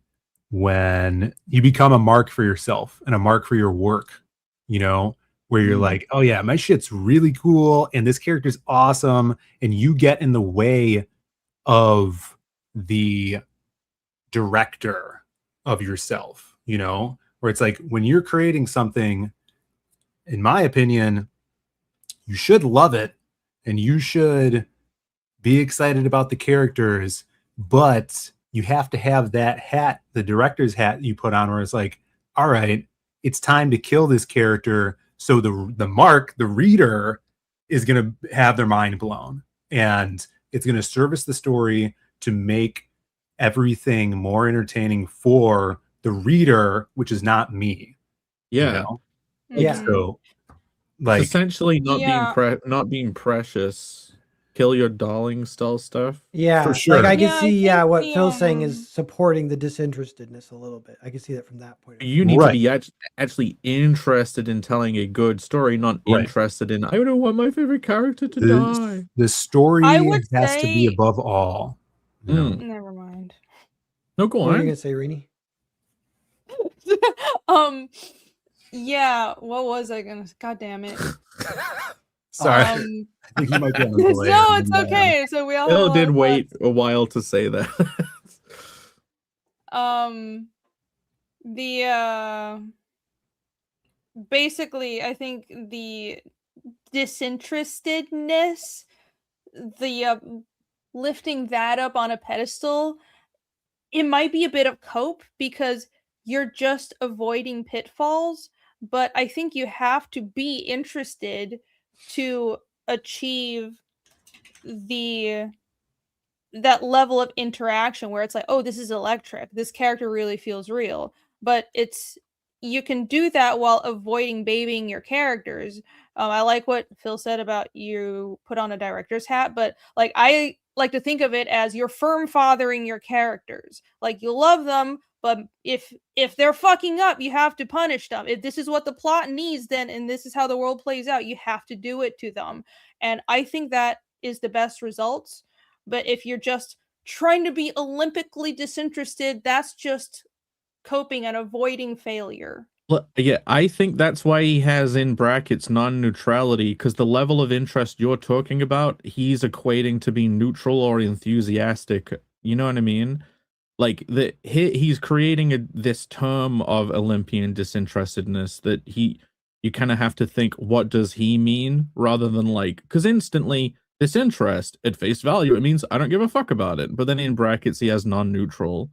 When you become a mark for yourself and a mark for your work, where you're like, oh yeah, my shit's really cool and this character's awesome. And you get in the way of the director of yourself, where it's like when you're creating something, in my opinion, you should love it and you should be excited about the characters, but you have to have that hat, the director's hat you put on, where it's like, all right, it's time to kill this character. So the reader is going to have their mind blown and it's going to service the story to make everything more entertaining for the reader, which is not me. Yeah. So like essentially not being precious. Kill your darling style stuff. Yeah, for sure. Like I can see, what the, Phil's saying is supporting the disinterestedness a little bit. I can see that from that point of view. You need to be actually interested in telling a good story, not interested in, I don't want my favorite character to die. The story has to be say- above all. Never mind. No, go What were you on. gonna say, Rini? Yeah, what was I gonna? God damn it! Sorry, I think you might be on delay. No, it's okay. So we all. Phil did wait a while to say that. Basically, I think the disinterestedness, the lifting that up on a pedestal, it might be a bit of cope because you're just avoiding pitfalls, but I think you have to be interested to achieve that level of interaction where it's like, oh, this is electric, this character really feels real. But you can do that while avoiding babying your characters. I like what Phil said about you put on a director's hat, but like I like to think of it as you're firm fathering your characters. Like you love them, but if they're fucking up, you have to punish them. If this is what the plot needs, then and this is how the world plays out, you have to do it to them. And I think that is the best results. But if you're just trying to be Olympically disinterested, that's just coping and avoiding failure. Well, yeah, I think that's why he has in brackets non-neutrality, because the level of interest you're talking about, he's equating to being neutral or enthusiastic. You know what I mean? Like he's creating this term of Olympian disinterestedness that you kind of have to think, what does he mean, rather than like, because instantly disinterest at face value, it means I don't give a fuck about it. But then in brackets he has non-neutral.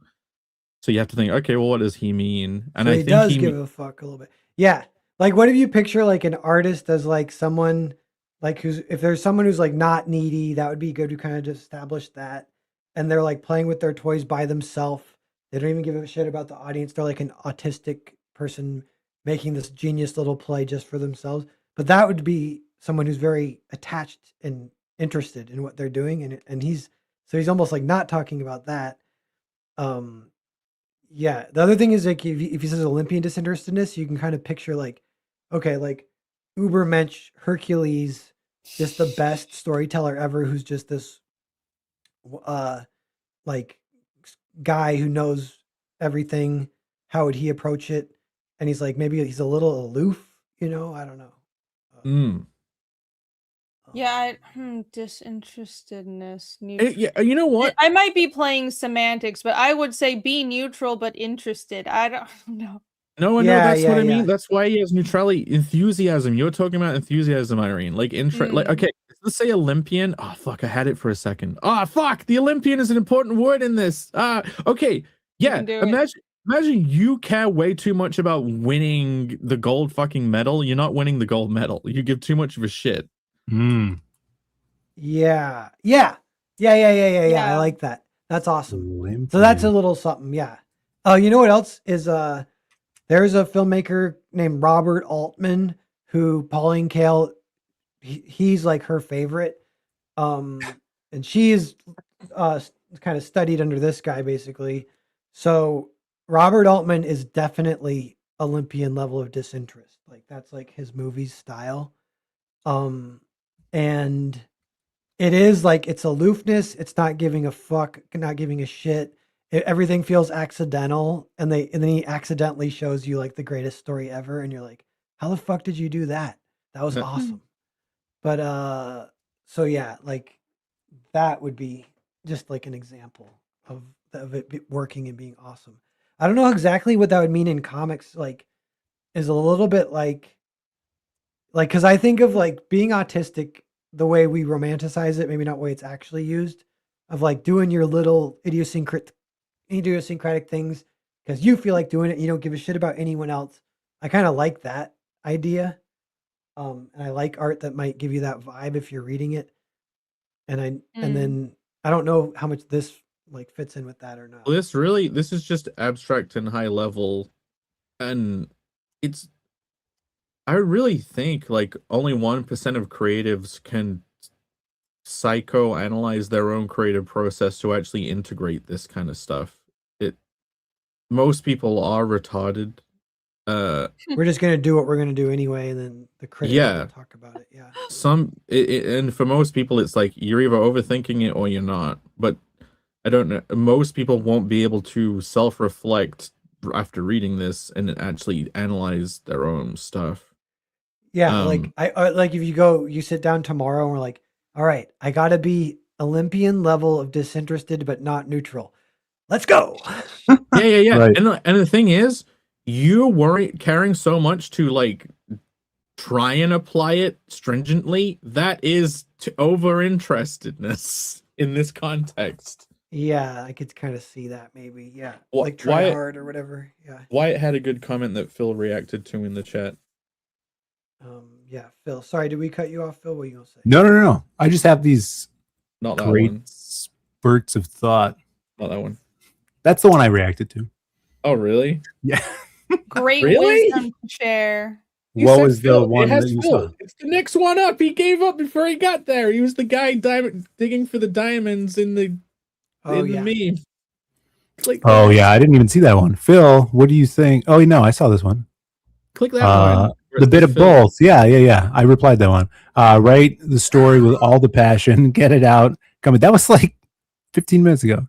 So you have to think, okay, well, what does he mean? And so I he think does give a fuck a little bit. Yeah. Like, what if you picture like an artist as like someone like if there's someone who's like not needy, that would be good to kind of just establish that. And they're like playing with their toys by themselves. They don't even give a shit about the audience. They're like an autistic person making this genius little play just for themselves. But that would be someone who's very attached and interested in what they're doing. And he's almost like not talking about that. Yeah. The other thing is like if he says Olympian disinterestedness, you can kind of picture like, okay, like Ubermensch Hercules, just the best storyteller ever, who's just this like guy who knows everything. How would he approach it? And he's like, maybe he's a little aloof, I don't know. Yeah, disinterestedness. Yeah, you know what? I might be playing semantics, but I would say be neutral but interested. I don't know. No, I know Yeah, that's what I yeah. mean. That's why he has neutrality, enthusiasm. You're talking about enthusiasm, Irene. Like like okay, let's say Olympian. Oh fuck, I had it for a second. Oh fuck, the Olympian is an important word in this. Okay, yeah. can do it. Imagine you care way too much about winning the gold fucking medal. You're not winning the gold medal. You give too much of a shit. Yeah. I Yeah. like that. That's awesome. Olympian. So that's a little something. Yeah. Oh, you know what else is there's a filmmaker named Robert Altman who Pauline Kael, he's like her favorite. And she's kind of studied under this guy basically. So Robert Altman is definitely Olympian level of disinterest. Like that's like his movie's style. And it is like it's aloofness, it's not giving a fuck, not giving a shit. Everything feels accidental, and then he accidentally shows you like the greatest story ever, and you're like, how the fuck did you do that? That was awesome. But so yeah, like that would be just like an example of it working and being awesome. I don't know exactly what that would mean in comics, like is a little bit like because I think of like being autistic the way we romanticize it, maybe not the way it's actually used, of like doing your little idiosyncratic things because you feel like doing it. You don't give a shit about anyone else. I kind of like that idea. And I like art that might give you that vibe if you're reading it. And then I don't know how much this like fits in with that or not. Well, this is just abstract and high level, and I really think like only 1% of creatives can psychoanalyze their own creative process to actually integrate this kind of stuff. Most people are retarded. We're just gonna do what we're gonna do anyway, and then the critic will talk about it. Yeah. And for most people, it's like you're either overthinking it or you're not. But I don't know. Most people won't be able to self-reflect after reading this and actually analyze their own stuff. Yeah, like I like if you sit down tomorrow and we're like, all right, I gotta be Olympian level of disinterested but not neutral. Let's go. Yeah. Right. And the thing is, you're caring so much to like try and apply it stringently. That is over-interestedness in this context. Yeah, I could kind of see that maybe. Yeah, Wh- like try Wyatt- hard or whatever. Yeah. Wyatt had a good comment that Phil reacted to in the chat. Yeah, Phil. Sorry, did we cut you off, Phil? What are you gonna say? No. I just have these Not that great one. spurts of thought. Not that one. That's the one I reacted to. Oh, really? Yeah. Great Really? wisdom to share. You What said was the Phil. one It has that you Phil. saw? It's the next one up. He gave up before he got there. He was the guy digging for the diamonds in the meme. Click that. Oh yeah, I didn't even see that one. Phil, what do you think? Oh no, I saw this one. Click that one. The bit of both. Yeah. I replied that one. Write the story with all the passion. Get it out. That was like 15 minutes ago.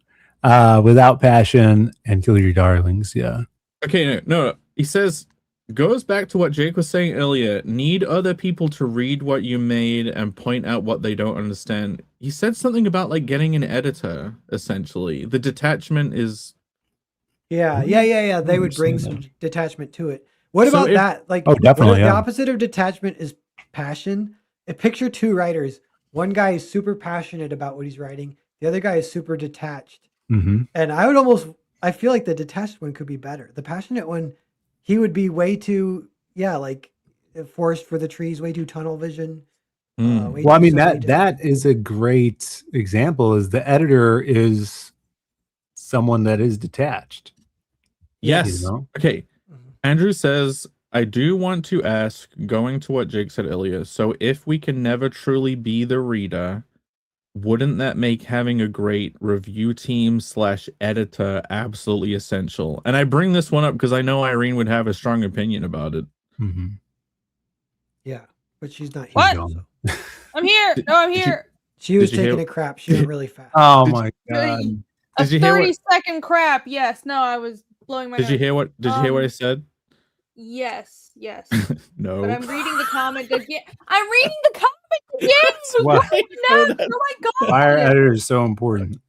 Without passion and kill your darlings. Yeah. Okay, no. He says, goes back to what Jake was saying earlier. Need other people to read what you made and point out what they don't understand. He said something about like getting an editor, essentially. The detachment is... Yeah. They would bring some detachment to it. What So about if- that? Like, Oh, definitely, The yeah. opposite of detachment is passion. Picture two writers. One guy is super passionate about what he's writing. The other guy is super detached. Mm-hmm. And I feel like the detached one could be better. The passionate one, he would be way too, like forest for the trees, way too tunnel vision. Way Well, I too mean, so many that is a great example. Is the editor is someone that is detached. Yes. You know? Okay. Mhm. Andrew says, I do want to ask, going to what Jake said earlier, so if we can never truly be the reader, wouldn't that make having a great review team / editor absolutely essential? And I bring this one up because I know Irene would have a strong opinion about it. Mm-hmm. Yeah, but she's not here. What? So. I'm here. No, I'm did you- here. She was Did you taking hear- a crap. She went really fast. Oh Did- my god! A Did you hear what- 30-second crap. Yes. No, I was blowing my Did you nose. hear what I said? Yes. No. But I'm reading the comic again. I'm reading the comic again. Why? No, oh my god. Our editor is so important.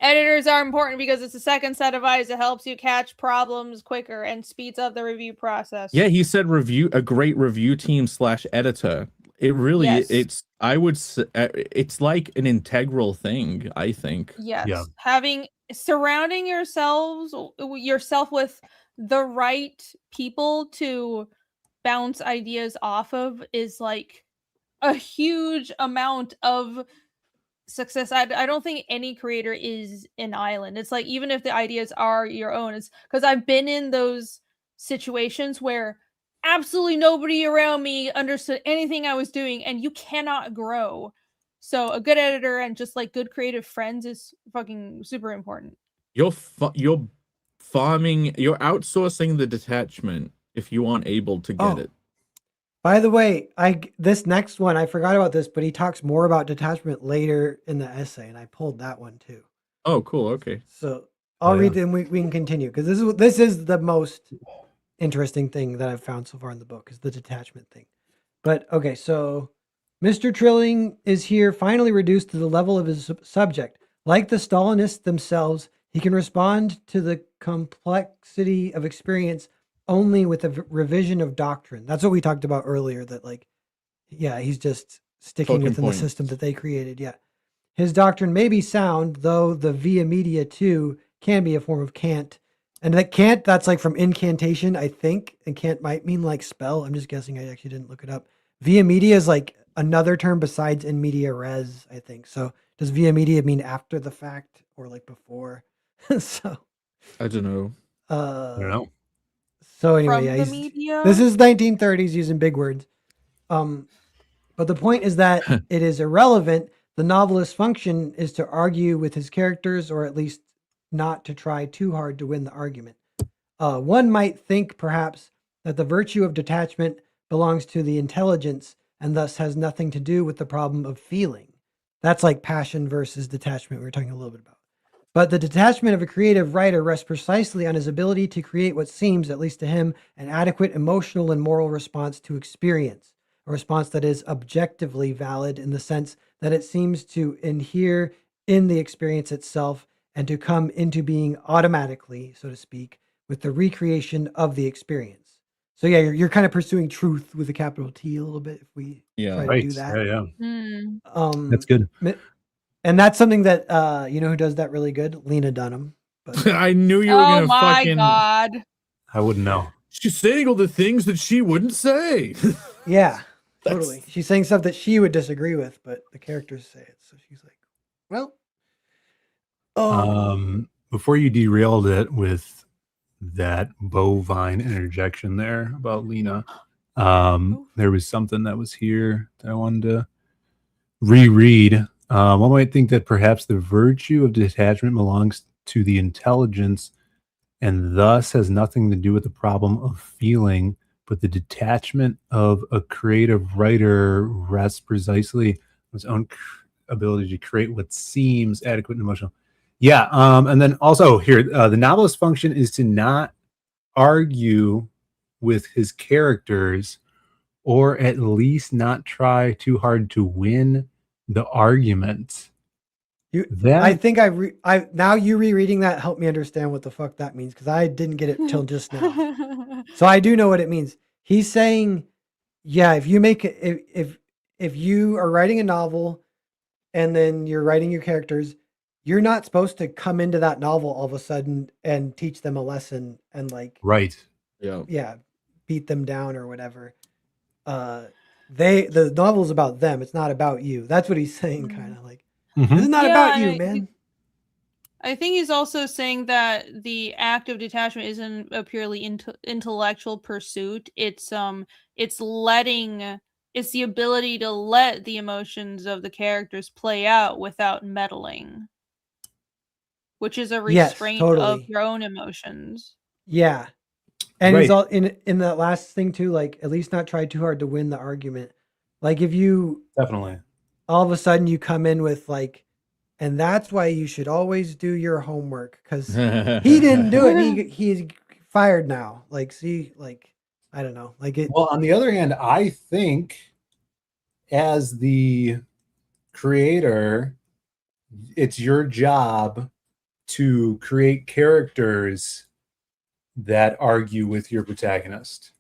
Editors are important because it's a second set of eyes that helps you catch problems quicker and speeds up the review process. Yeah, he said a great review team / editor. It really, Yes. I would say, it's like an integral thing, I think. Yes. Yeah. Surrounding yourself with the right people to bounce ideas off of is like a huge amount of success. I don't think any creator is an island. It's like, even if the ideas are your own, it's because I've been in those situations where absolutely nobody around me understood anything I was doing, and you cannot grow. So a good editor and just like good creative friends is fucking super important. You're outsourcing the detachment if you aren't able to get it. By the way, this next one, I forgot about this, but he talks more about detachment later in the essay, and I pulled that one too. Oh, cool. Okay. So I'll read it and we can continue, because this is the most interesting thing that I've found so far in the book, is the detachment thing. But okay, so Mr. Trilling is here finally reduced to the level of his subject. Like the Stalinists themselves, he can respond to the complexity of experience only with a revision of doctrine. That's what we talked about earlier, that like, yeah, he's just sticking within the system that they created. Yeah. His doctrine may be sound, though the via media too can be a form of cant. And that cant, that's like from incantation, I think. And cant might mean like spell. I'm just guessing. I actually didn't look it up. Via media is like another term besides in media res, I think. So does via media mean after the fact or like before? So I don't know. I don't know. So anyway, From yeah, the media? this is 1930s using big words. But the point is that it is irrelevant. The novelist's function is to argue with his characters, or at least not to try too hard to win the argument. One might think, perhaps, that the virtue of detachment belongs to the intelligence and thus has nothing to do with the problem of feeling. That's like passion versus detachment we were talking a little bit about. But the detachment of a creative writer rests precisely on his ability to create what seems, at least to him, an adequate emotional and moral response to experience, a response that is objectively valid in the sense that it seems to inhere in the experience itself and to come into being automatically, so to speak, with the recreation of the experience. So yeah, you're kind of pursuing truth with a capital T a little bit if we try to do that. Yeah. That's good. And that's something that you know who does that really good? Lena Dunham. But I knew you were gonna fucking. God. I wouldn't know. She's saying all the things that she wouldn't say. Yeah, totally. She's saying stuff that she would disagree with, but the characters say it. So she's like, well. Before you derailed it with that bovine interjection there about Lena, there was something that was here that I wanted to reread. One might think that perhaps the virtue of detachment belongs to the intelligence and thus has nothing to do with the problem of feeling, but the detachment of a creative writer rests precisely on his own ability to create what seems adequate and emotional. Yeah, and then also here, the novelist's function is to not argue with his characters, or at least not try too hard to win the argument. I think I now you rereading that helped me understand what the fuck that means, because I didn't get it till just now. So I do know what it means. He's saying, yeah, if you make it, if you are writing a novel and then you're writing your characters, you're not supposed to come into that novel all of a sudden and teach them a lesson and like beat them down or whatever. The novel's about them. It's not about you. That's what he's saying, kind of like. This is not about you, man. I think he's also saying that the act of detachment isn't a purely intellectual pursuit. It's the ability to let the emotions of the characters play out without meddling, which is a restraint of your own emotions. Yeah. And he's all in that last thing too, like at least not try too hard to win the argument. Like if you definitely all of a sudden you come in with like, and that's why you should always do your homework, because he didn't do it. He's fired now. Like, see, like, I don't know. Like it. Well, on the other hand, I think as the creator, it's your job to create characters that argue with your protagonist.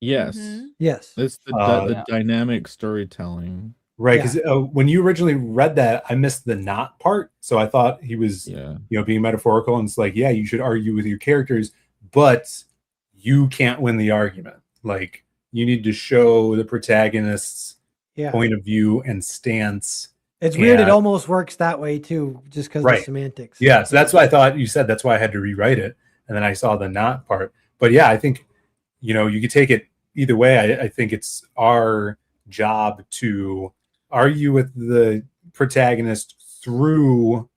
Yes. Mhm. Yes. It's the Yeah. dynamic storytelling. Right, because when you originally read that, I missed the not part, so I thought he was, Yeah. being metaphorical, and it's like, yeah, you should argue with your characters, but you can't win the argument. Like, you need to show the protagonist's Yeah. point of view and stance. It's weird. It and- almost works that way too, just because of Right. the semantics. Yeah, so that's why I thought you said that's why I had to rewrite it, and then I saw the not part. But yeah, I think you could take it either way. I think it's our job to argue with the protagonist through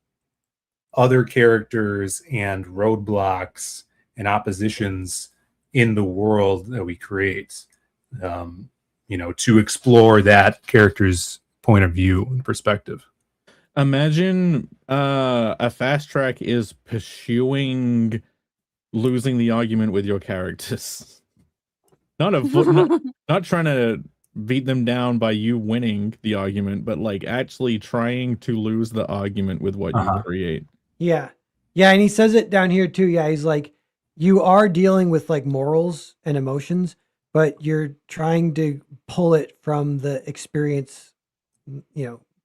other characters and roadblocks and oppositions in the world that we create. To explore that character's point of view and perspective. Imagine a fast track is pursuing losing the argument with your characters. Not trying to beat them down by you winning the argument, but like actually trying to lose the argument with what you create. Yeah. Yeah. And he says it down here too. Yeah. He's like, you are dealing with like morals and emotions, but you're trying to pull it from the experience,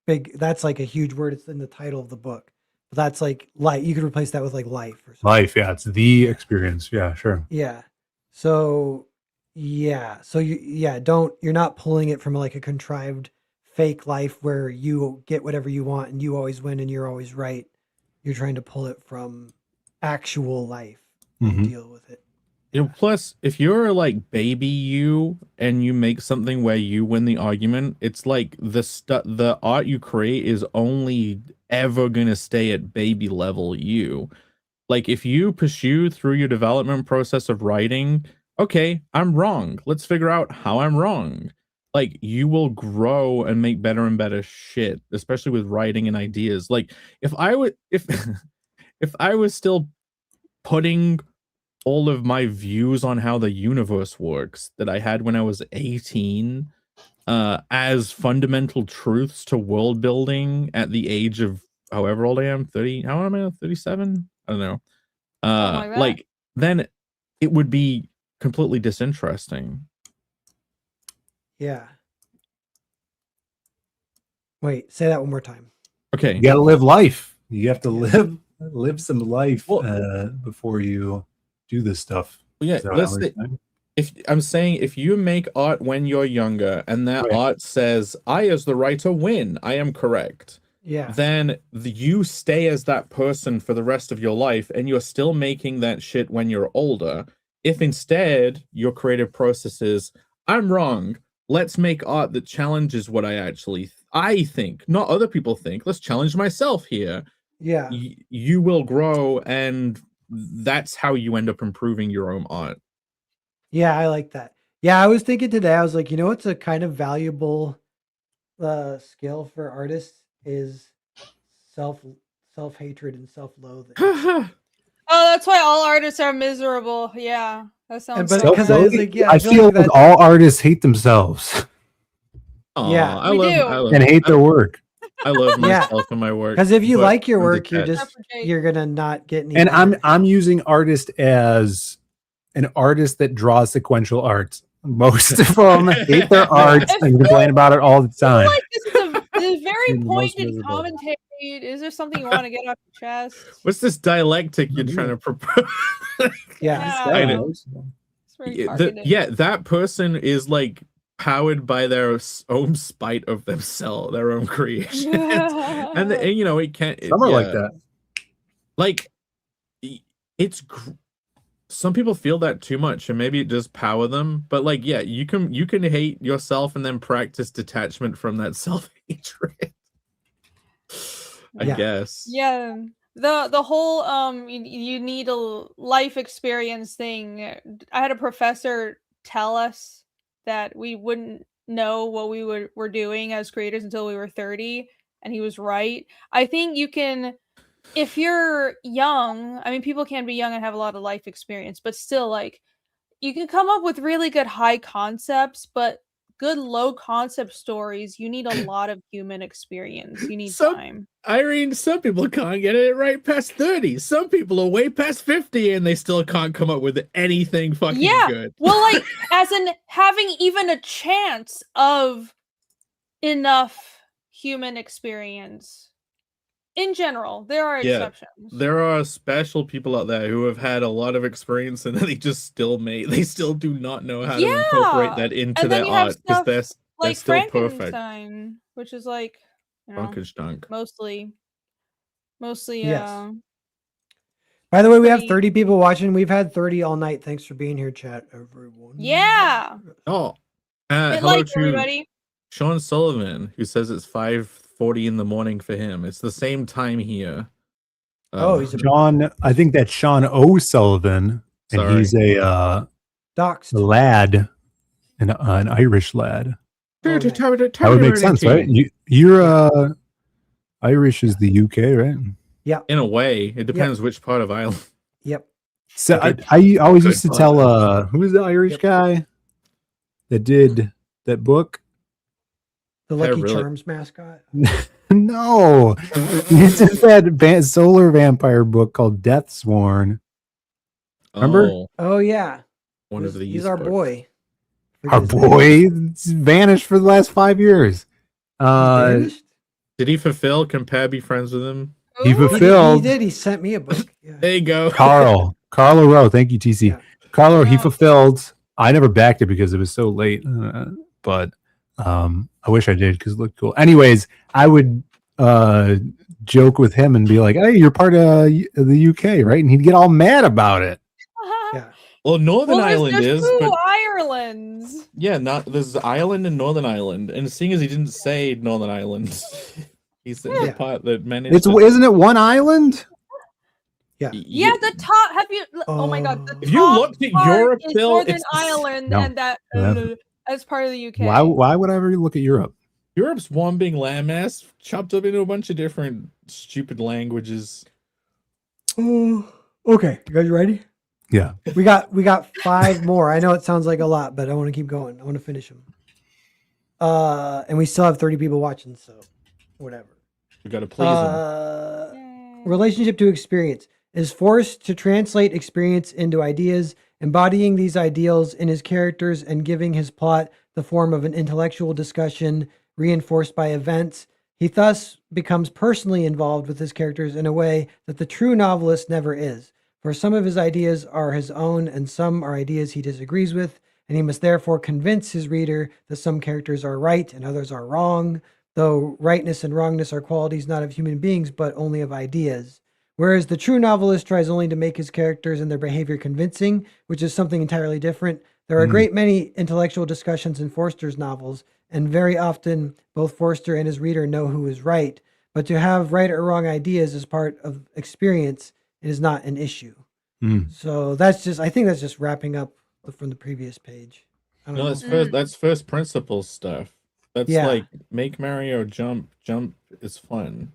big. That's like a huge word. It's in the title of the book. But that's like life. You could replace that with like life or something. Life. Yeah. It's the experience. Yeah, sure. Yeah. So, yeah. So you're not pulling it from like a contrived fake life where you get whatever you want and you always win and you're always right. You're trying to pull it from actual life and deal with it. Plus, if you're like baby you and you make something where you win the argument, it's like the art you create is only ever gonna stay at baby level you. Like if you pursue through your development process of writing, okay, I'm wrong. Let's figure out how I'm wrong. Like you will grow and make better and better shit, especially with writing and ideas. Like if I was still putting all of my views on how the universe works that I had when I was 18 as fundamental truths to world building at the age of however old I am, 30, how old am I? 37? I don't know. Like then it would be completely disinteresting. Yeah. Wait, say that one more time. Okay. You got to live life. You have to live some life before you do this stuff. Yeah, if you make art when you're younger and that art says I as the writer win, I am correct. Yeah. Then you stay as that person for the rest of your life and you're still making that shit when you're older. If instead your creative process is I'm wrong, let's make art that challenges what I think, not other people think. Let's challenge myself here. Yeah. You will grow, and that's how you end up improving your own art. Yeah, I like that. Yeah, I was thinking today, I was like, it's a kind of valuable skill for artists is self-hatred and self-loathing. Oh, that's why all artists are miserable. Yeah, that sounds. But because I was like, I feel like all artists hate themselves. Yeah, I love and hate their work. I love myself and my work. Because if you like your work, you're gonna not get any. And I'm using artist as an artist that draws sequential art. Most of them hate their art and complain about it all the time. Like this is a very pointed commentary. Is there something you want to get off your chest? What's this dialectic you're trying to propose? That person is like powered by their own spite of themselves, their own creation. and it can't. Some are like that. Like some people feel that too much, and maybe it does power them. But like, yeah, you can hate yourself and then practice detachment from that self-hatred. I guess. Yeah. The whole you need a life experience thing. I had a professor tell us that we wouldn't know what we were doing as creators until we were 30, and he was right. I think you can, if you're young, I mean, people can be young and have a lot of life experience, but still, like, you can come up with really good high concepts, but good low concept stories, you need a lot of human experience. You need Some- time. Irene, some people can't get it right past 30. Some people are way past 50 and they still can't come up with anything fucking Yeah. good. Well, like, as in having even a chance of enough human experience. In general, there are Yeah. exceptions. There are special people out there who have had a lot of experience and they just still they still do not know how to incorporate that into And then their you have art because stuff they're like still perfect. Frankenstein, which is like, you know, Frankenstein. mostly, Yes. By the way, we have pretty- 30 people watching. We've had 30 all night. Thanks for being here, chat, everyone. Yeah. Oh, Hit hello like, to everybody. Sean Sullivan, who says it's 5:40 in the morning for him. It's the same time here. Oh, he's a Sean, I think that's Sean O'Sullivan, and Sorry. he's a doxed. lad, an Irish lad. Oh, nice. That would make sense, right? You're Irish is the UK, right? Yeah. In a way, it depends which part of Ireland. Yep. So Good- I always good used to part. tell who's the Irish Yep. guy that did that book? The Lucky really- Charms mascot. No, he did that solar vampire book called Death Sworn. Remember? Oh, Oh, yeah. one of these. He's our books. boy. Our boy vanished for the last 5 years. Vanished? Did he fulfill? Can Pat be friends with him? He Ooh. fulfilled. He did. He sent me a book. Yeah. There you go. Carl O'Rowe, thank you, TC. Yeah. Carlo, he Yeah. fulfilled. I never backed it because it was so late, but I wish I did because it looked cool. Anyways, I would joke with him and be like, "Hey, you're part of the UK, right?" And he'd get all mad about it. Yeah. Well, Northern Ireland there's is, two but Irelands. yeah, there's Ireland and Northern Ireland. And seeing as he didn't say Northern Ireland, he's the Yeah. part that managed. It's isn't it one island? Yeah, the top. Have you? Oh my God! The Oh. If you top looked at part Europe, is Bill, Northern it's Ireland, No. and that No. as part of the UK. Why would I ever look at Europe? Europe's one big landmass chopped up into a bunch of different stupid languages. Oh, okay. You guys ready? Yeah. We got 5 more. I know it sounds like a lot, but I want to keep going. I want to finish them. And we still have 30 people watching, so whatever. We gotta please them. Yay. Relationship to experience is forced to translate experience into ideas, embodying these ideals in his characters and giving his plot the form of an intellectual discussion reinforced by events. He thus becomes personally involved with his characters in a way that the true novelist never is. For some of his ideas are his own and some are ideas he disagrees with, and he must therefore convince his reader that some characters are right and others are wrong, though rightness and wrongness are qualities not of human beings but only of ideas. Whereas the true novelist tries only to make his characters and their behavior convincing, which is something entirely different. There are a great many intellectual discussions in Forster's novels, and very often both Forster and his reader know who is right. But to have right or wrong ideas as part of experience is not an issue. So I think that's just wrapping up from the previous page. I don't No, know. that's first principles stuff. That's Yeah. like make Mario jump. Jump is fun,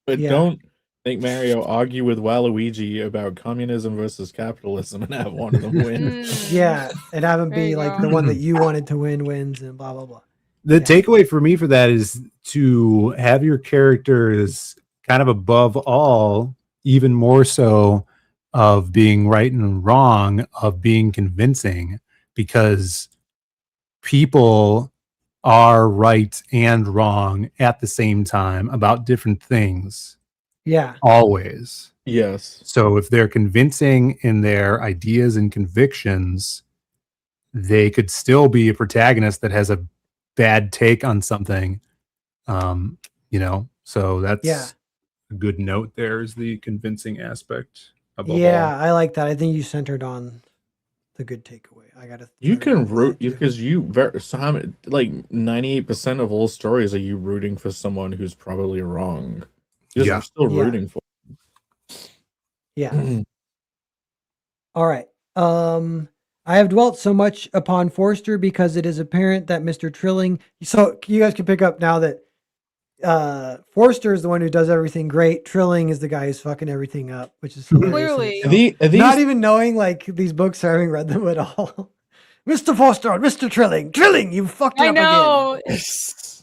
but Yeah. don't make Mario argue with Waluigi about communism versus capitalism and have one of them win. Yeah, and have him There be you like go. the one that you wanted to win wins and blah blah blah. The Yeah. takeaway for me for that is to have your characters kind of above all, even more so of being right and wrong, of being convincing, because people are right and wrong at the same time about different things, Yeah, always. Yes. So if they're convincing in their ideas and convictions, they could still be a protagonist that has a bad take on something. So that's Yeah. a good note there is the convincing aspect above yeah, all. I like that. I think you centered on the good takeaway. I gotta. You try to can remember root that, too. because you very like 98% of all stories are you rooting for someone who's probably wrong. You're Yeah. still Yeah. rooting for. Yeah. All right. I have dwelt so much upon Forster because it is apparent that Mr. Trilling. So you guys can pick up now that Forster is the one who does everything great. Trilling is the guy who's fucking everything up, which is hilarious. in Clearly. itself. Are these Not even knowing like these books or having read them at all. Mr. Forster, Mr. Trilling, you fucked it I up know. again. That's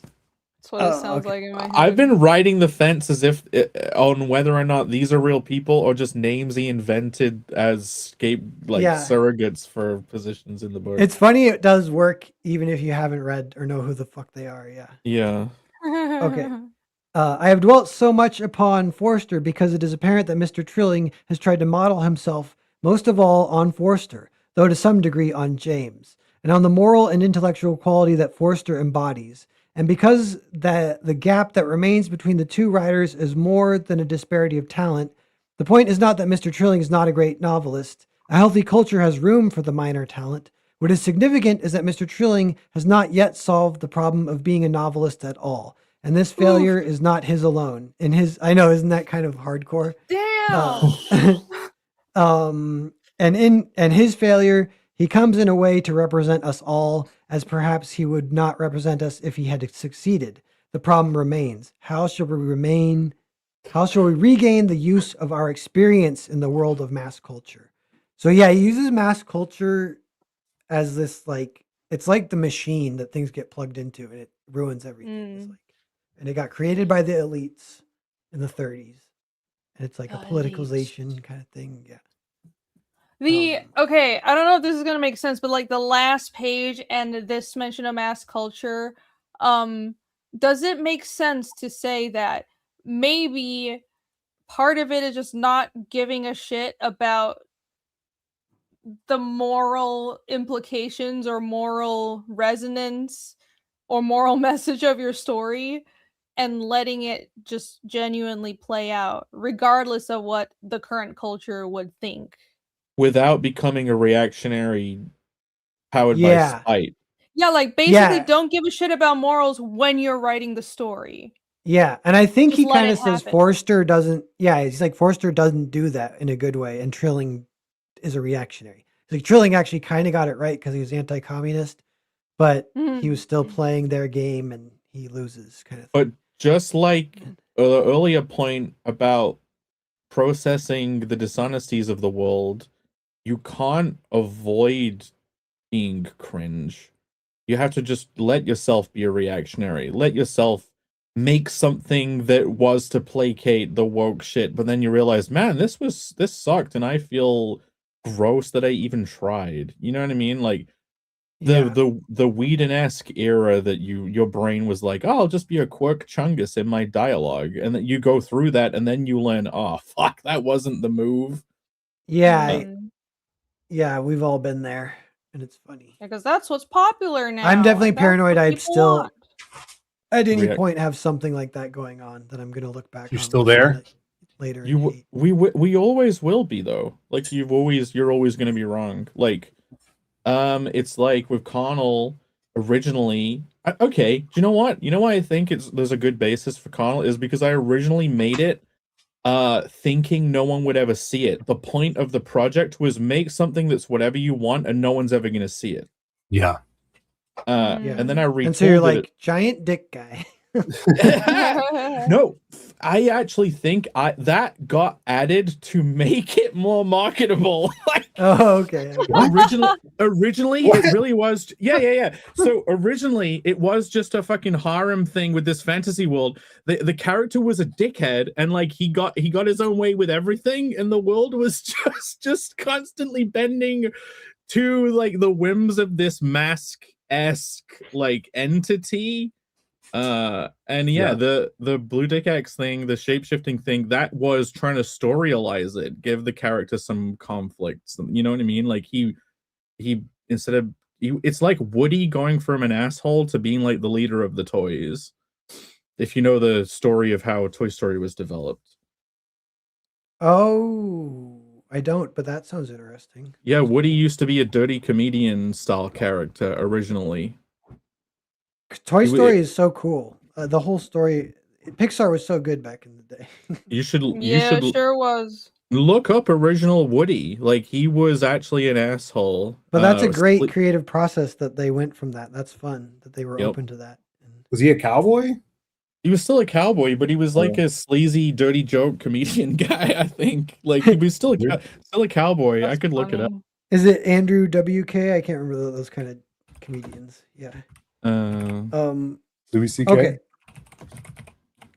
what it Oh, sounds okay. like in my head. I've been riding the fence as if on whether or not these are real people or just names he invented as Yeah. surrogates for positions in the book. It's funny it does work even if you haven't read or know who the fuck they are. Yeah. Yeah. Okay. I have dwelt so much upon Forster because it is apparent that Mr. Trilling has tried to model himself most of all on Forster, though to some degree on James, and on the moral and intellectual quality that Forster embodies. And because the gap that remains between the two writers is more than a disparity of talent, the point is not that Mr. Trilling is not a great novelist. A healthy culture has room for the minor talent. What is significant is that Mr. Trilling has not yet solved the problem of being a novelist at all. And this failure is not his alone. I know, isn't that kind of hardcore? Damn. And his failure, he comes in a way to represent us all, as perhaps he would not represent us if he had succeeded. The problem remains: how shall we regain the use of our experience in the world of mass culture? So yeah, he uses mass culture as this it's like the machine that things get plugged into and it ruins everything. It's and it got created by the elites in the 30s. And it's like a politicalization kind of thing. Yeah. Okay, I don't know if this is gonna make sense, but like the last page and this mention of mass culture, does it make sense to say that maybe part of it is just not giving a shit about the moral implications or moral resonance or moral message of your story and letting it just genuinely play out regardless of what the current culture would think Without becoming a reactionary powered by spite. Yeah, like basically don't give a shit about morals when you're writing the story. Yeah, and I think Just he let kind it of says happen. Forster doesn't. Yeah, he's like Forster doesn't do that in a good way, and Trilling is a reactionary. Like Trilling actually kind of got it right because he was anti-communist, but he was still playing their game, and he loses kind of thing. But just like the earlier point about processing the dishonesties of the world, you can't avoid being cringe. You have to just let yourself be a reactionary. Let yourself make something that was to placate the woke shit, but then you realize, man, this sucked, and I feel gross that I even tried. You know what I mean? Like the Whedon-esque era that your brain was like, oh, I'll just be a quirk chungus in my dialogue, and then you go through that, and then you learn, oh fuck, that wasn't the move. Yeah, yeah, we've all been there, and it's funny because that's what's popular now. I'm definitely paranoid. I'm still want. at any point have something like that going on that I'm gonna look back. You're still there later. We always will be though. Like you're always gonna be wrong. Like it's like with Connell originally. Okay, do you know what? You know why I think there's a good basis for Connell is because I originally made it thinking no one would ever see it. The point of the project was make something that's whatever you want and no one's ever gonna see it. Yeah. And then I retooled and so you're like giant dick guy. No, I actually think that got added to make it more marketable. Oh, okay. Originally it really was. Yeah. So originally it was just a fucking harem thing with this fantasy world. The character was a dickhead, and like he got his own way with everything, and the world was just constantly bending to like the whims of this mask-esque like entity. The Blue Dick X thing, the shape-shifting thing, that was trying to storyalize it, give the character some conflict. You know what I mean? Like he it's like Woody going from an asshole to being like the leader of the toys. If you know the story of how Toy Story was developed. Oh, I don't, but that sounds interesting. Yeah, Woody used to be a dirty comedian style character originally. Toy Story is so cool. The whole story, Pixar was so good back in the day. You should sure was. Look up original Woody. Like he was actually an asshole. But that's a great creative process that they went from that. That's fun that they were open to that. Was he a cowboy? He was still a cowboy, but he was like a sleazy, dirty joke comedian guy. I think like he was still a cowboy. That's I could look it up. Is it Andrew WK? I can't remember those kind of comedians. Yeah. Louis C.K. Okay.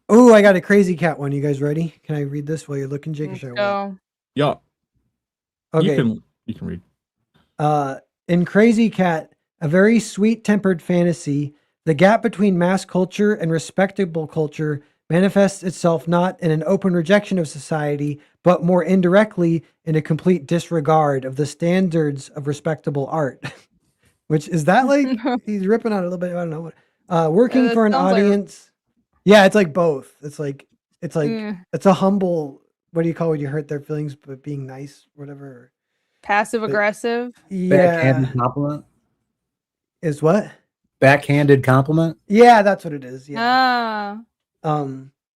Oh, I got a Crazy Cat one. You guys ready? Can I read this while you're looking, Jake? Or should I wait? Go. Yeah. Okay. You can read. In Crazy Cat, a very sweet-tempered fantasy, the gap between mass culture and respectable culture manifests itself not in an open rejection of society, but more indirectly in a complete disregard of the standards of respectable art. Which is that like he's ripping on it a little bit? I don't know what. Working that for an sounds like- audience. Yeah, it's like both. It's like Mm. it's a humble. What do you call when you hurt their feelings, but being nice, whatever. Passive aggressive. Yeah, compliment. is what? Backhanded compliment. Yeah, that's what it is. Yeah. Ah.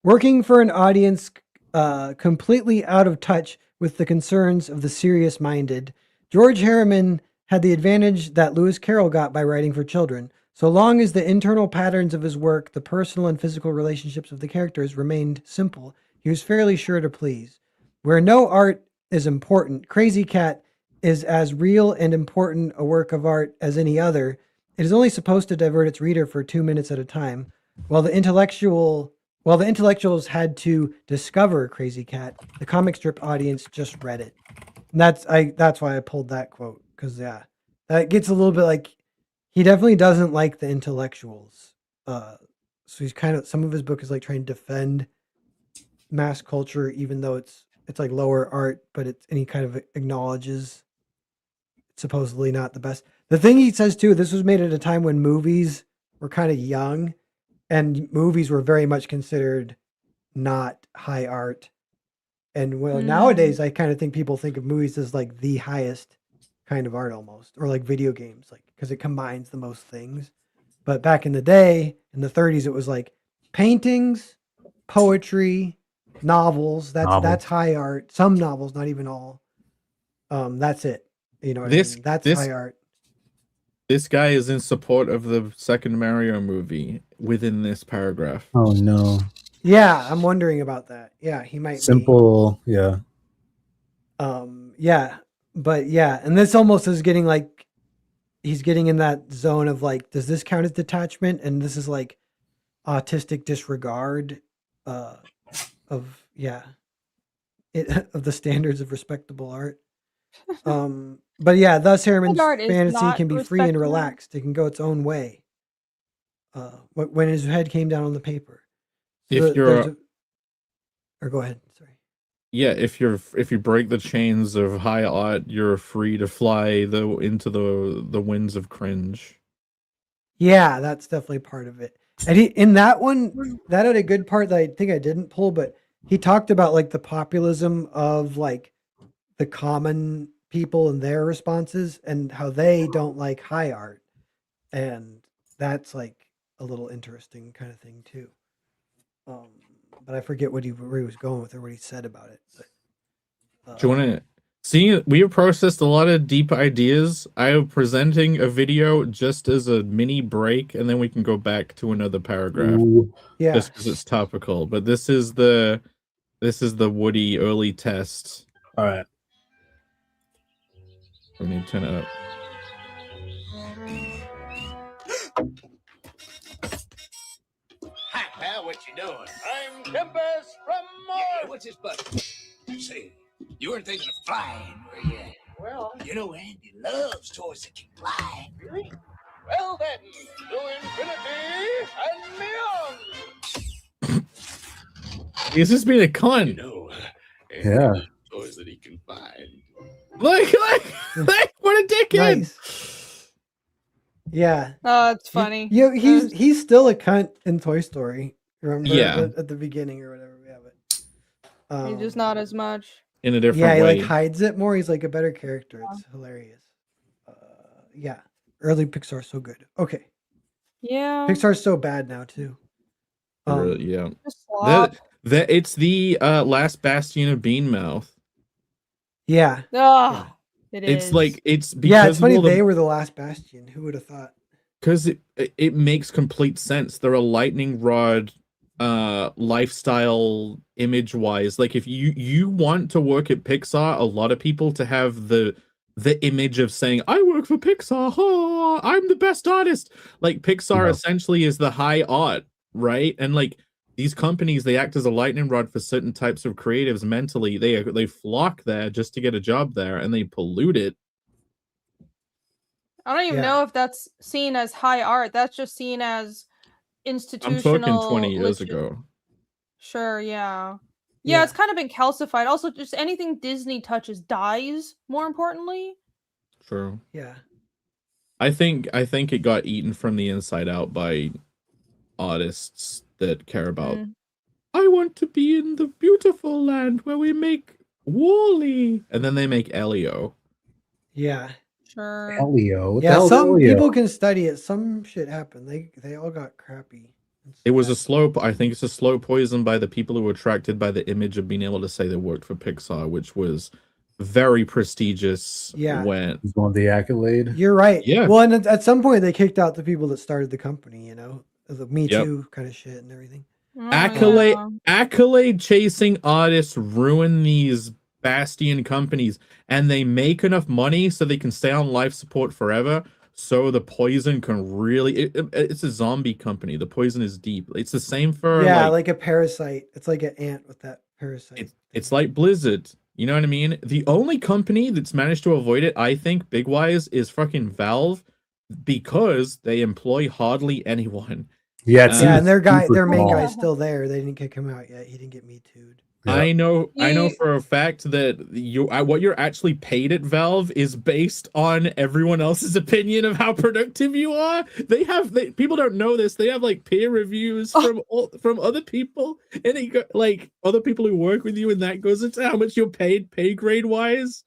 Working for an audience completely out of touch with the concerns of the serious-minded, George Harriman had the advantage that Lewis Carroll got by writing for children. So long as the internal patterns of his work, the personal and physical relationships of the characters remained simple, he was fairly sure to please. Where no art is important, Crazy Cat is as real and important a work of art as any other. It is only supposed to divert its reader for 2 minutes at a time, while the intellectuals had to discover Crazy Cat, the comic strip audience just read it. And that's why I pulled that quote, because that gets a little bit like he definitely doesn't like the intellectuals. So he's kind of, some of his book is like trying to defend mass culture, even though it's like lower art, but and he kind of acknowledges it's supposedly not the best. The thing he says too, this was made at a time when movies were kind of young, and movies were very much considered not high art. And nowadays I kind of think people think of movies as like the highest kind of art almost, or like video games, like because it combines the most things. But back in the day, in the 30s, it was like paintings, poetry, novels. That's high art. Some novels, not even all. That's it. You know what I mean? That's high art. This guy is in support of the second Mario movie within this paragraph. Oh no. Yeah, I'm wondering about that. Yeah, he might Simple. be. Yeah. Yeah, but yeah, and this almost is getting like he's getting in that zone of like, does this count as detachment? And this is like autistic disregard of the standards of respectable art. But yeah, thus Harriman's art is fantasy not can be free and respectable. relaxed. It can go its own way. When his head came down on the paper. If you're or go ahead. Sorry. Yeah, if you break the chains of high art, you're free to fly into the winds of cringe. Yeah, that's definitely part of it. And in that one, that had a good part that I think I didn't pull, but he talked about like the populism of like the common people and their responses and how they don't like high art. And that's like a little interesting kind of thing too. But I forget where he was going with or what he said about it. But, Do you want to see? We have processed a lot of deep ideas. I am presenting a video just as a mini break, and then we can go back to another paragraph. Ooh. Yeah, just because it's topical. But this is the Woody early test. All right. Let me turn it up. Hi, pal, what you doing? I'm Tempest from Mars. Yeah, what's his butt? Say, you weren't thinking of flying, were you? Well, you know Andy loves toys that can fly. Really? Well then, to infinity and beyond. He's just being a cunt. You know, Yeah. toys that he can find. Like, what a dickhead. nice. Yeah. Oh, it's funny. He's still a cunt in Toy Story. Remember? Yeah. At the beginning or whatever we have it. He's just not as much. In a different Yeah, he way. like hides it more. He's like a better character. It's hilarious. Yeah. Early Pixar so good. Okay. Yeah. Pixar's so bad now too. Yeah. Just slop. That it's the last bastion of Beanmouth. Yeah. Ugh, it is. It's like it's because Yeah, it's funny of all the- they were the last bastion. Who would have thought? because it makes complete sense. They're a lightning rod lifestyle image wise. Like if you want to work at Pixar, a lot of people to have the the image of saying, I work for Pixar, oh, I'm the best artist. Like Pixar Yeah. essentially is the high art, right? And like these companies, they act as a lightning rod for certain types of creatives mentally. They flock there just to get a job there, and they pollute it. I don't even Yeah. know if that's seen as high art. That's just seen as I'm institutional. talking 20 years ago. Sure, yeah. Yeah. Yeah, it's kind of been calcified. Also, just anything Disney touches dies, more importantly. True. Yeah. I think it got eaten from the inside out by artists that care about, I want to be in the beautiful land where we make Wall-E, and then they make Elio. Yeah. Sure. Elio. What the Yeah. hell's Some Elio? people can study it. Some shit happened. They all got crappy. It was a slow, I think it's a slow poison by the people who were attracted by the image of being able to say they worked for Pixar, which was very prestigious. Yeah. When He's on the accolade. You're right. Yeah. Well, and at some point they kicked out the people that started the company. You know, the Me Yep. Too kind of shit and everything. Oh, accolade chasing artists ruin these bastion companies, and they make enough money so they can stay on life support forever. So the poison can really, it's a zombie company. The poison is deep. It's the same for like a parasite. It's like an ant with that parasite. It's like Blizzard. You know what I mean? The only company that's managed to avoid it, I think, big wise, is fucking Valve, because they employ hardly anyone. Yeah, and their main small. guy's still there. They didn't kick him out yet. He didn't get Me Too'd. Yeah. I know for a fact that what you're actually paid at Valve is based on everyone else's opinion of how productive you are. People don't know this. They have like peer reviews from other people, and like other people who work with you, and that goes into how much you're paid pay grade wise.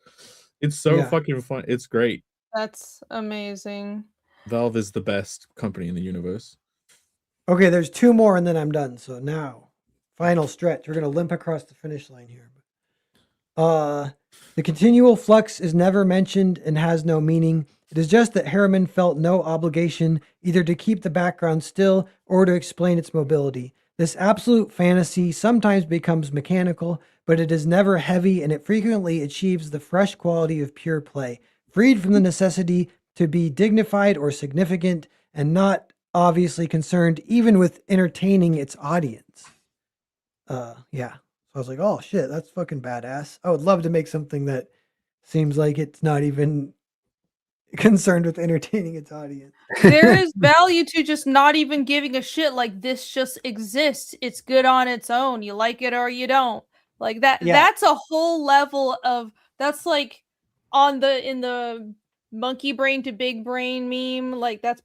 It's so fucking fun. It's great. That's amazing. Valve is the best company in the universe. Okay, there's 2 more and then I'm done. So now, final stretch. We're going to limp across the finish line here. The continual flux is never mentioned and has no meaning. It is just that Harriman felt no obligation either to keep the background still or to explain its mobility. This absolute fantasy sometimes becomes mechanical, but it is never heavy, and it frequently achieves the fresh quality of pure play, freed from the necessity to be dignified or significant, and not obviously concerned even with entertaining its audience. Yeah. So I was like, oh shit, that's fucking badass. I would love to make something that seems like it's not even concerned with entertaining its audience. There is value to just not even giving a shit. Like, this just exists. It's good on its own. You like it or you don't. Like that. Yeah. That's a whole level of, that's like in the monkey brain to big brain meme. Like that's.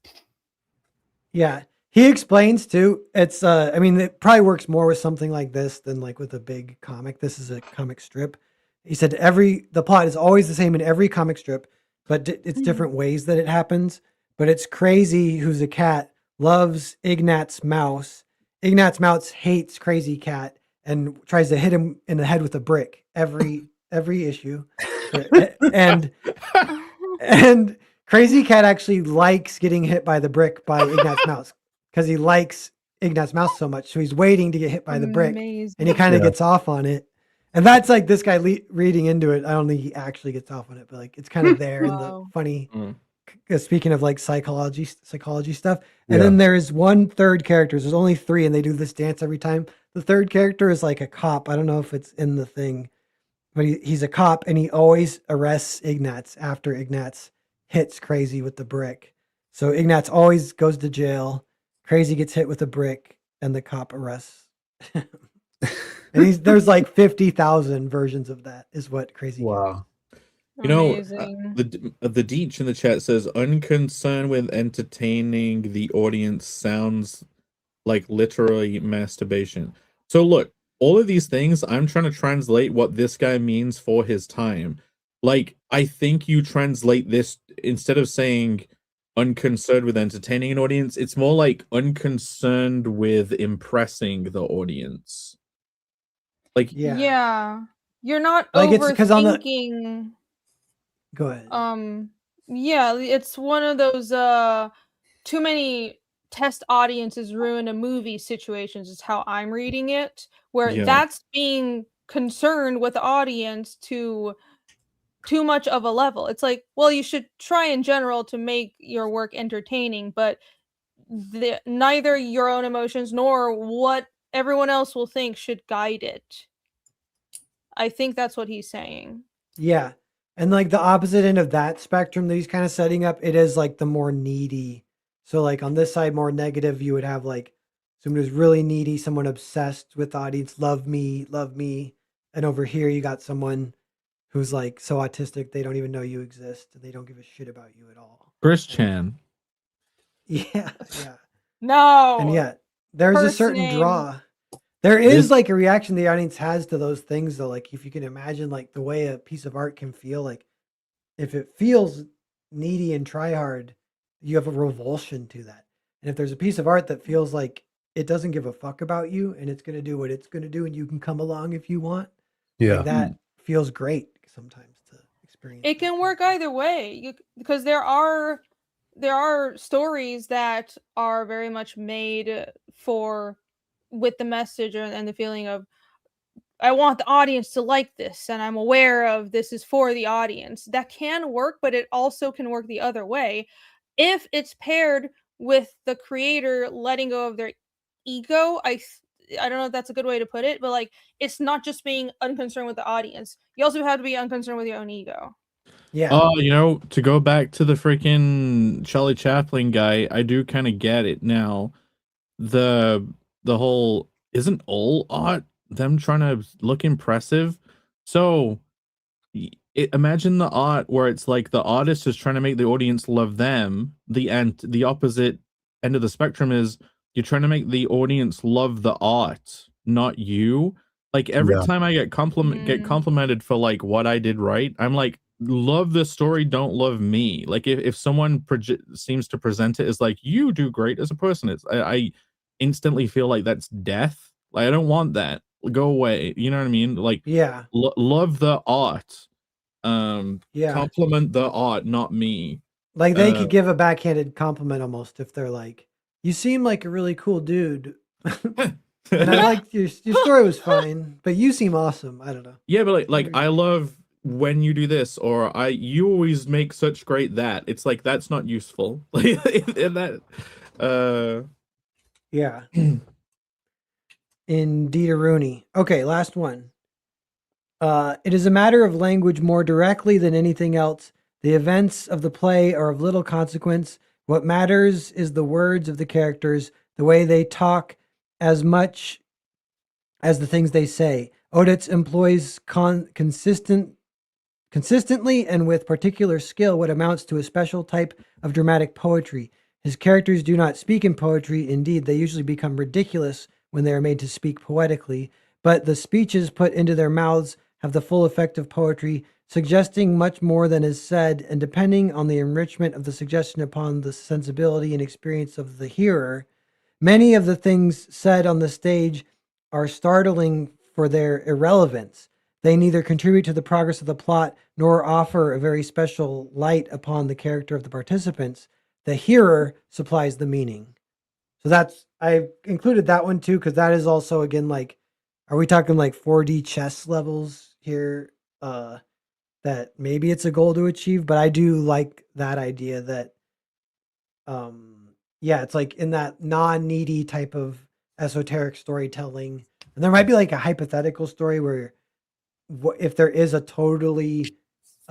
Yeah. He explains too. It's I mean, it probably works more with something like this than like with a big comic. This is a comic strip. He said the plot is always the same in every comic strip, but it's different ways that it happens. But it's Crazy, who's a cat, loves Ignat's mouse. Ignat's mouse hates Crazy Cat and tries to hit him in the head with a brick every issue. And Crazy Cat actually likes getting hit by the brick by Ignat's mouse because he likes Ignat's mouse so much. So he's waiting to get hit by the brick, and he kind of gets off on it. And that's like this guy reading into it. I don't think he actually gets off on it, but like it's kind of there in the funny. Speaking of like psychology stuff, and then there's 1/3 characters. There's only 3, and they do this dance every time. The 3rd character is like a cop. I don't know if it's in the thing, but he's a cop, and he always arrests Ignatz after Ignatz hits Crazy with the brick. So Ignatz always goes to jail. Crazy gets hit with a brick, and the cop arrests. And there's like 50,000 versions of that. Is what Crazy. Wow. You know, the Deech in the chat says, unconcerned with entertaining the audience sounds like literally masturbation. So look, all of these things, I'm trying to translate what this guy means for his time. Like, I think you translate this, instead of saying unconcerned with entertaining an audience, it's more like unconcerned with impressing the audience. Like, yeah. You're not like overthinking. Go ahead. Yeah, it's one of those too many test audiences ruin a movie situations is how I'm reading it, where that's being concerned with the audience to too much of a level. It's like, well, you should try in general to make your work entertaining, but neither your own emotions nor what everyone else will think should guide it. I think that's what he's saying. Yeah. And like the opposite end of that spectrum that he's kind of setting up, it is like the more needy. So like on this side, more negative, you would have like someone who's really needy, someone obsessed with the audience, love me, love me. And over here, you got someone who's like so autistic, they don't even know you exist. And they don't give a shit about you at all. Chris Chan. Yeah. Yeah. No. And yet there's a First certain name. draw. There is This- like a reaction the audience has to those things though. Like if you can imagine like the way a piece of art can feel, like if it feels needy and try hard, you have a revulsion to that. And if there's a piece of art that feels like it doesn't give a fuck about you and it's going to do what it's going to do and you can come along if you want, Yeah. like that feels great sometimes to experience. It can work either way, because there are stories that are very much made for with the message and the feeling of, I want the audience to like this and I'm aware of this is for the audience. That can work, but it also can work the other way if it's paired with the creator letting go of their ego. I don't know if that's a good way to put it, but like it's not just being unconcerned with the audience. You also have to be unconcerned with your own ego. Yeah. Oh, you know, to go back to the freaking Charlie Chaplin guy, I do kind of get it now. The whole, isn't all art them trying to look impressive? So imagine the art where it's like the artist is trying to make the audience love them. The opposite end of the spectrum is you're trying to make the audience love the art, not you. Like every time I get complimented for like what I did right, I'm like, love the story, don't love me. Like if someone seems to present it as like, you do great as a person, it's I instantly feel like that's death. Like I don't want that. Go away. You know what I mean? Like, yeah. Love the art. Yeah. Compliment the art, not me. Like they could give a backhanded compliment almost if they're like, you seem like a really cool dude. And I liked your story was fine, but you seem awesome. I don't know. Yeah, but like I love when you do this, or you always make such great that. It's like that's not useful. Like that Yeah. Indeed, Rooney. Okay, last one. It is a matter of language more directly than anything else. The events of the play are of little consequence. What matters is the words of the characters, the way they talk, as much as the things they say. Odets employs consistently and with particular skill what amounts to a special type of dramatic poetry. His characters do not speak in poetry. Indeed, they usually become ridiculous when they are made to speak poetically, but the speeches put into their mouths have the full effect of poetry, suggesting much more than is said, and depending on the enrichment of the suggestion upon the sensibility and experience of the hearer. Many of the things said on the stage are startling for their irrelevance. They neither contribute to the progress of the plot nor offer a very special light upon the character of the participants. The hearer supplies the meaning. So I included that one too, because that is also, again, like, are we talking like 4D chess levels here? That maybe it's a goal to achieve, but I do like that idea that, yeah, it's like in that non-needy type of esoteric storytelling. And there might be like a hypothetical story where if there is a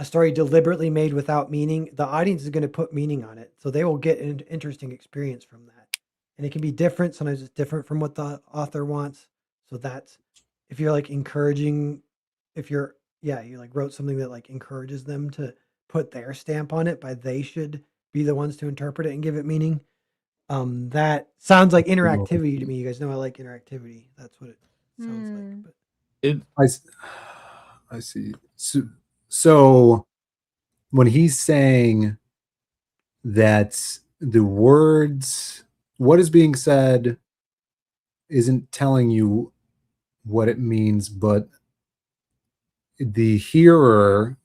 story deliberately made without meaning, the audience is going to put meaning on it. So they will get an interesting experience from that. And it can be different. Sometimes it's different from what the author wants. So that's, if you're like encouraging, you like wrote something that like encourages them to put their stamp on it, by they should be the ones to interpret it and give it meaning. That sounds like interactivity to me. You guys know I like interactivity. That's what it sounds like. But I see. So when he's saying that the words, what is being said isn't telling you what it means, but the hearer,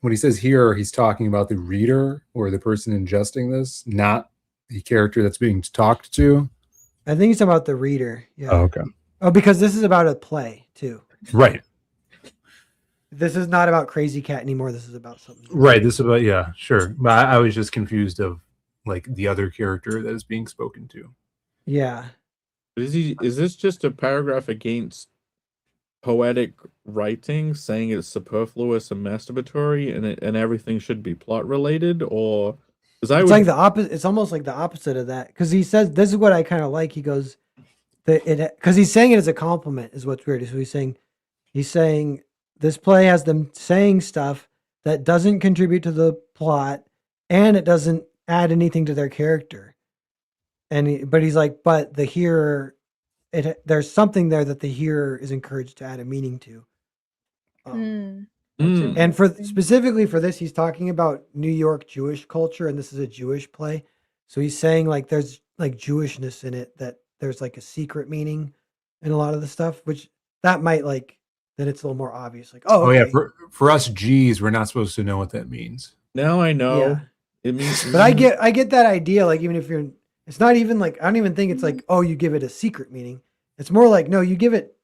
when he says hearer, he's talking about the reader or the person ingesting this, not the character that's being talked to. I think it's about the reader. Yeah. Oh, okay. Oh, because this is about a play too. Right. this is not about Crazy Cat anymore. This is about something different. Right. This is about, yeah, sure. But I was just confused of like the other character that is being spoken to. Yeah. Is this just a paragraph against poetic writing, saying it's superfluous and masturbatory, and everything should be plot related, or because It's like the opposite. It's almost like the opposite of that, because he says this is what I kind of like. He goes that it because he's saying it as a compliment is what's weird. So he's saying this play has them saying stuff that doesn't contribute to the plot, and it doesn't add anything to their character. But he's like, but the hearer, there's something there that the hearer is encouraged to add a meaning to. And for specifically for this, he's talking about New York Jewish culture, and this is a Jewish play. So he's saying like there's like Jewishness in it, that there's like a secret meaning in a lot of the stuff, which that might like then it's a little more obvious. Like, oh, okay. Yeah, for us G's, we're not supposed to know what that means. Now I know. Yeah. It means, But I get that idea. Like even if you're, it's not even like I don't even think it's like, oh, you give it a secret meaning. It's more like no, you give it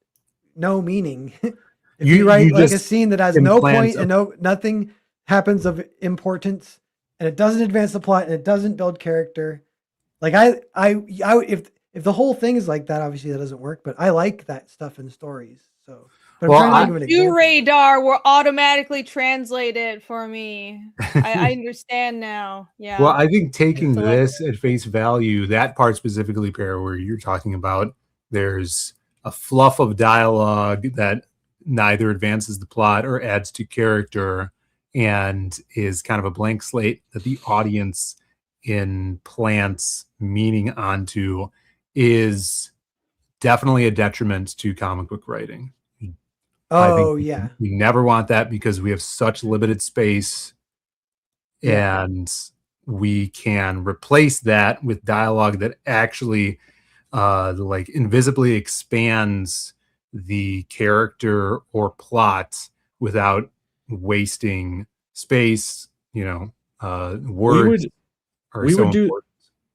no meaning. If you write like a scene that has no point and nothing happens of importance, and it doesn't advance the plot and it doesn't build character, like if the whole thing is like that, obviously that doesn't work. But I like that stuff in stories. So, but I'm trying to think of an example. Radar will automatically translate it for me. I understand now. Yeah. Well, I think taking this at face value, that part specifically, Pear, where you're talking about, there's a fluff of dialogue that neither advances the plot or adds to character and is kind of a blank slate that the audience implants meaning onto, is definitely a detriment to comic book writing. Oh, yeah. We never want that because we have such limited space, and we can replace that with dialogue that actually like invisibly expands the character or plot without wasting space, words.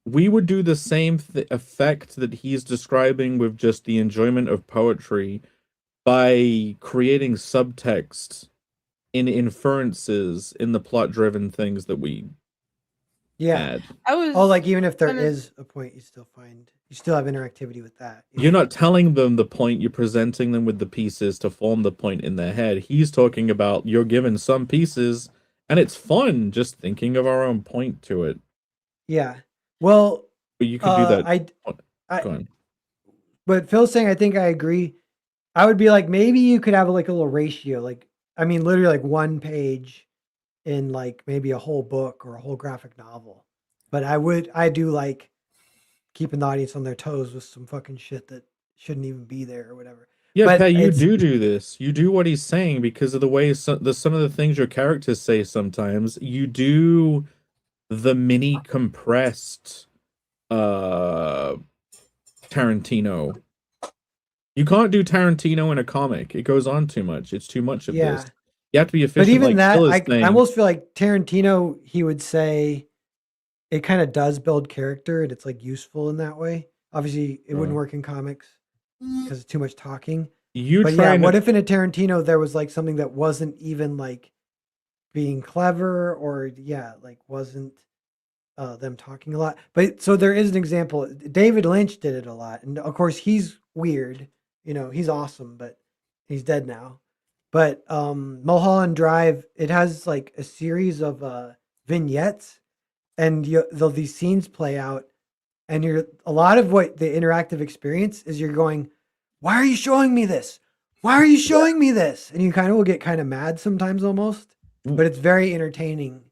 We would do the same effect that he's describing with just the enjoyment of poetry by creating subtext in inferences in the plot-driven things that we add. Like even if there is a point, you still have interactivity with that. You're not telling them the point, you're presenting them with the pieces to form the point in their head. He's talking about you're given some pieces, and it's fun just thinking of our own point to it. Yeah. Well, but you could do that. Go on. But Phil's saying, I think I agree. I would be like, maybe you could have like a little ratio, like, I mean, literally like one page in like maybe a whole book or a whole graphic novel. But I do like keeping the audience on their toes with some fucking shit that shouldn't even be there or whatever. Yeah, but Pat, you do this. You do what he's saying because of the way some of the things your characters say sometimes. You do the mini compressed Tarantino. You can't do Tarantino in a comic. It goes on too much. It's too much of this. You have to be efficient. But even like that, I almost feel like Tarantino, he would say it kind of does build character and it's like useful in that way. Obviously, it wouldn't work in comics because it's too much talking. What if in a Tarantino there was like something that wasn't even like being clever or like wasn't them talking a lot? But so there is an example. David Lynch did it a lot, and of course he's weird. He's awesome, but he's dead now. But Mulholland Drive, it has like a series of vignettes, and these scenes play out, and a lot of what the interactive experience is, you're going, why are you showing me this? Why are you showing me this? And you kind of will get kind of mad sometimes almost, but it's very entertaining,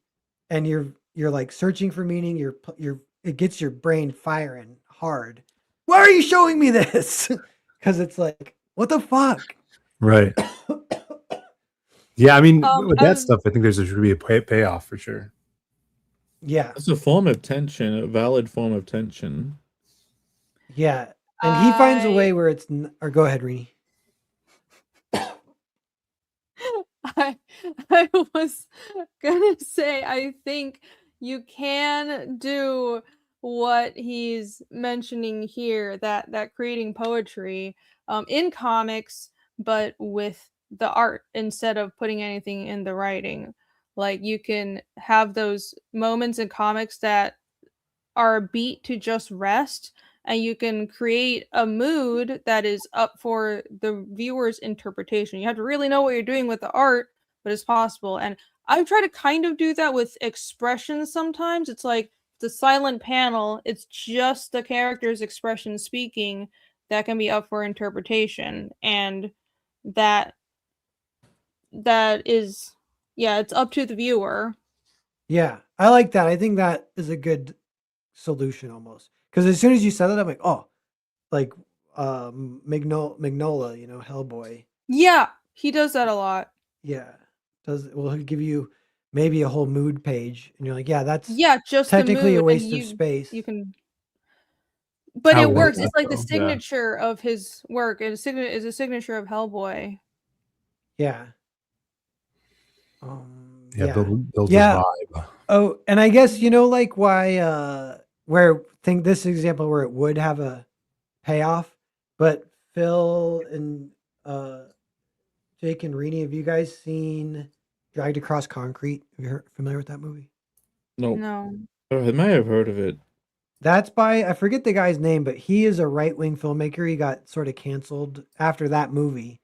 and you're like searching for meaning. It gets your brain firing hard. Why are you showing me this? Because it's like, what the fuck? Right. Yeah, I mean, with that stuff, I think there's should be a payoff for sure. Yeah. It's a form of tension, a valid form of tension. Yeah. And he finds a way where it's... Or go ahead, Rini. I was going to say, I think you can do what he's mentioning here, that creating poetry in comics, but with the art instead of putting anything in the writing. Like you can have those moments in comics that are beat to just rest, and you can create a mood that is up for the viewer's interpretation. You have to really know what you're doing with the art, but it's possible. And I've tried to kind of do that with expressions sometimes. It's like the silent panel, it's just the character's expression speaking that can be up for interpretation. And that is, yeah, it's up to the viewer. Yeah, I like that. I think that is a good solution almost. Because as soon as you said it, I'm like, oh, like Magnola, you know, Hellboy. Yeah, he does that a lot. Yeah, he'll give you maybe a whole mood page, and you're like, yeah, that's Yeah, just technically the a mood, waste and of space. you can, but I it like works. that, It's like the though. Yeah. signature of his work. It's a signature of Hellboy. Yeah. Yeah, Yeah. builds Yeah. a vibe. Oh, and I guess you know, like why where think this example where it would have a payoff, but Phil and Jake and Rini, have you guys seen Dragged Across Concrete? Have you familiar with that movie? No, No. I might have heard of it. That's by, I forget the guy's name, but he is a right-wing filmmaker. He got sort of canceled after that movie.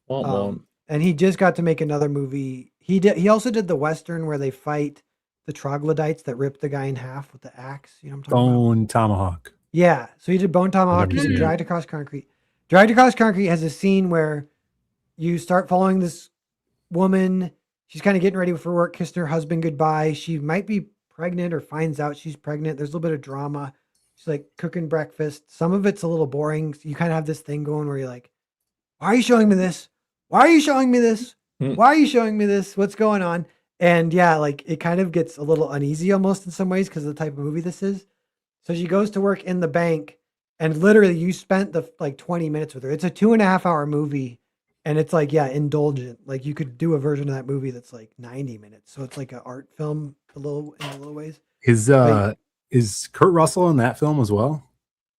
And he just got to make another movie. He also did the Western where they fight the troglodytes that rip the guy in half with the axe. You know what I'm talking about? Bone Tomahawk. Yeah. So he did Bone Tomahawk. He Never did seen it. Dragged Across Concrete. Dragged Across Concrete has a scene where you start following this woman. She's kind of getting ready for work, kissing her husband goodbye. She might be pregnant or finds out she's pregnant. There's a little bit of drama. She's like cooking breakfast. Some of it's a little boring. You kind of have this thing going where you're like, why are you showing me this? Why are you showing me this? Why are you showing me this? What's going on? And yeah, like it kind of gets a little uneasy almost in some ways because of the type of movie this is. So she goes to work in the bank, and literally you spent the like 20 minutes with her. It's a 2.5-hour movie, and it's like, yeah, indulgent. Like you could do a version of that movie that's like 90 minutes. So it's like an art film in a little ways. Is Kurt Russell in that film as well?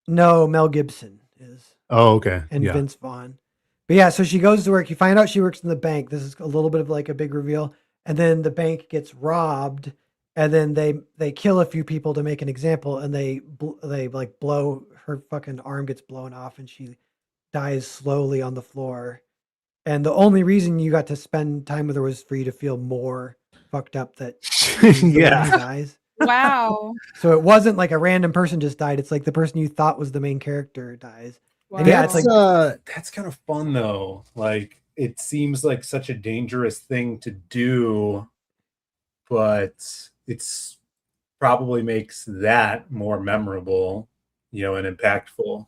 No, Mel Gibson is. Oh, okay. And yeah. Vince Vaughn. But yeah, so she goes to work. You find out she works in the bank. This is a little bit of like a big reveal. And then the bank gets robbed, and then they kill a few people to make an example, and they like blow, her fucking arm gets blown off, and she dies slowly on the floor. And the only reason you got to spend time with her was for you to feel more fucked up that she's the one who Yeah. dies. Wow. So it wasn't like a random person just died. It's like the person you thought was the main character dies. Wow. And yeah, it's That's like that's kind of fun though. Like it seems like such a dangerous thing to do, but it's probably makes that more memorable, you know, and impactful.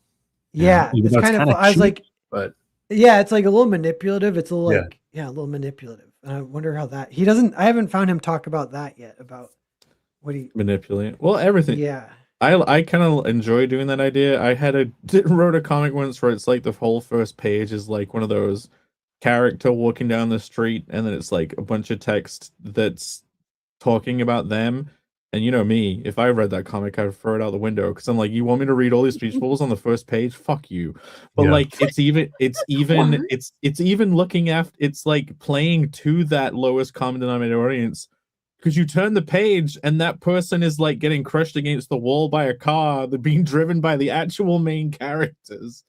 yeah, Even it's though it's kind of. kinda I was cheap, like, but yeah, it's like a little manipulative. It's a little Yeah. like, yeah, a little manipulative. And I wonder how that he doesn't. I haven't found him talk about that yet. About what he. Manipulate. Well, everything. Yeah. I kind of enjoy doing that idea. I wrote a comic once where it's like the whole first page is like one of those character walking down the street, and then it's like a bunch of text that's talking about them. And you know me, if I read that comic, I'd throw it out the window because I'm like, you want me to read all these speech bubbles on the first page? Fuck you. But Yeah. like, it's even looking after, it's like playing to that lowest common denominator audience. Because you turn the page and that person is like getting crushed against the wall by a car. They're being driven by the actual main characters.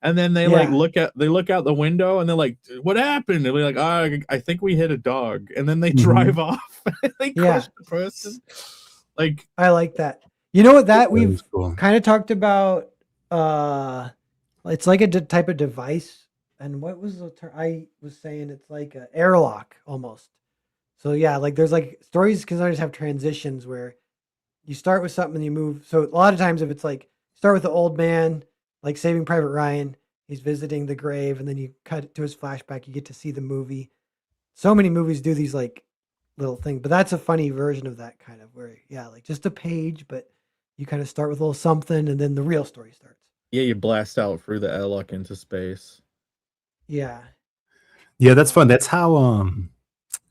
And then they like look out the window and they're like, what happened? And they're like, oh, I think we hit a dog. And then they drive off. They crush the person. Like, I like that. You know what that we've is cool. kind of talked about? It's like a type of device. And what was the term I was saying? It's like an airlock almost. So yeah, like there's like stories can always have transitions where you start with something and you move. So a lot of times if it's like start with the old man, like Saving Private Ryan, he's visiting the grave, and then you cut to his flashback, you get to see the movie. So many movies do these like little things, but that's a funny version of that kind of where, yeah, like just a page, but you kind of start with a little something and then the real story starts. yeah, you blast out through the airlock into space. Yeah. Yeah, that's fun. That's how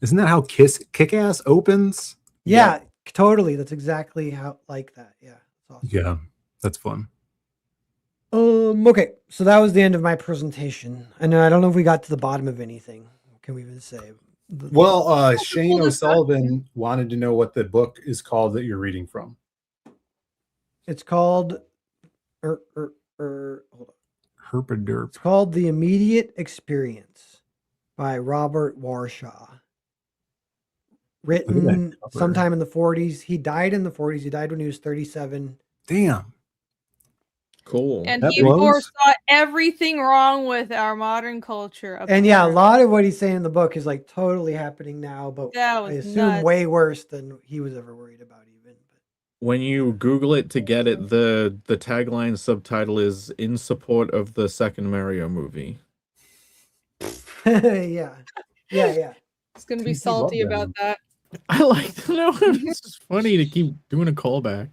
isn't that how Kick-Ass opens? Yeah, totally. That's exactly how like that. Yeah. That's awesome. Yeah, that's fun. Okay, so that was the end of my presentation. I know I don't know if we got to the bottom of anything. can we even say? Well, Shane coolest O'Sullivan wanted to know what the book is called that you're reading from. It's called hold on. Herpaderp. It's called The Immediate Experience by Robert Warshaw. Written cover. sometime in the 40s. He died in the 40s. He died when he was 37. Damn. Cool. And That he blows. foresaw everything wrong with our modern culture. And yeah, a apparently. lot of what he's saying in the book is like totally happening now, but That I was assume nuts. way worse than he was ever worried about even. When you Google it to get it, the tagline subtitle is "In support of the second Mario movie." yeah. Yeah. It's gonna be People love salty that about movie. that. I like to know. It's just funny to keep doing a callback.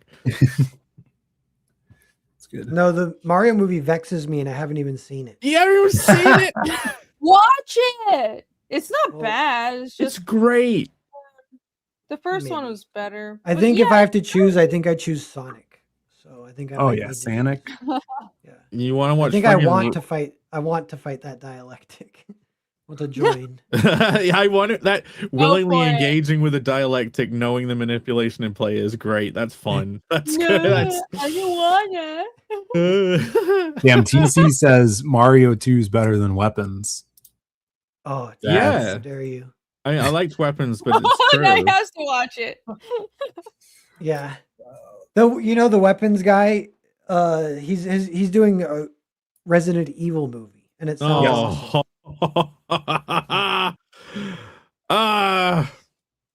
It's good. No, the Mario movie vexes me and I haven't even seen it. You ever seen it? Watch it. It's not Well, bad. It's It's just great. the first one maybe. was better. I But think if yeah, I have to choose, I think I choose Sonic. So I think I Oh might yeah, need to- Sonic. Yeah. You want to I watch? think I fucking want Ru- to fight. I want to fight that dialectic. I want to join. I want it. That willingly for it. engaging with a dialectic, knowing the manipulation in play is great. That's fun. That's no, good. That's... I don't wanna. Damn, TC says Mario 2 is better than Weapons. Oh, Yeah. how dare you? I liked Weapons, but it's Now he true. has to watch it. Yeah. Though the weapons guy, he's doing a Resident Evil movie, and it sounds awesome. Ah.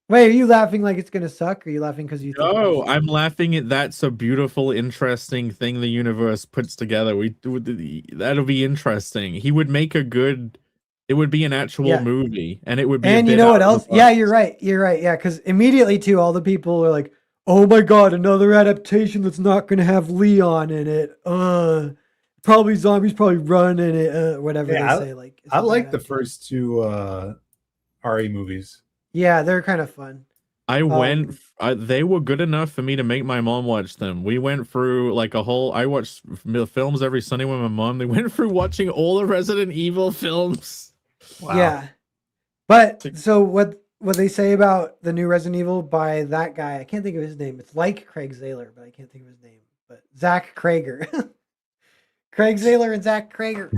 Wait, are you laughing like it's gonna suck? Or are you laughing because you think? No, I'm laughing at that's a beautiful, interesting thing the universe puts together. That'll be interesting. He would make a good. It would be an actual Yeah. movie, and it would be. And a you bit know what out of else? the Yeah, box. you're right. You're right. Yeah, because immediately too, all the people are like, "Oh my god, another adaptation that's not gonna have Leon in it. Probably zombies, probably run in it. Whatever Yeah, they say. Like, it's I a like bad the adaptation. first two RE movies. Yeah, they're kind of fun. I went. They were good enough for me to make my mom watch them. We went through like a whole. I watched films every Sunday with my mom. They went through watching all the Resident Evil films. Wow. Yeah, but so what they say about the new Resident Evil by that guy? I can't think of his name. It's like Craig Zahler, but I can't think of his name. But Zach Krager, Craig Zahler and Zach Krager.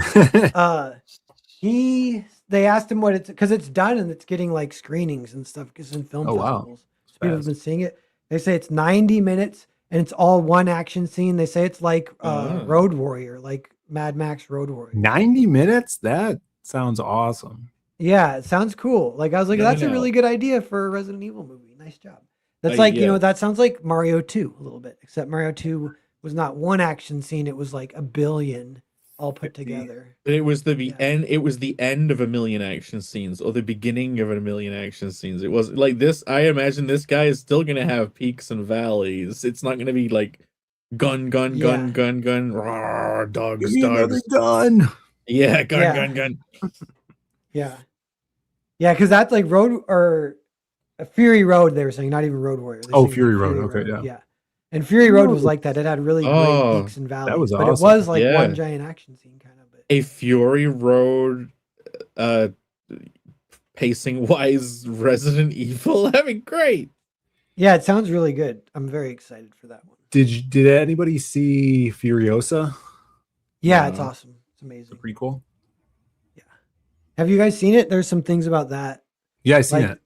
They asked him what it's because it's done and it's getting like screenings and stuff because in film Oh, wow. festivals. So people have Fast. been seeing it. They say it's 90 minutes and it's all one action scene. They say it's like Road Warrior, like Mad Max Road Warrior. 90 minutes? That sounds awesome. Yeah, it sounds cool. Like I was like, No, that's no, a no. really good idea for a Resident Evil movie. Nice job. That's Yeah. that sounds like Mario 2 a little bit, except Mario 2 was not one action scene, it was like a billion all put together. It was the Yeah. end. It was the end of a million action scenes, or the beginning of a million action scenes. It was like this. I imagine this guy is still gonna have peaks and valleys. It's not gonna be like gun, gun, gun, Yeah. gun, gun, rawr, dogs, Give me another dogs. gun. Yeah, gun, Yeah. gun, gun. Yeah. Yeah, because that's like Road or a Fury Road, they were saying, not even Road Warrior. They're Oh, saying Fury Road. Okay, yeah. Yeah. And Fury Road was No. like that. It had really Oh, great peaks and valleys. was but awesome. it was like Yeah. one giant action scene kind of. But A Fury Road, pacing wise, Resident Evil. That'd be great. yeah, it sounds really good. I'm very excited for that one. Did anybody see Furiosa? Yeah, it's No. awesome. It's The amazing. prequel? Have you guys seen it? There's some things about that. Yeah, I seen Like- it.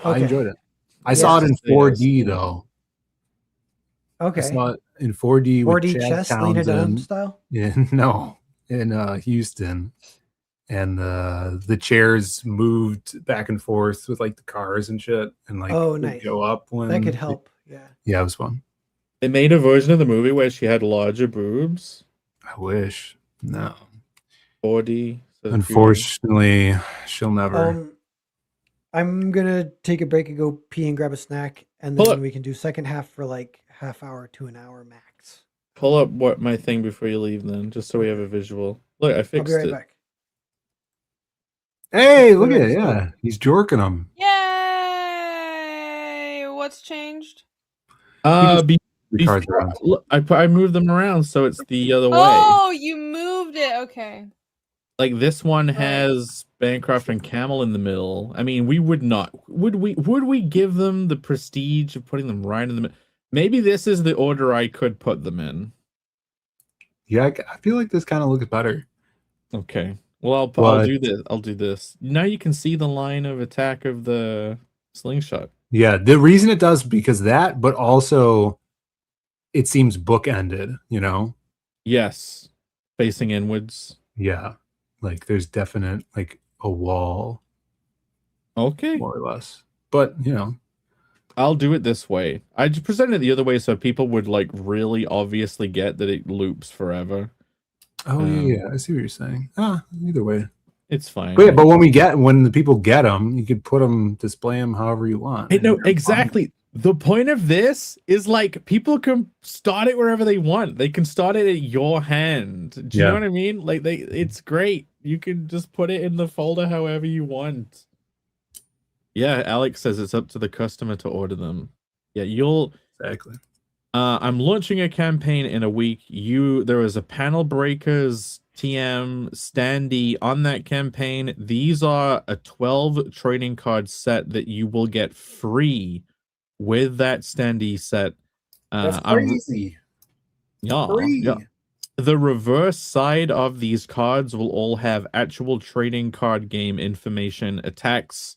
I Okay. enjoyed it. I Yeah. saw it in Yes, 4D yes. though. I Okay. saw it in 4D with 4D Chad chess, Lena Dunham Townsend. style. Yeah, no, in Houston, and the chairs moved back and forth with like the cars and shit, and like Oh, would nice. go up when That could help. Yeah. Yeah, it was fun. They made a version of the movie where she had larger boobs. I wish. No, 4D. so unfortunately, she'll never. I'm gonna take a break and go pee and grab a snack, and Pull then up. we can do second half for like half hour to an hour max. Pull up what my thing before you leave, then, just so we have a visual. Look, I I'll fixed be right it. back. Hey, look at it. Let's go. Yeah, he's jorking them. Yay! What's changed? The cards Before, around. look, I moved them around so it's the other way. Oh, you moved it. Okay. Like this one has Bancroft and Camel in the middle. I mean, we would not. Would we give them the prestige of putting them right in the middle? Maybe this is the order I could put them in. Yeah, I feel like this kind of looks better. Okay. Well, I'll But do this. I'll do this. Now you can see the line of attack of the slingshot. yeah, the reason it does because that, but also it seems bookended, you know? Yes. Facing inwards. Yeah. Like there's definite like a wall, Okay. more or less. But you know, I'll do it this way. I just presented it the other way so people would like really obviously get that it loops forever. oh yeah, I see what you're saying. Either way. It's fine. But yeah, but when the people get them, you could put them, display them however you want. Hey, no, exactly. The point of this is like people can start it wherever they want. They can start it at your hand. Do you know what I mean? Like it's great. You can just put it in the folder however you want. Yeah, Alex says it's up to the customer to order them. Yeah, you'll exactly. I'm launching a campaign in a week. There is a Panel Breakers TM standee on that campaign. These are a 12 trading card set that you will get free with that standee set. That's crazy. Yeah. The reverse side of these cards will all have actual trading card game information, attacks,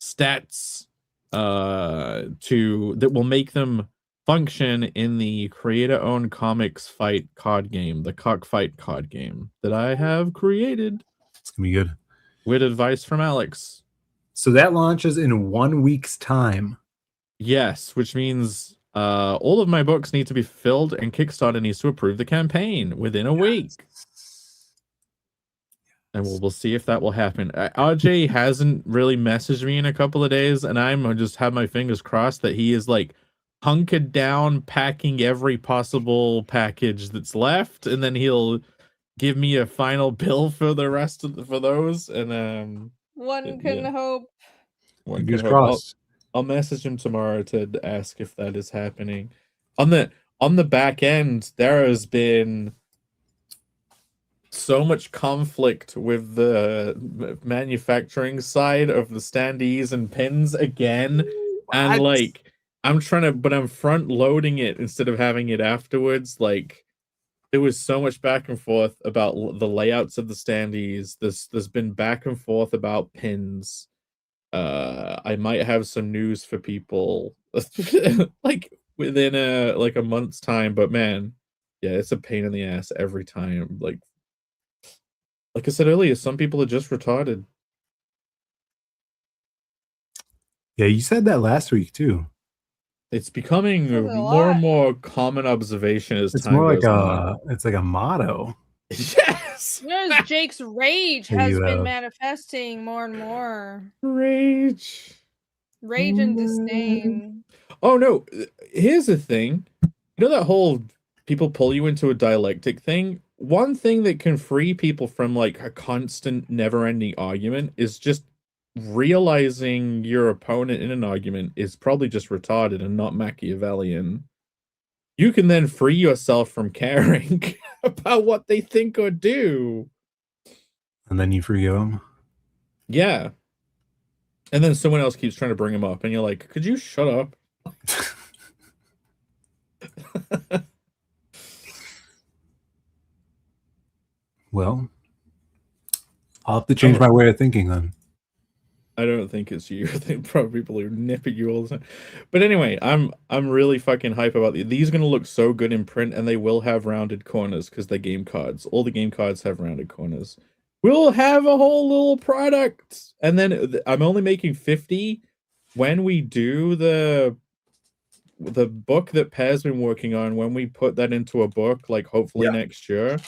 stats, that will make them function in the creator-owned comics fight card game, the Cockfight card game that I have created. It's gonna be good. With advice from Alex. So that launches in 1 week's time. Yes, which means all of my books need to be filled and Kickstarter needs to approve the campaign within a week. And we'll see if that will happen. RJ hasn't really messaged me in a couple of days, and I'm just have my fingers crossed that he is like hunkered down, packing every possible package that's left, and then he'll give me a final bill for the rest of for those. And one can hope. One Fingers can hope. crossed. I'll message him tomorrow to ask if that is happening. On the back end, there has been so much conflict with the manufacturing side of the standees and pins again. And like I'm front loading it instead of having it afterwards. Like there was so much back and forth about the layouts of the standees. There's been back and forth about pins. I might have some news for people like within a month's time, but man, yeah, it's a pain in the ass every time. Like I said earlier, some people are just retarded. Yeah, you said that last week too. It's becoming a more and more common observation as It's time more like goes on. it's like a motto. Yes. Yes, Jake's rage There has you been have. manifesting more and more. Rage and disdain. Oh no, here's the thing. You know that whole people pull you into a dialectic thing? One thing that can free people from like a constant never-ending argument is just realizing your opponent in an argument is probably just retarded and not Machiavellian. You can then free yourself from caring about what they think or do. And then you forgive them. Yeah. And then someone else keeps trying to bring him up, and you're like, could you shut up? Well, I'll have to change my way of thinking then. I don't think it's you. I think probably people who nip at you all the time. But anyway, I'm really fucking hype about these. These are gonna look so good in print, and they will have rounded corners because they're game cards. All the game cards have rounded corners. We'll have a whole little product, and then I'm only making 50. When we do the book that Pear's been working on, when we put that into a book, like hopefully next year,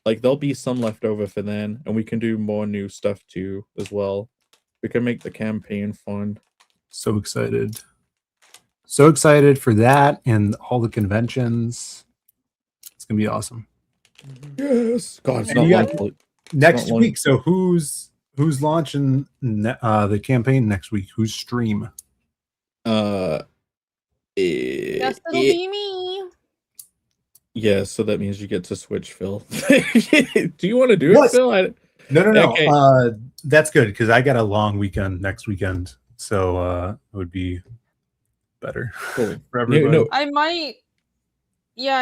like there'll be some left over for then, and we can do more new stuff too as well. We can make the campaign fun. So excited. So excited for that and all the conventions. It's gonna be awesome. Yes. God, it's And not you got long. next long. week. So who's launching the campaign next week? Who's stream? Yes, it'll be me. Yeah, so that means you get to switch, Phil. Do you want to do it, Phil? No. Okay. That's good because I got a long weekend next weekend, so it would be better Cool. for everybody. No, I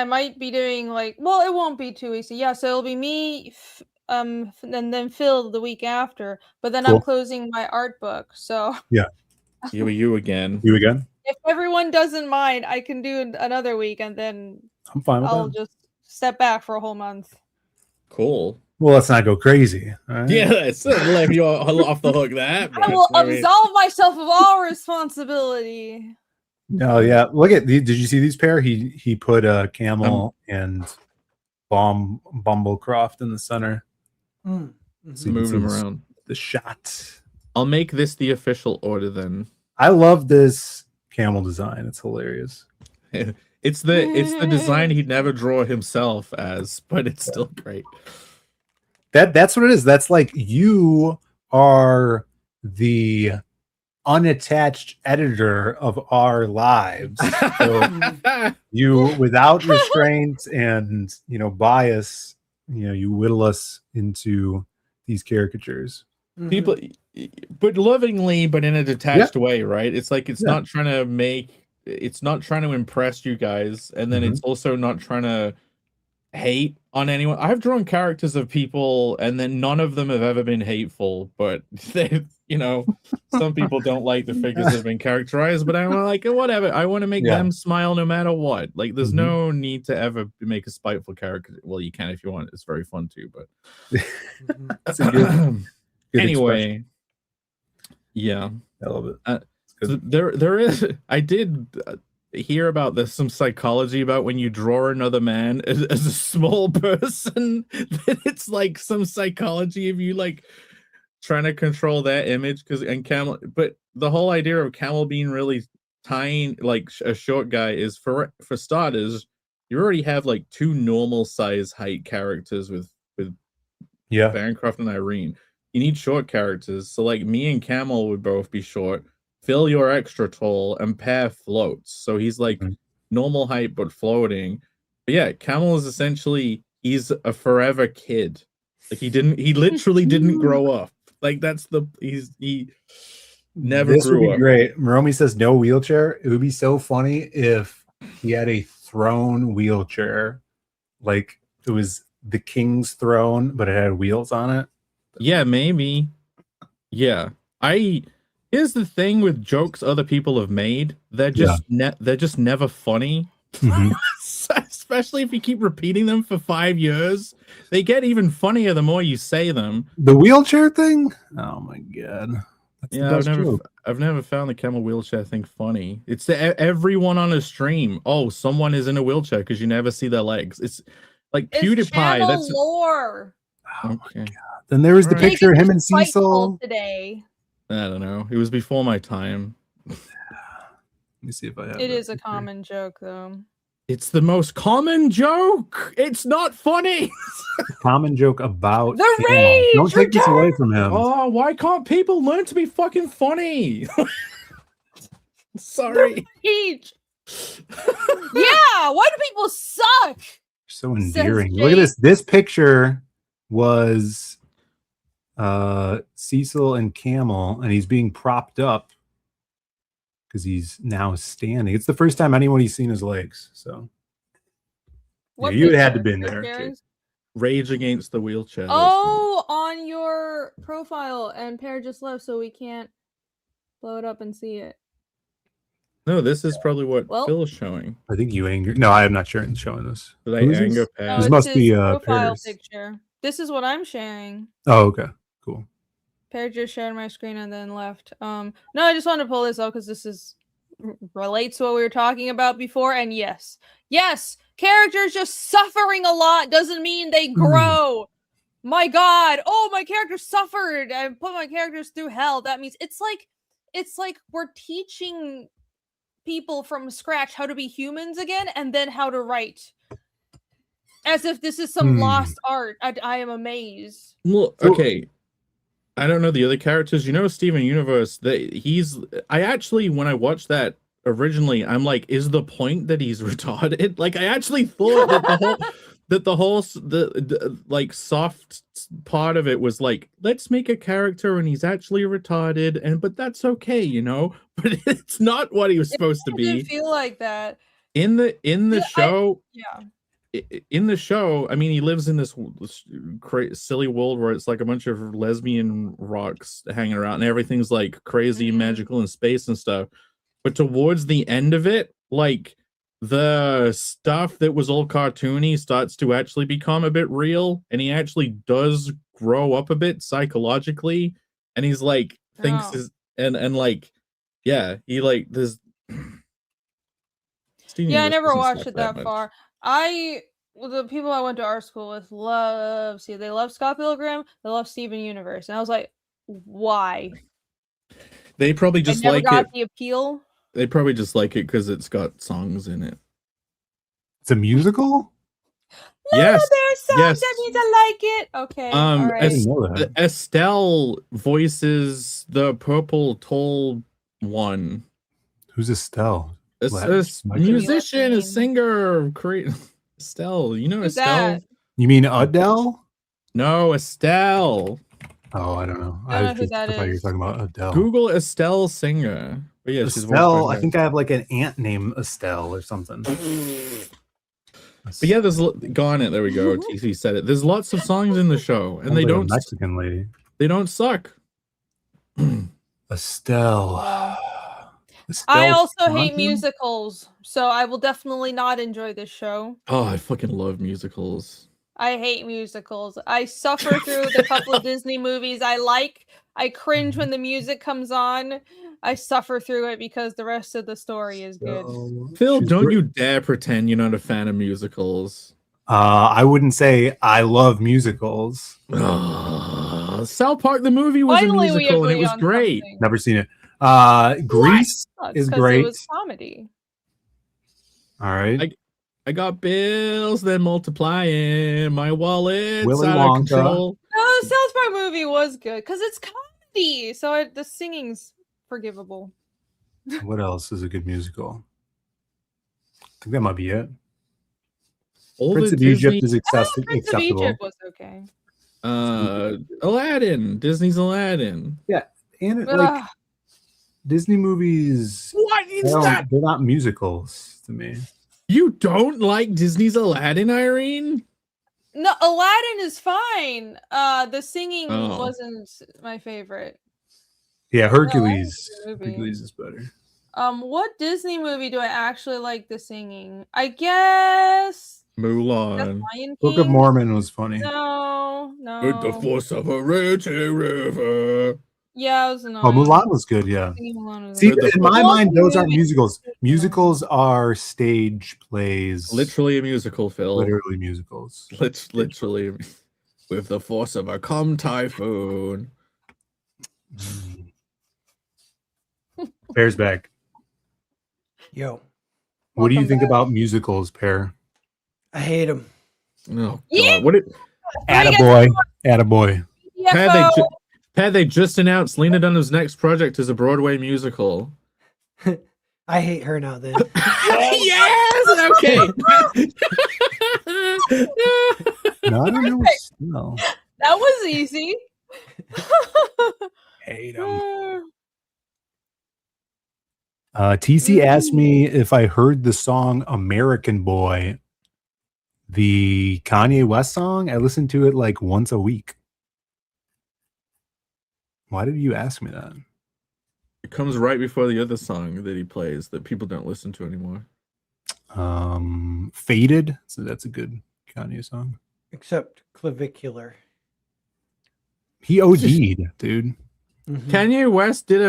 might be doing like, well, it won't be 2 weeks. Yeah, so it'll be me, and then Phil the week after. But then I'm Cool. closing my art book. So you again. You again? if everyone doesn't mind, I can do another week, and then I'm fine with I'll that. just step back for a whole month. Cool. Well, let's not go crazy. All right? Yeah, let's let you off the hook that. I will absolve myself of all responsibility. No, yeah. Look at did you see these pair? He put a camel and Bumblecroft in the center. Mm. So you can Move see them this- around. the shot. I'll make this the official order then. I love this camel design. It's hilarious. It's the design he'd never draw himself as, but it's still great. That's what it is. That's like you are the unattached editor of our lives. So you, without restraint and bias, you whittle us into these caricatures. People, but lovingly, but in a detached way, right? It's like it's not trying to impress you guys, and then it's also not trying to hate on anyone. I've drawn characters of people, and then none of them have ever been hateful, but they, some people don't like the figures that have been characterized, but I'm like, whatever. I want to make them smile no matter what. Like, there's no need to ever make a spiteful character. Well, you can if you want. It's very fun too, but That's a good anyway, I love it. So there is. I did hear about there's some psychology about when you draw another man as a small person, that it's like some psychology of you like trying to control that image and Camel. But the whole idea of Camel being really tiny, like a short guy, is for starters, you already have like 2 normal size height characters with Bancroft and Irene. You need short characters, so like me and Camel would both be short. Phil, you're extra tall, and Pear floats, so he's like normal height but floating. But yeah, Camel is essentially, he's a forever kid. Like he literally didn't grow up. Like he never This would grew be up. great. Maromi says no wheelchair. It would be so funny if he had a throne wheelchair, like it was the king's throne, but it had wheels on it. Yeah, maybe. Yeah, here's the thing with jokes other people have made. They're just they're just never funny. Especially if you keep repeating them for 5 years. They get even funnier the more you say them. The wheelchair thing? Oh my god. That's the best I've never found the camel wheelchair thing funny. It's everyone on a stream. Oh, someone is in a wheelchair because you never see their legs. It's like PewDiePie. That's lore. Oh my god. Then there was the picture of him and Cecil today. I don't know. It was before my time. Let me see if I have it. Is a common joke, though. It's the most common joke. It's not funny. Common joke about the rage. Don't take this away from him. Oh, why can't people learn to be fucking funny? Sorry. Rage. Yeah. Why do people suck? So endearing. Look at this. This picture was Cecil and Camel, and he's being propped up because he's now standing. It's the first time anybody's seen his legs. So you had to been there. Rage Against the Wheelchair. Oh, on your profile, and Pear just left, so we can't blow it up and see it. No, this is probably what Phil is showing. I think you anger. No, I am not sure. Showing this. Did I anger Pear? No, this must be profile Pear's picture. This is what I'm sharing. Oh, okay, cool. Pear just shared my screen and then left. No, I just wanted to pull this up because this is relates to what we were talking about before. And yes, characters just suffering a lot doesn't mean they grow. My God, oh, my character suffered. I put my characters through hell. That means it's like we're teaching people from scratch how to be humans again, and then how to write. As if this is some lost art. I am amazed. Well, okay. I don't know the other characters. Steven Universe, I actually, when I watched that originally, I'm like, is the point that he's retarded? Like, I actually thought that that the whole the like soft part of it was like, let's make a character and he's actually retarded, but that's okay, you know. But it's not what he was supposed to It didn't be feel like that. in the Yeah, show. Yeah. In the show, I mean, he lives in this silly world where it's like a bunch of lesbian rocks hanging around and everything's like crazy magical in space and stuff. But towards the end of it, like the stuff that was all cartoony starts to actually become a bit real, and he actually does grow up a bit psychologically, and he's like thinks his and like he like this. Yeah, I never watched it that far. The people I went to art school with they love Scott Pilgrim, they love Steven Universe, and I was like, why? They probably just like it. The appeal. They probably just like it because it's got songs in it. It's a musical? Yes. There's songs. Yes. That means I like it. Okay. All right. Estelle voices the purple tall one. Who's Estelle? A musician, a singer, Estelle. You know Who's Estelle? that? You mean Adele? No, Estelle. Oh, I don't know. I don't know who that thought you were is. talking about Adele. Google Estelle Singer. But yeah, Estelle, I think I have like an aunt named Estelle or something. But yeah, there's gone it. There we go. TC said it. There's lots of songs in the show, and they don't Mexican lady. They don't suck. Estelle. I also hate musicals, so I will definitely not enjoy this show. Oh, I fucking love musicals. I hate musicals. I suffer through the couple of Disney movies I like. I cringe when the music comes on. I suffer through it because the rest of the story is good. Phil, don't you dare pretend you're not a fan of musicals. I wouldn't say I love musicals. South Park the movie was Finally, a musical and it was great. Something. Never seen it. Grease is great. It was comedy. All right. I got bills, then multiplying my wallet's Willy out Wonka. of control. No, the South Park movie was good because it's comedy, so the singing's forgivable. What else is a good musical? I think that might be it. Prince of Egypt is acceptable. Prince of Egypt was okay. Aladdin, Disney's Aladdin. Yeah, and like Disney movies. What is that? They're not musicals to me. You don't like Disney's Aladdin, Irene? No, Aladdin is fine. The singing wasn't my favorite. Yeah, Hercules. Hercules is better. What Disney movie do I actually like the singing? I guess Mulan. Book of Mormon was funny. No. With the force of a raging river. Yeah, it was annoying. Oh, Mulan was good, yeah. See, in my mind, those aren't musicals. Musicals are stage plays. Literally a musical, Phil. Literally musicals. Literally. With the force of a come typhoon. Pear's back. Yo. What do you think about musicals, Pear? I hate them. Oh, God. What it? Attaboy. Attaboy. Pat, they just announced Lena Dunham's next project is a Broadway musical. I hate her now then. Yes! Okay. No, I don't know. That was easy. Hate him. TC asked me if I heard the song American Boy, the Kanye West song. I listen to it like once a week. Why did you ask me that? It comes right before the other song that he plays that people don't listen to anymore. Faded. So that's a good Kanye song. Except Clavvicular. He OD'd, dude. Mm-hmm. Kanye West did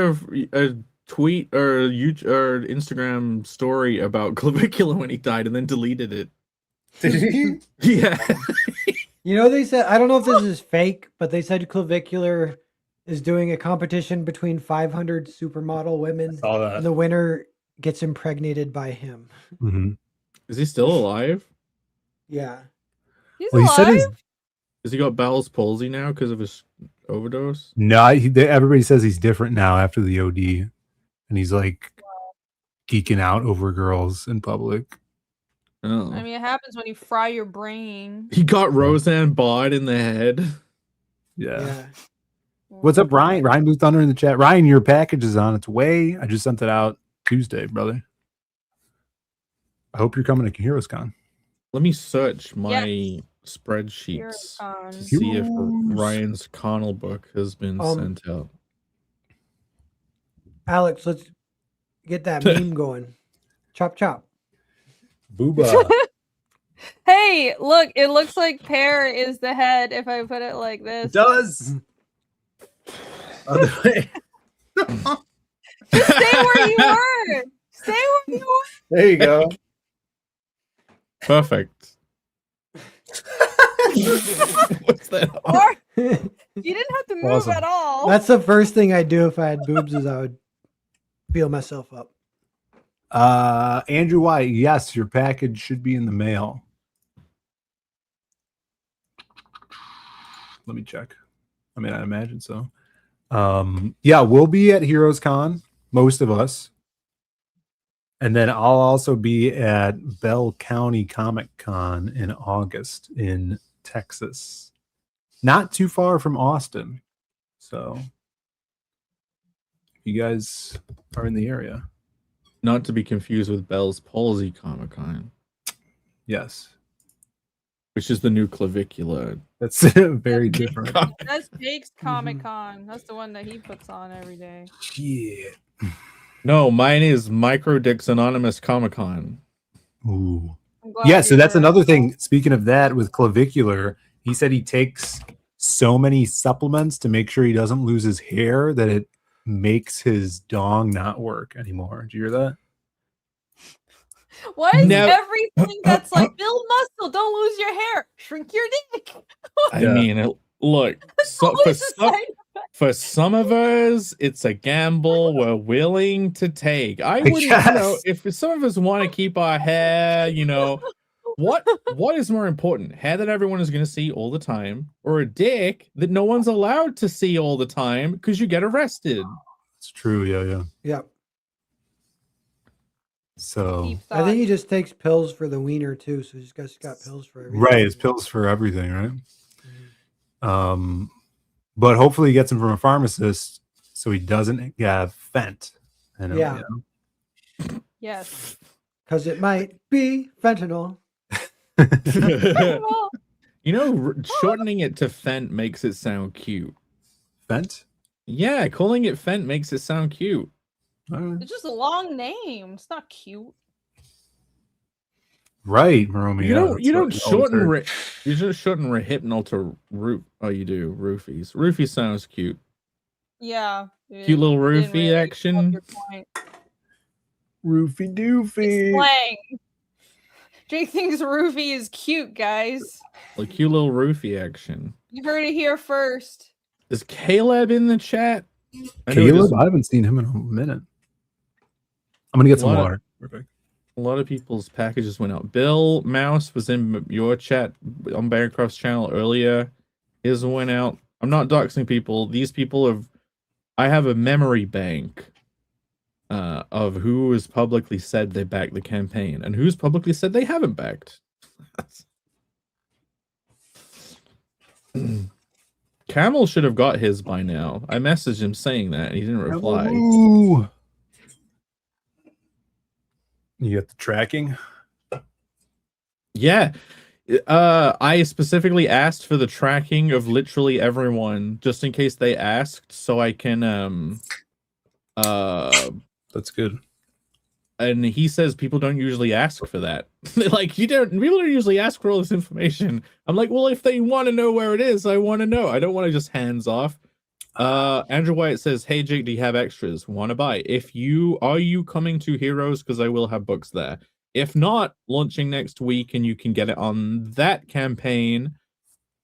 a tweet or Instagram story about Clavvicular when he died and then deleted it. Did he? Yeah. You know, they said, I don't know if this is fake, but they said Clavvicular is doing a competition between 500 supermodel women. Saw that. And the winner gets impregnated by him. Mm-hmm. Is he still alive? Yeah. He's Well, he said alive? Has he got Bell's palsy now because of his overdose? No, everybody says he's different now after the OD, and he's like geeking out over girls in public. Oh. I mean, it happens when you fry your brain. He got Roseanne Barr in the head. Yeah. What's up, Ryan? Ryan Blue Thunder in the chat. Ryan, your package is on its way. I just sent it out Tuesday, brother. I hope you're coming to HeroesCon. Let me search my spreadsheets to see if Ryan's Connell book has been sent out. Alex, let's get that meme going. Chop chop. Booba. Hey, look, it looks like Pear is the head if I put it like this. It does. Other way. Just stay where you were. Stay where you were. There you go. Perfect. What's that? Or, you didn't have to move at all. That's the first thing I'd do if I had boobs is I would feel myself up. Andrew White, yes, your package should be in the mail. Let me check. I mean, I imagine so. Yeah, we'll be at HeroesCon, most of us. And then I'll also be at Bell County Comic Con in August in Texas. Not too far from Austin. So you guys are in the area. Not to be confused with Bell's Palsy Comic Con. Yes. Which is the new Clavvicular. That's very different. That's Jake's Comic Con. That's the one that he puts on every day. Yeah. No, mine is Micro Dick's Anonymous Comic Con. Ooh. Yeah, so that's another thing. Speaking of that, with Clavvicular, he said he takes so many supplements to make sure he doesn't lose his hair that it makes his dong not work anymore. Did you hear that? Why is everything that's like build muscle, don't lose your hair, shrink your dick? I mean, look, for some of us, it's a gamble we're willing to take. I wouldn't, if some of us want to keep our hair, what is more important? Hair that everyone is going to see all the time, or a dick that no one's allowed to see all the time because you get arrested? It's true. Yeah. Yep. So I think he just takes pills for the wiener too. So he's got pills for everything. Right, it's pills for everything, right? But hopefully he gets them from a pharmacist so he doesn't have fent. Yes. Because it might be fentanyl. Shortening it to Fent makes it sound cute. Fent? Yeah, calling it Fent makes it sound cute. It's just a long name. It's not cute. Right, Maromi. You don't shorten Rehypnol to Roof. Oh, you do. Roofies. Roofie sounds cute. Yeah. Cute little roofie action. Roofie doofie. Slang. Jake thinks roofie is cute, guys. Like cute little roofie action. You heard it here first. Is Caleb in the chat? Caleb? I haven't seen him in a minute. I'm going to get some water. Perfect. A lot of people's packages went out. Bill Mouse was in your chat on Bancroft's channel earlier. His went out. I'm not doxing people. These people have... I have a memory bank of who has publicly said they backed the campaign and who's publicly said they haven't backed. Camel should have got his by now. I messaged him saying that and he didn't reply. Ooh. You got the tracking? Yeah. I specifically asked for the tracking of literally everyone just in case they asked, so I can that's good. And he says people don't usually ask for that. Like, people don't usually ask for all this information. I'm like, well, if they want to know where it is, I want to know. I don't want to just hands off. Andrew White says, hey Jake, do you have extras? Want to buy? Are you coming to Heroes? Because I will have books there. If not, launching next week and you can get it on that campaign.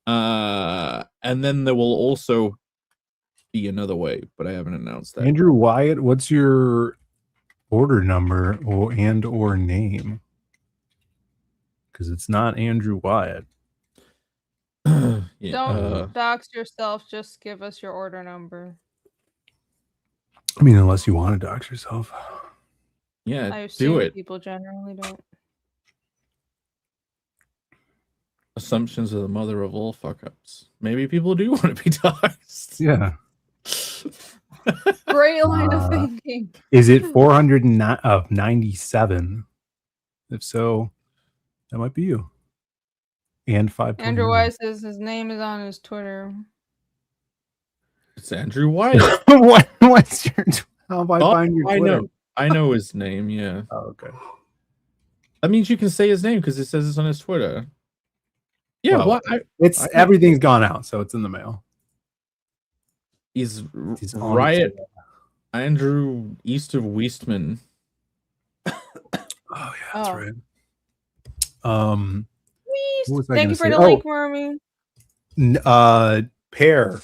And then there will also be another way, but I haven't announced that. Andrew Wyatt, what's your order number or name? Because it's not Andrew Wyatt. Yeah, don't dox yourself, just give us your order number. I mean, unless you want to dox yourself. Yeah, I assume do it. people generally don't. Assumptions are the mother of all fuck ups. Maybe people do want to be doxxed. Yeah. Great line of thinking. Is it 497? If so, that might be you. And 5. Andrew White says his name is on his Twitter. It's Andrew White. What's your? How do I find your Twitter? I know his name. Yeah. Oh, okay. That means you can say his name because it says it's on his Twitter. Yeah. Well, everything's gone out, so it's in the mail. He's on Riot Twitter. Andrew East of Weistman. Oh yeah, that's right. Weast. What was I Thank gonna you for say? the link, Marmy. Pair.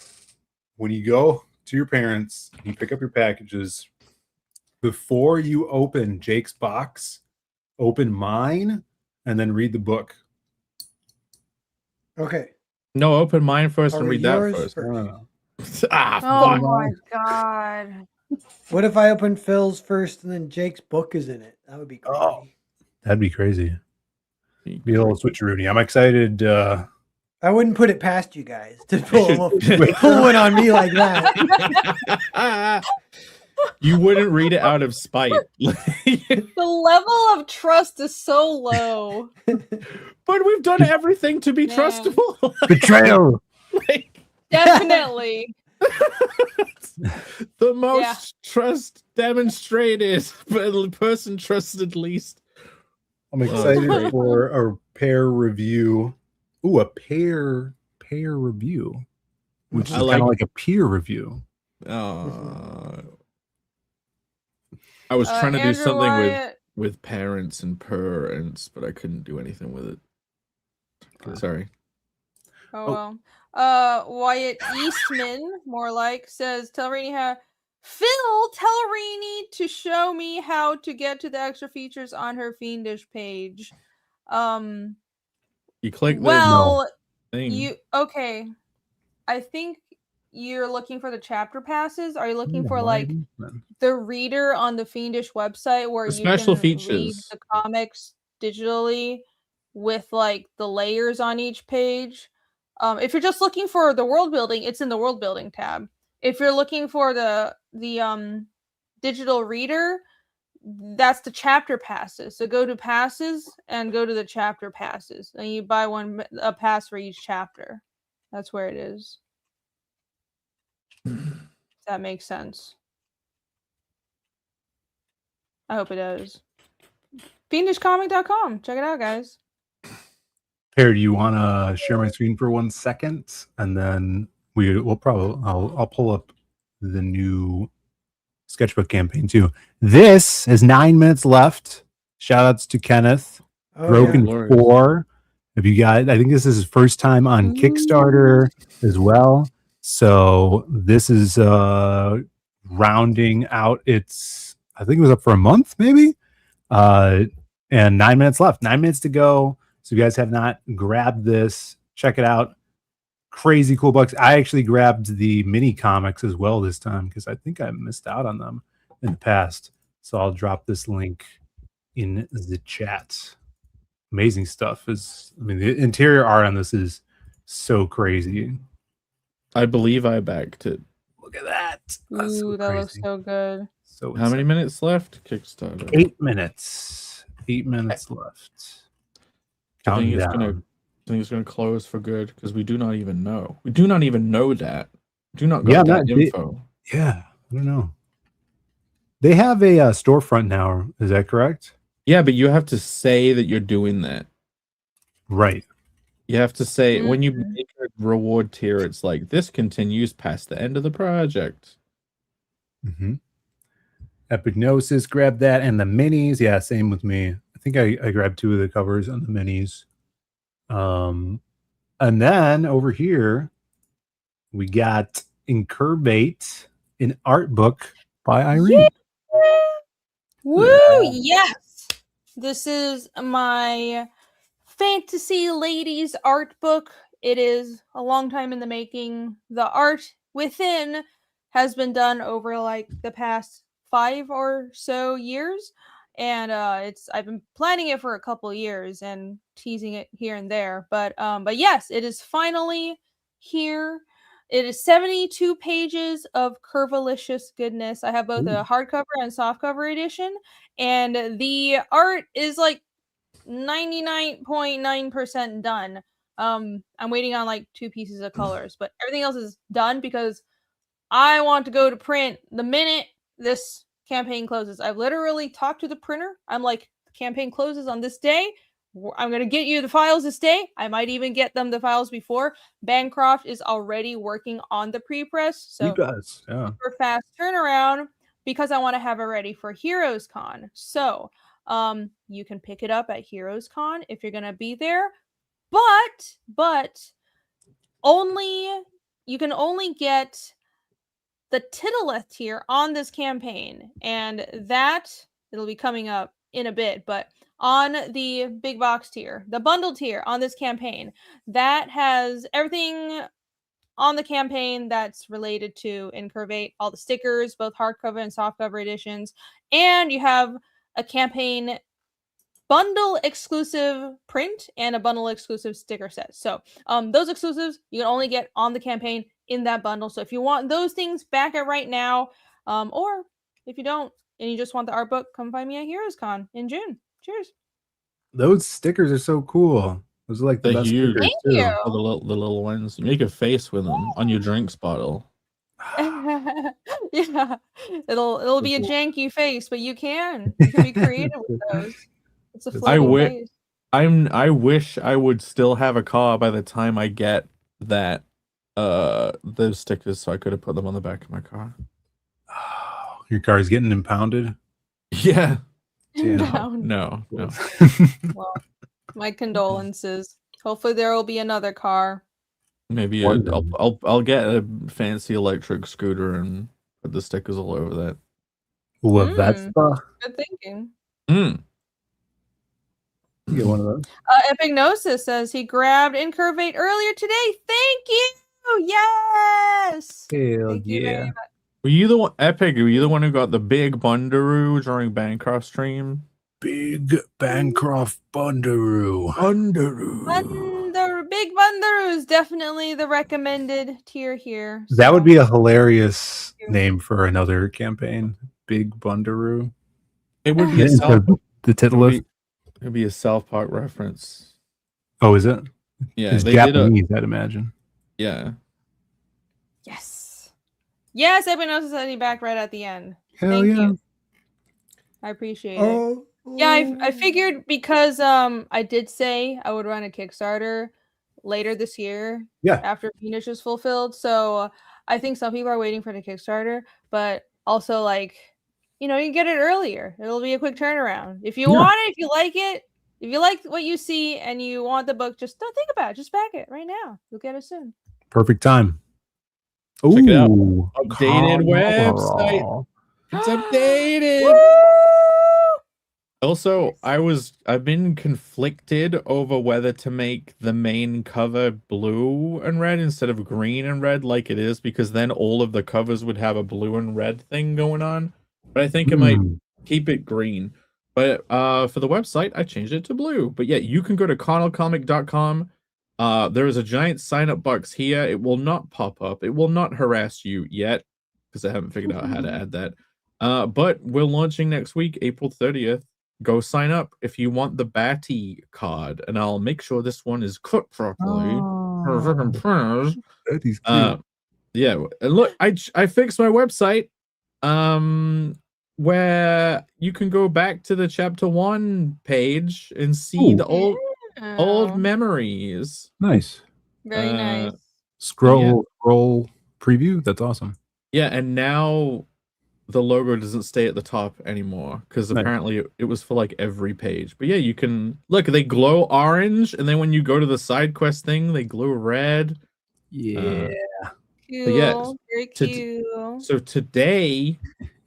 When you go to your parents, you pick up your packages. Before you open Jake's box, open mine, and then read the book. Okay. No, open mine first and Or read that yours first. No. Ah, Oh fuck. my god. What if I open Phil's first and then Jake's book is in it? That would be crazy. Oh. That'd be crazy. Be a little switcheroonie. I'm excited. I wouldn't put it past you guys to pull one on me like that. You wouldn't read it out of spite. The level of trust is so low. But we've done everything to be Man. trustable. Betrayal. Definitely. The most trust demonstrated, but the person trusted least. I'm excited for a pair review. Ooh, a pair review, which is kind of like a peer review. I was trying to do Andrew something Wyatt. with parents and parents, but I couldn't do anything with it. Sorry. Oh well. Wyatt Eastman, more like, says, tell Rainey tell Rainey to show me how to get to the extra features on her Fiendish page. You click the thing. Okay. I think you're looking for the chapter passes. Are you looking for like the reader on the Fiendish website where The you special can features. read the comics digitally with like the layers on each page? If you're just looking for the world building, it's in the world building tab. If you're looking for the digital reader, that's the chapter passes. So go to passes and go to the chapter passes, and you buy a pass for each chapter. That's where it is. If that makes sense. I hope it does. Fiendishcomic.com. Check it out, guys. Pear, do you want to share my screen for 1 second, and then we'll probably I'll pull up the new sketchbook campaign too. This is 9 minutes left. Shout outs to Kenneth. Broken 4. Have you guys? I think this is his first time on Kickstarter as well. So this is rounding out its. I think it was up for a month, maybe. And 9 minutes left. 9 minutes to go. So if you guys have not grabbed this, check it out. Crazy cool books. I actually grabbed the mini comics as well this time because I think I missed out on them in the past. So I'll drop this link in the chat. Amazing stuff. The interior art on this is so crazy. I believe I backed it. Look at that. That's so that looks so good. So how many minutes left? Kickstarter. 8 minutes. 8 minutes left. I think it's gonna close for good because we do not even know. We do not even know that. Do not got that info. I don't know. They have a storefront now. Is that correct? Yeah, but you have to say that you're doing that. Right. You have to say when you make a reward tier, it's like this continues past the end of the project. Mm-hmm. Epignosis, grab that, and the minis. Yeah, same with me. I think I grabbed 2 of the covers on the minis. And then over here we got Incurvate, an art book by Irene. Yeah. Woo! Yes, this is my Fantasy Ladies art book. It is a long time in the making. The art within has been done over like the past 5 or so years, and I've been planning it for a couple years and teasing it here and there, but yes, it is finally here. It is 72 pages of curvilicious goodness. I have both a hardcover and softcover edition, and the art is like 99.9% done. I'm waiting on like 2 pieces of colors, but everything else is done because I want to go to print the minute this campaign closes. I've literally talked to the printer. I'm like, the campaign closes on this day. I'm going to get you the files this day. I might even get them the files before. Bancroft is already working on the pre-press. So You guys, yeah. super fast turnaround because I want to have it ready for Heroes Con. So you can pick it up at Heroes Con if you're going to be there. But only you can only get the Titilleth tier on this campaign, and that it'll be coming up in a bit, but on the big box tier, the bundle tier on this campaign, that has everything on the campaign that's related to Incurvate, all the stickers, both hardcover and softcover editions, and you have a campaign bundle exclusive print and a bundle exclusive sticker set. So those exclusives you can only get on the campaign in that bundle. So if you want those things back at right now, or if you don't and you just want the art book, come find me at Heroes Con in June. Cheers. Those stickers are so cool. Those are like the They're best huge. stickers Thank too. you. Oh, the little ones. You make a face with them on your drinks bottle. Yeah, it'll be a janky face, but you can be creative with those. It's a floating face. I wish I would still have a car by the time I get that those stickers, so I could have put them on the back of my car. Oh, your car's getting impounded? Yeah. Inbound. No. Well, my condolences. Hopefully there will be another car. Maybe I'll get a fancy electric scooter and put the stickers all over that. Ooh, Vespa. Good thinking. Mm. You get one of those. Epic Gnosis says he grabbed Incurvate earlier today. Thank you. Yes. Hell Thank you very yeah. much. Were you the one, Epic? Were you the one who got the big Bundaroo during Bancroft stream? Big Bancroft Bundaroo. Big Bundaroo is definitely the recommended tier here. That would be a hilarious name for another campaign. Big Bundaroo. It would be the Titilleth. It'd be a South Park reference. Oh, is it? Yeah, it's they Japanese, I'd imagine. Yeah. Yes. Yes, everyone else is sending back right at the end. Hell Thank yeah. you. I appreciate it. Yeah, I figured because I did say I would run a Kickstarter later this year. Yeah. After Phoenix is fulfilled. So I think some people are waiting for the Kickstarter, but also like, you can get it earlier. It'll be a quick turnaround. If you want it, if you like it, if you like what you see and you want the book, just don't think about it. Just back it right now. You'll get it soon. Perfect time. Check it out. Ooh, Updated website. It's updated. Also, I've been conflicted over whether to make the main cover blue and red instead of green and red like it is, because then all of the covers would have a blue and red thing going on. But I think I might keep it green. But for the website, I changed it to blue. But yeah, you can go to connellcomic.com. There is a giant sign-up box here. It will not pop up. It will not harass you yet, because I haven't figured out how to add that. But we're launching next week, April 30th. Go sign up if you want the Batty card, and I'll make sure this one is cut properly. Batty's cute. Yeah, and look, I fixed my website, where you can go back to the chapter 1 page and see the old memories. Nice. Very nice. Scroll preview. That's awesome. Yeah, and now the logo doesn't stay at the top anymore because apparently it was for like every page. But yeah, you can look, they glow orange, and then when you go to the side quest thing, they glow red. Yeah. Cool. Yeah, very cute. So today,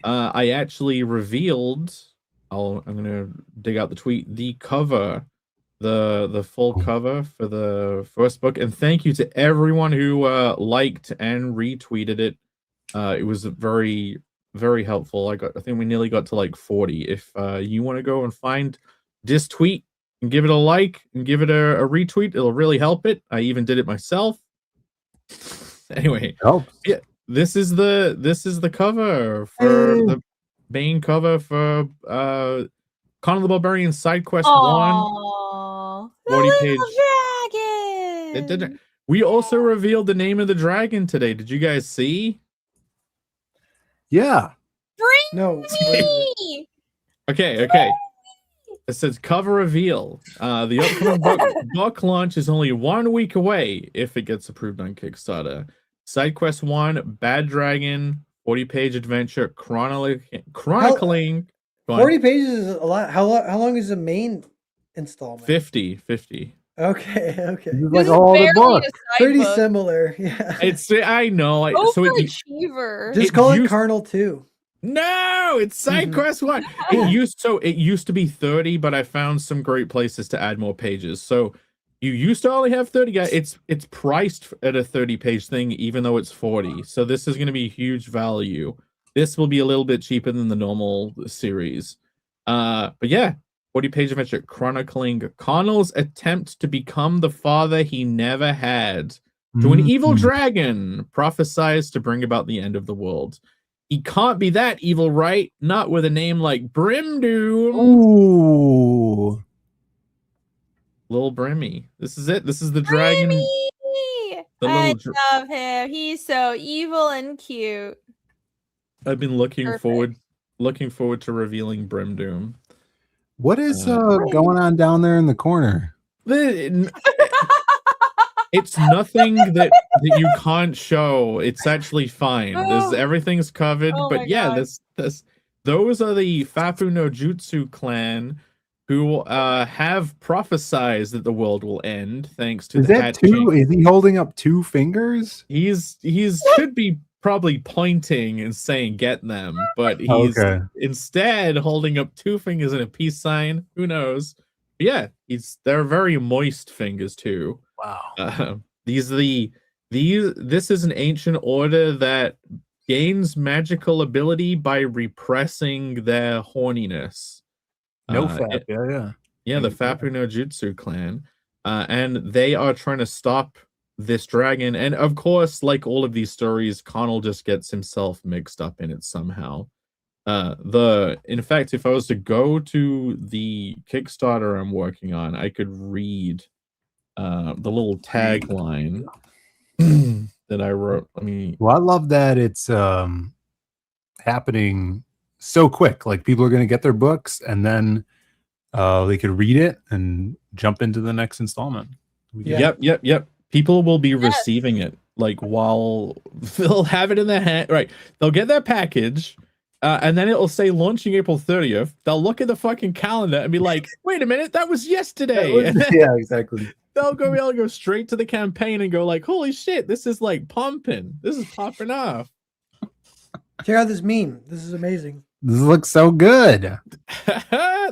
I actually revealed. I'm gonna dig out the tweet. The cover, the full cover for the first book, and thank you to everyone who liked and retweeted it. It was very very helpful. I think we nearly got to like 40. If you want to go and find this tweet and give it a like and give it a retweet, it'll really help it. I even did it myself. Anyway, Helps. yeah, this is the cover for the main cover for Conan the Barbarian Side Quest 1. Aww, 40 page. dragon. It didn't. We also revealed the name of the dragon today. Did you guys see? Yeah. No. Me. Okay. It says cover reveal. The upcoming book launch is only 1 week away if it gets approved on Kickstarter. Side Quest 1, Bad Dragon, 40-page adventure, chronicling. 40 pages is a lot. How long is the main installment? 50. Okay. This is This like is all the barely book. a side Pretty book. similar. Yeah. I know. Overachiever. Just call it Carnal 2. No, it's Side Quest 1. It used to be 30, but I found some great places to add more pages. So you used to only have 30 guys. It's priced at a 30-page thing, even though it's 40. So this is going to be huge value. This will be a little bit cheaper than the normal series. But yeah, 40-page adventure chronicling Connell's attempt to become the father he never had to an evil dragon prophesies to bring about the end of the world. He can't be that evil, right? Not with a name like Brimdoom. Ooh. Little Brimmy. This is it. This is the dragon. Brimmy! I love him. He's so evil and cute. I've been looking forward to revealing Brimdoom. What is going on down there in the corner? It's nothing that you can't show. It's actually fine. Everything's covered. But yeah, those are the Fafu no Jutsu clan who have prophesized that the world will end thanks to the hatching. Is he holding up 2 fingers? He's should be probably pointing and saying get them, but he's instead holding up 2 fingers and a peace sign. Who knows? But yeah, they're very moist fingers too. Wow. This is an ancient order that gains magical ability by repressing their horniness. Yeah. The Fapu no Jutsu clan. And they are trying to stop this dragon. And of course, like all of these stories, Connell just gets himself mixed up in it somehow. In fact, if I was to go to the Kickstarter I'm working on, I could read the little tagline that I wrote. Well, I love that it's happening so quick. Like people are going to get their books and then they could read it and jump into the next installment. Yep. People will be receiving it like while they'll have it in their hand. Right. They'll get their package. And then it'll say launching April 30th. They'll look at the fucking calendar and be like, wait a minute, that was yesterday. Yeah, exactly. They'll go straight to the campaign and go like, holy shit, this is like pumping. This is popping off. Check out this meme. This is amazing. This looks so good.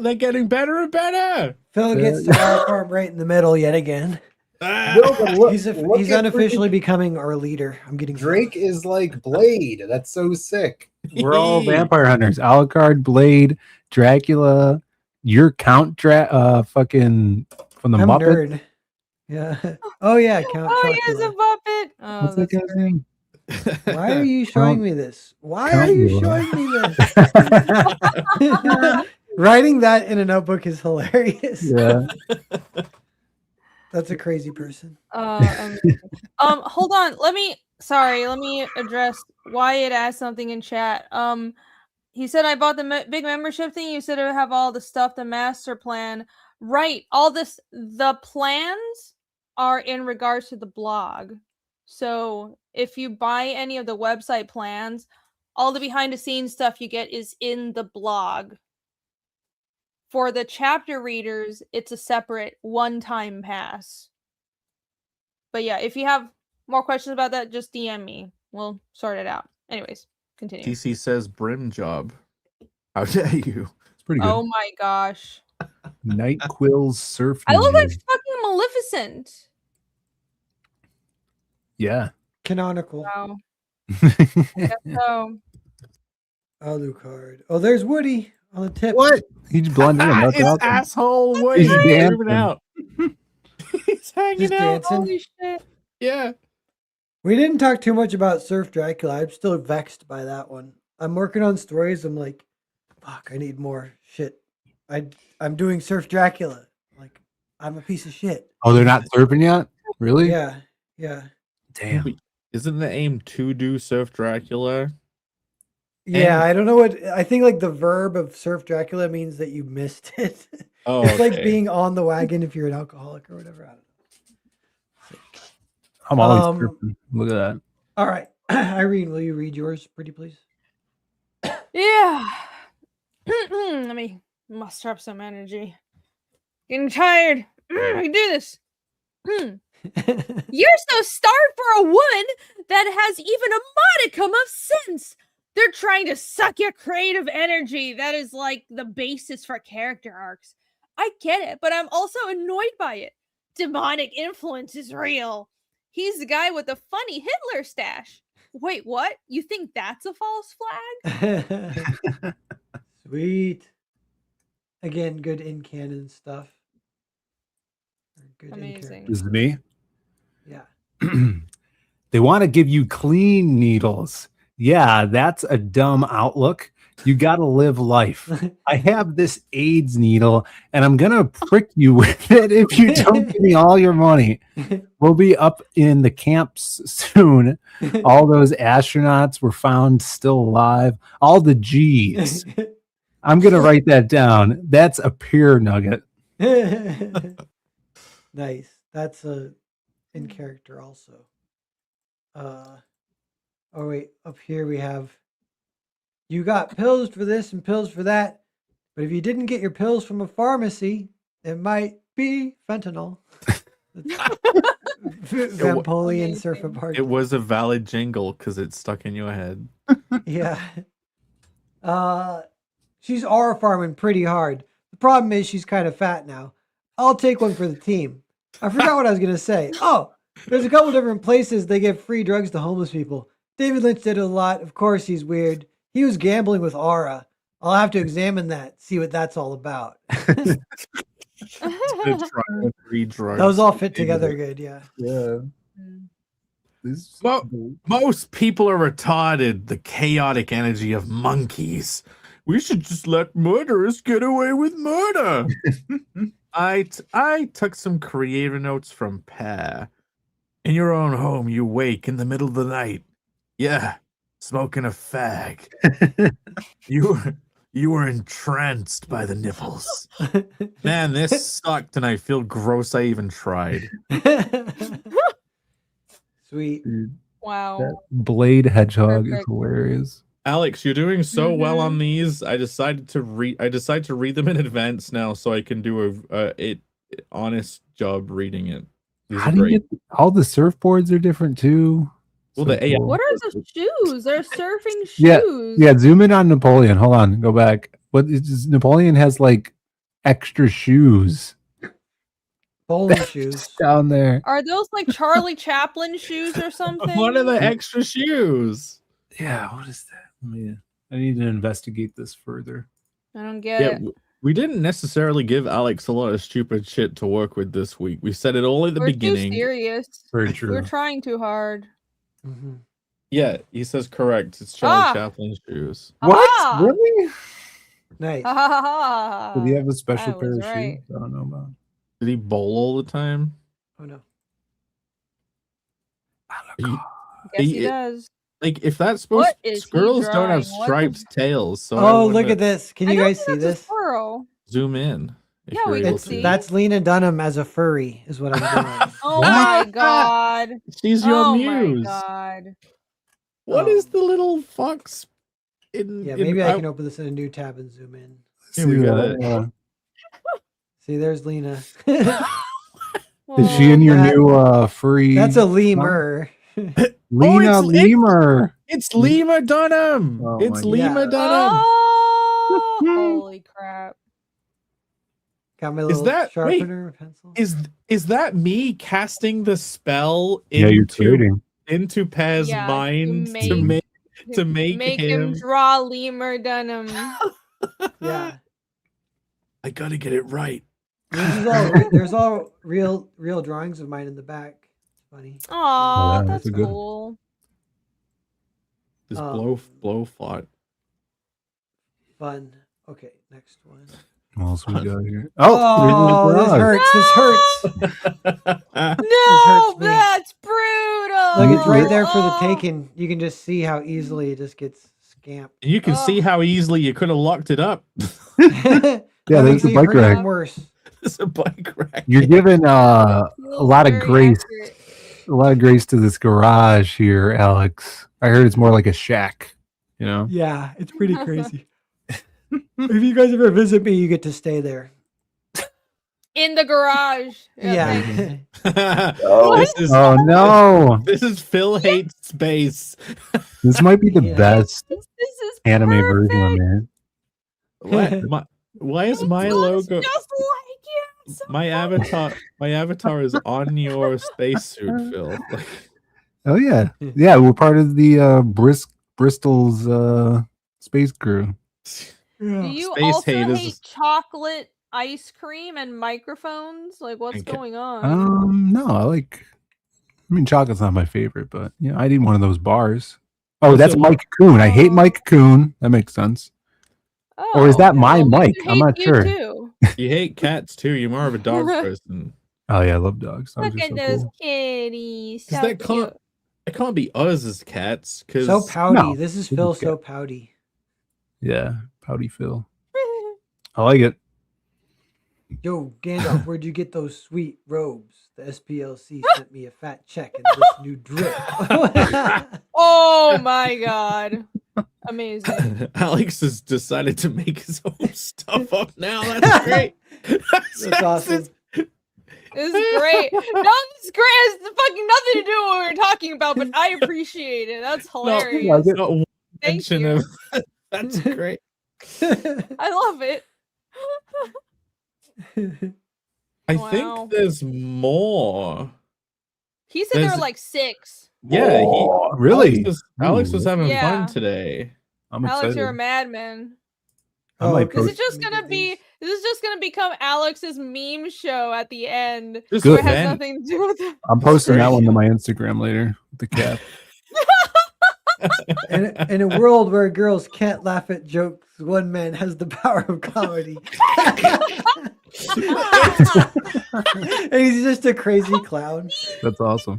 They're getting better and better. Phil gets to Alucard right in the middle yet again. No, but look, He's look at unofficially becoming our leader. I'm getting Drake is like Blade. That's so sick. We're all vampire hunters. Alucard, Blade, Dracula. You're Count fucking from the I'm Muppets. nerd. Yeah. Oh yeah, Count. Oh, he has a puppet. Oh, What's that guy's name? Why are you showing me this? Why Count are you you. showing me this? Writing that in a notebook is hilarious. Yeah. That's a crazy person. Hold on. Let me address Wyatt asked something in chat. He said I bought the big membership thing. You said it would have all the stuff, the master plan. Right. The plans are in regards to the blog. So if you buy any of the website plans, all the behind the scenes stuff you get is in the blog. For the chapter readers, it's a separate one-time pass. But yeah, if you have more questions about that, just DM me. We'll sort it out. Anyways, continue. TC says brim job. How dare you? It's pretty good. Oh my gosh. Night Quill's surf. I look like Ninja. fucking Maleficent. Yeah. Canonical. Wow. I guess so. Alucard. Oh, there's Woody on the tip. What? He's blending in. That's It's awesome. asshole He's Woody. dancing. Moving out. He's hanging Just out. dancing. Holy shit. Yeah. We didn't talk too much about Surf Dracula. I'm still vexed by that one. I'm working on stories. I'm like, fuck, I need more shit. I'm doing Surf Dracula. Like, I'm a piece of shit. Oh, they're not surfing yet? Really? Yeah, yeah. Damn. Wait, isn't the aim to do Surf Dracula? Yeah, And- I don't know what I think like the verb of Surf Dracula means that you missed it. Oh, It's like okay. being on the wagon if you're an alcoholic or whatever. I don't know. I'm always Um, surfing. Look at that. All right. Irene, will you read yours pretty please? Yeah. Let me muster up some energy. Getting tired. I can do this. You're so starved for a woman that has even a modicum of sense. They're trying to suck your creative energy. That is like the basis for character arcs. I get it, but I'm also annoyed by it. Demonic influence is real. He's the guy with the funny Hitler stash. Wait, what? You think that's a false flag? Sweet. Again, good in canon stuff. Good Amazing. This is me. Yeah. They want to give you clean needles. Yeah, that's a dumb outlook. You got to live life. I have this AIDS needle and I'm going to prick you with it if you don't give me all your money. We'll be up in the camps soon. All those astronauts were found still alive. All the G's. I'm going to write that down. That's a peer nugget. Nice. That's a in character also. Oh wait, up here we have you got pills for this and pills for that, but if you didn't get your pills from a pharmacy, it might be fentanyl. Napoleon surf apart. It was a valid jingle because it's stuck in your head. Yeah. She's aura farming pretty hard. The problem is she's kind of fat now. I'll take one for the team. I forgot what I was gonna say. Oh, there's a couple different places they give free drugs to homeless people. David Lynch did it a lot. Of course, he's weird. He was gambling with aura. I'll have to examine that, see what that's all about. Free drugs. Those all fit together good, yeah. Yeah. Most people are retarded. The chaotic energy of monkeys. We should just let murderers get away with murder. I took some creative notes from Pear. In your own home, you wake in the middle of the night. Yeah, smoking a fag. You were entranced by the nipples. Man, this sucked, and I feel gross. I even tried. Sweet. Dude, Wow. that Blade Hedgehog is Perfect. hilarious. Alex, you're doing so well on these. I decided to read them in advance now, so I can do a honest job reading it. These How are do you great. get all the surfboards are different too? Well, the AI What are the shoes? They're surfing Yeah, shoes. Yeah, zoom in on Napoleon. Hold on, go back. What is Napoleon has like extra shoes Bowling shoes. down there. Are those like Charlie Chaplin shoes or something? What are the extra shoes? Yeah, what is that? I need to investigate this further. I don't get Yeah, it. we didn't necessarily give Alex a lot of stupid shit to work with this week. We said it all at the We're beginning. too serious. Very true. We're trying too hard. Mhm. Yeah, he says correct. It's Charlie Ah! Chaplin's shoes. What? Ah! Really? Nice. Ha ha ha! Did he have a special I pair was of right. shoes? I don't know about. Did he bowl all the time? Oh no. He- Guess he He- does. like, if that's supposed, What is he squirrels don't have drawing? What striped tails. So I Oh, look wonder- at this. Can I you don't guys think see that's a this? squirrel. Zoom in. If Yeah, you're we able can It's to. see. that's Lena Dunham as a furry, is what I'm doing. Oh What? my god. She's your Oh muse. my god. What Oh. is the little fox? Yeah, maybe I can open this in a new tab and zoom in. Here we See got that? it. See, there's Lena. Is she in your That- new furry? That's a lemur. Lena it's- Lemur. It's Lena Dunham. Oh It's my Lena God. Dunham. Oh, holy crap. Got my Is little that- wait. sharpener pencil. Is that me casting the spell Yeah, you're creating. into Pez's Yeah, to mind to make- make to make him him. draw Lemur Dunham. Yeah. I gotta get it right. There's all real drawings of mine in the back. It's funny. Aw, yeah, that's that's a good one. cool. This Um, blow font. Fun. Okay, next one. What else we got here? Oh, this hurts. This hurts. No, hurts me. that's brutal. Look, it's right there for the Oh. taking. You can just see how easily it just gets scamped. And you can see how easily you could have locked it up. Yeah, there's a bike rack. Worse. It's a bike rack. You're giving a lot of Very grace, accurate. a lot of grace to this garage here, Alex. I heard it's more like a shack. You know? Yeah, it's pretty crazy. If you guys ever visit me, you get to stay there. In the garage. Yeah. thanks. Oh no! This is Phil hates space. This might be the Yeah. best This is anime perfect. version of man. Why is my It looks logo? just like you. It's so My funny. avatar is on your spacesuit, Phil. Like, Oh yeah, yeah. We're part of the Bristol's space crew. Do you Space also hate hate is- chocolate ice cream and microphones? Like, what's going on? No, I mean, chocolate's not my favorite, but I need one of those bars. Oh, that's So- Mike Coon. I hate Mike Coon. That makes sense. Or is that my well, mic? you I'm hate not you sure. Too. you hate cats too. You're more of a dog person. Oh yeah, I love dogs. Dogs Look are at so those cool. kitties. So That can't. cute. It can't be us as cats. Because So pouty. No, This is it Phil is so good. pouty. Yeah, pouty Phil. I like it. Yo, Gandalf, where'd you get those sweet robes? The SPLC sent me a fat check and this new drip. Oh my god. Amazing. Alex has decided to make his own stuff up now. That's great. That's awesome. This is great. No, this is great. It has fucking nothing to do with what we were talking about, but I appreciate it. That's hilarious. Not one Thank mention you. of that's great. I love it. I Wow. think there's more. He said there There's- were like 6. Yeah, Oh, really? Alex was having Yeah. fun today. I'm Alex, excited. you're a madman. I might okay. This post- is just Let me gonna get be. these. This is just gonna become Alex's meme show at the end. Just Good. Where it has vent. nothing to do with it. I'm posting that great. one to my Instagram later with the cat. In a world where girls can't laugh at jokes, one man has the power of comedy. And he's just a crazy clown. That's awesome.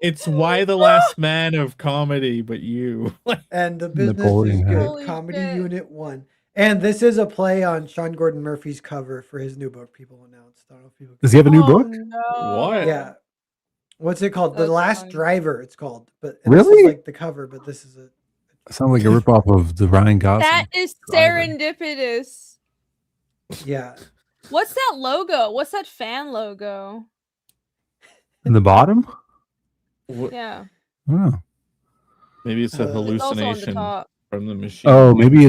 It's why the last man of comedy, but you. And the business Napoleon is had good. it. Holy Comedy shit. Unit 1. And this is a play on Sean Gordon Murphy's cover for his new book. People announced. I don't know if people. Does he have a new Oh, book? No. What? Yeah. What's it called? The That's Last fine. Driver. It's called. But and this is Really? like the cover, but this is a. Sounds like a ripoff of the Ryan Gosling. That is Driver. serendipitous. Yeah. What's that logo? What's that fan logo? In the bottom? Yeah. Oh. Maybe it's a It's It's also on the hallucination top. from the machine. Oh, maybe he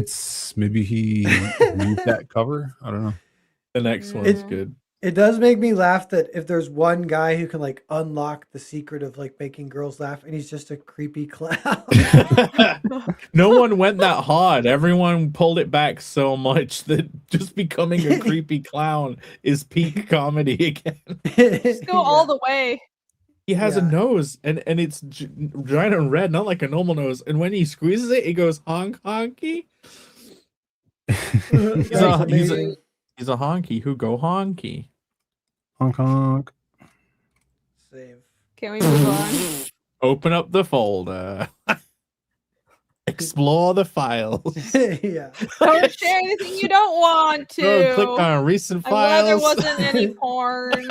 used that cover. I don't know. The next one's It's- good. It does make me laugh that if there's one guy who can like unlock the secret of like making girls laugh, and he's just a creepy clown. No one went that hard. Everyone pulled it back so much that just becoming a creepy clown is peak comedy again. Just go all the way. He has a Yeah. nose and it's giant and red, not like a normal nose. And when he squeezes it, it goes honk honky. That's He's a amazing. honky who go honky. Honk honk. Save. Can we move on? Open up the folder. Explore the files. Yeah. Don't share anything you don't want to. Go click on recent I'm glad there files. wasn't any porn.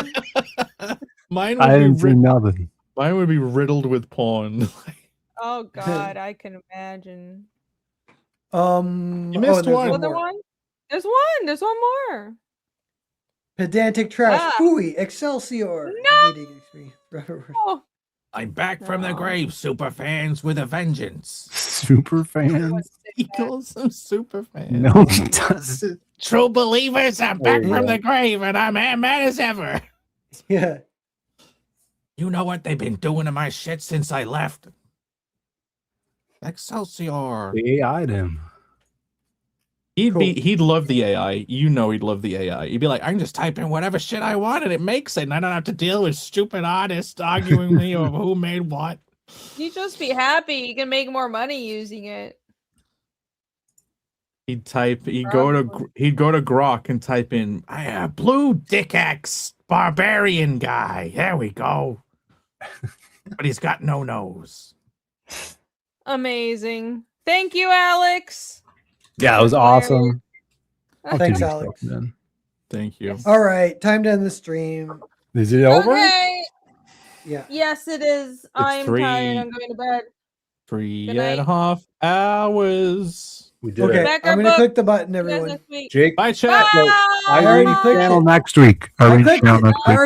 Mine I would didn't be see nothing. mine would be riddled with porn. Oh god, I can imagine. You missed and there's one. Another more. one? There's one. There's one more. Pedantic trash. Ah. Phooey. Excelsior. No! Reading experience. Oh, I'm back from the grave, super fans with a vengeance. Super fans? what's He that? calls them super fans. No, he doesn't. True believers are back Oh, from yeah. the grave, and I'm as mad as ever. Yeah. You know what they've been doing to my shit since I left? Excelsior. They AI'd him. He'd love the AI. You know he'd love the AI. He'd be like, I can just type in whatever shit I want and it makes it, and I don't have to deal with stupid artists arguing with me over who made what. You just be happy you can make more money using it. He'd go to Grok and type in blue dick X barbarian guy. There we go. But he's got no nose. Amazing. Thank you, Alex. Yeah, it was awesome. Thanks, Dude, Alex. man. Thank you. All right, time to end the stream. Is it over? Okay. Yeah. Yes, it is. I'm tired. I'm going to bed. 3.5 hours. We did Okay, it. Back I'm our going to book. click the button, See you guys everyone. next week. Jake, Bye, chat. Bye. I already clicked channel it. next week. I Our clicked channel it. next I week. already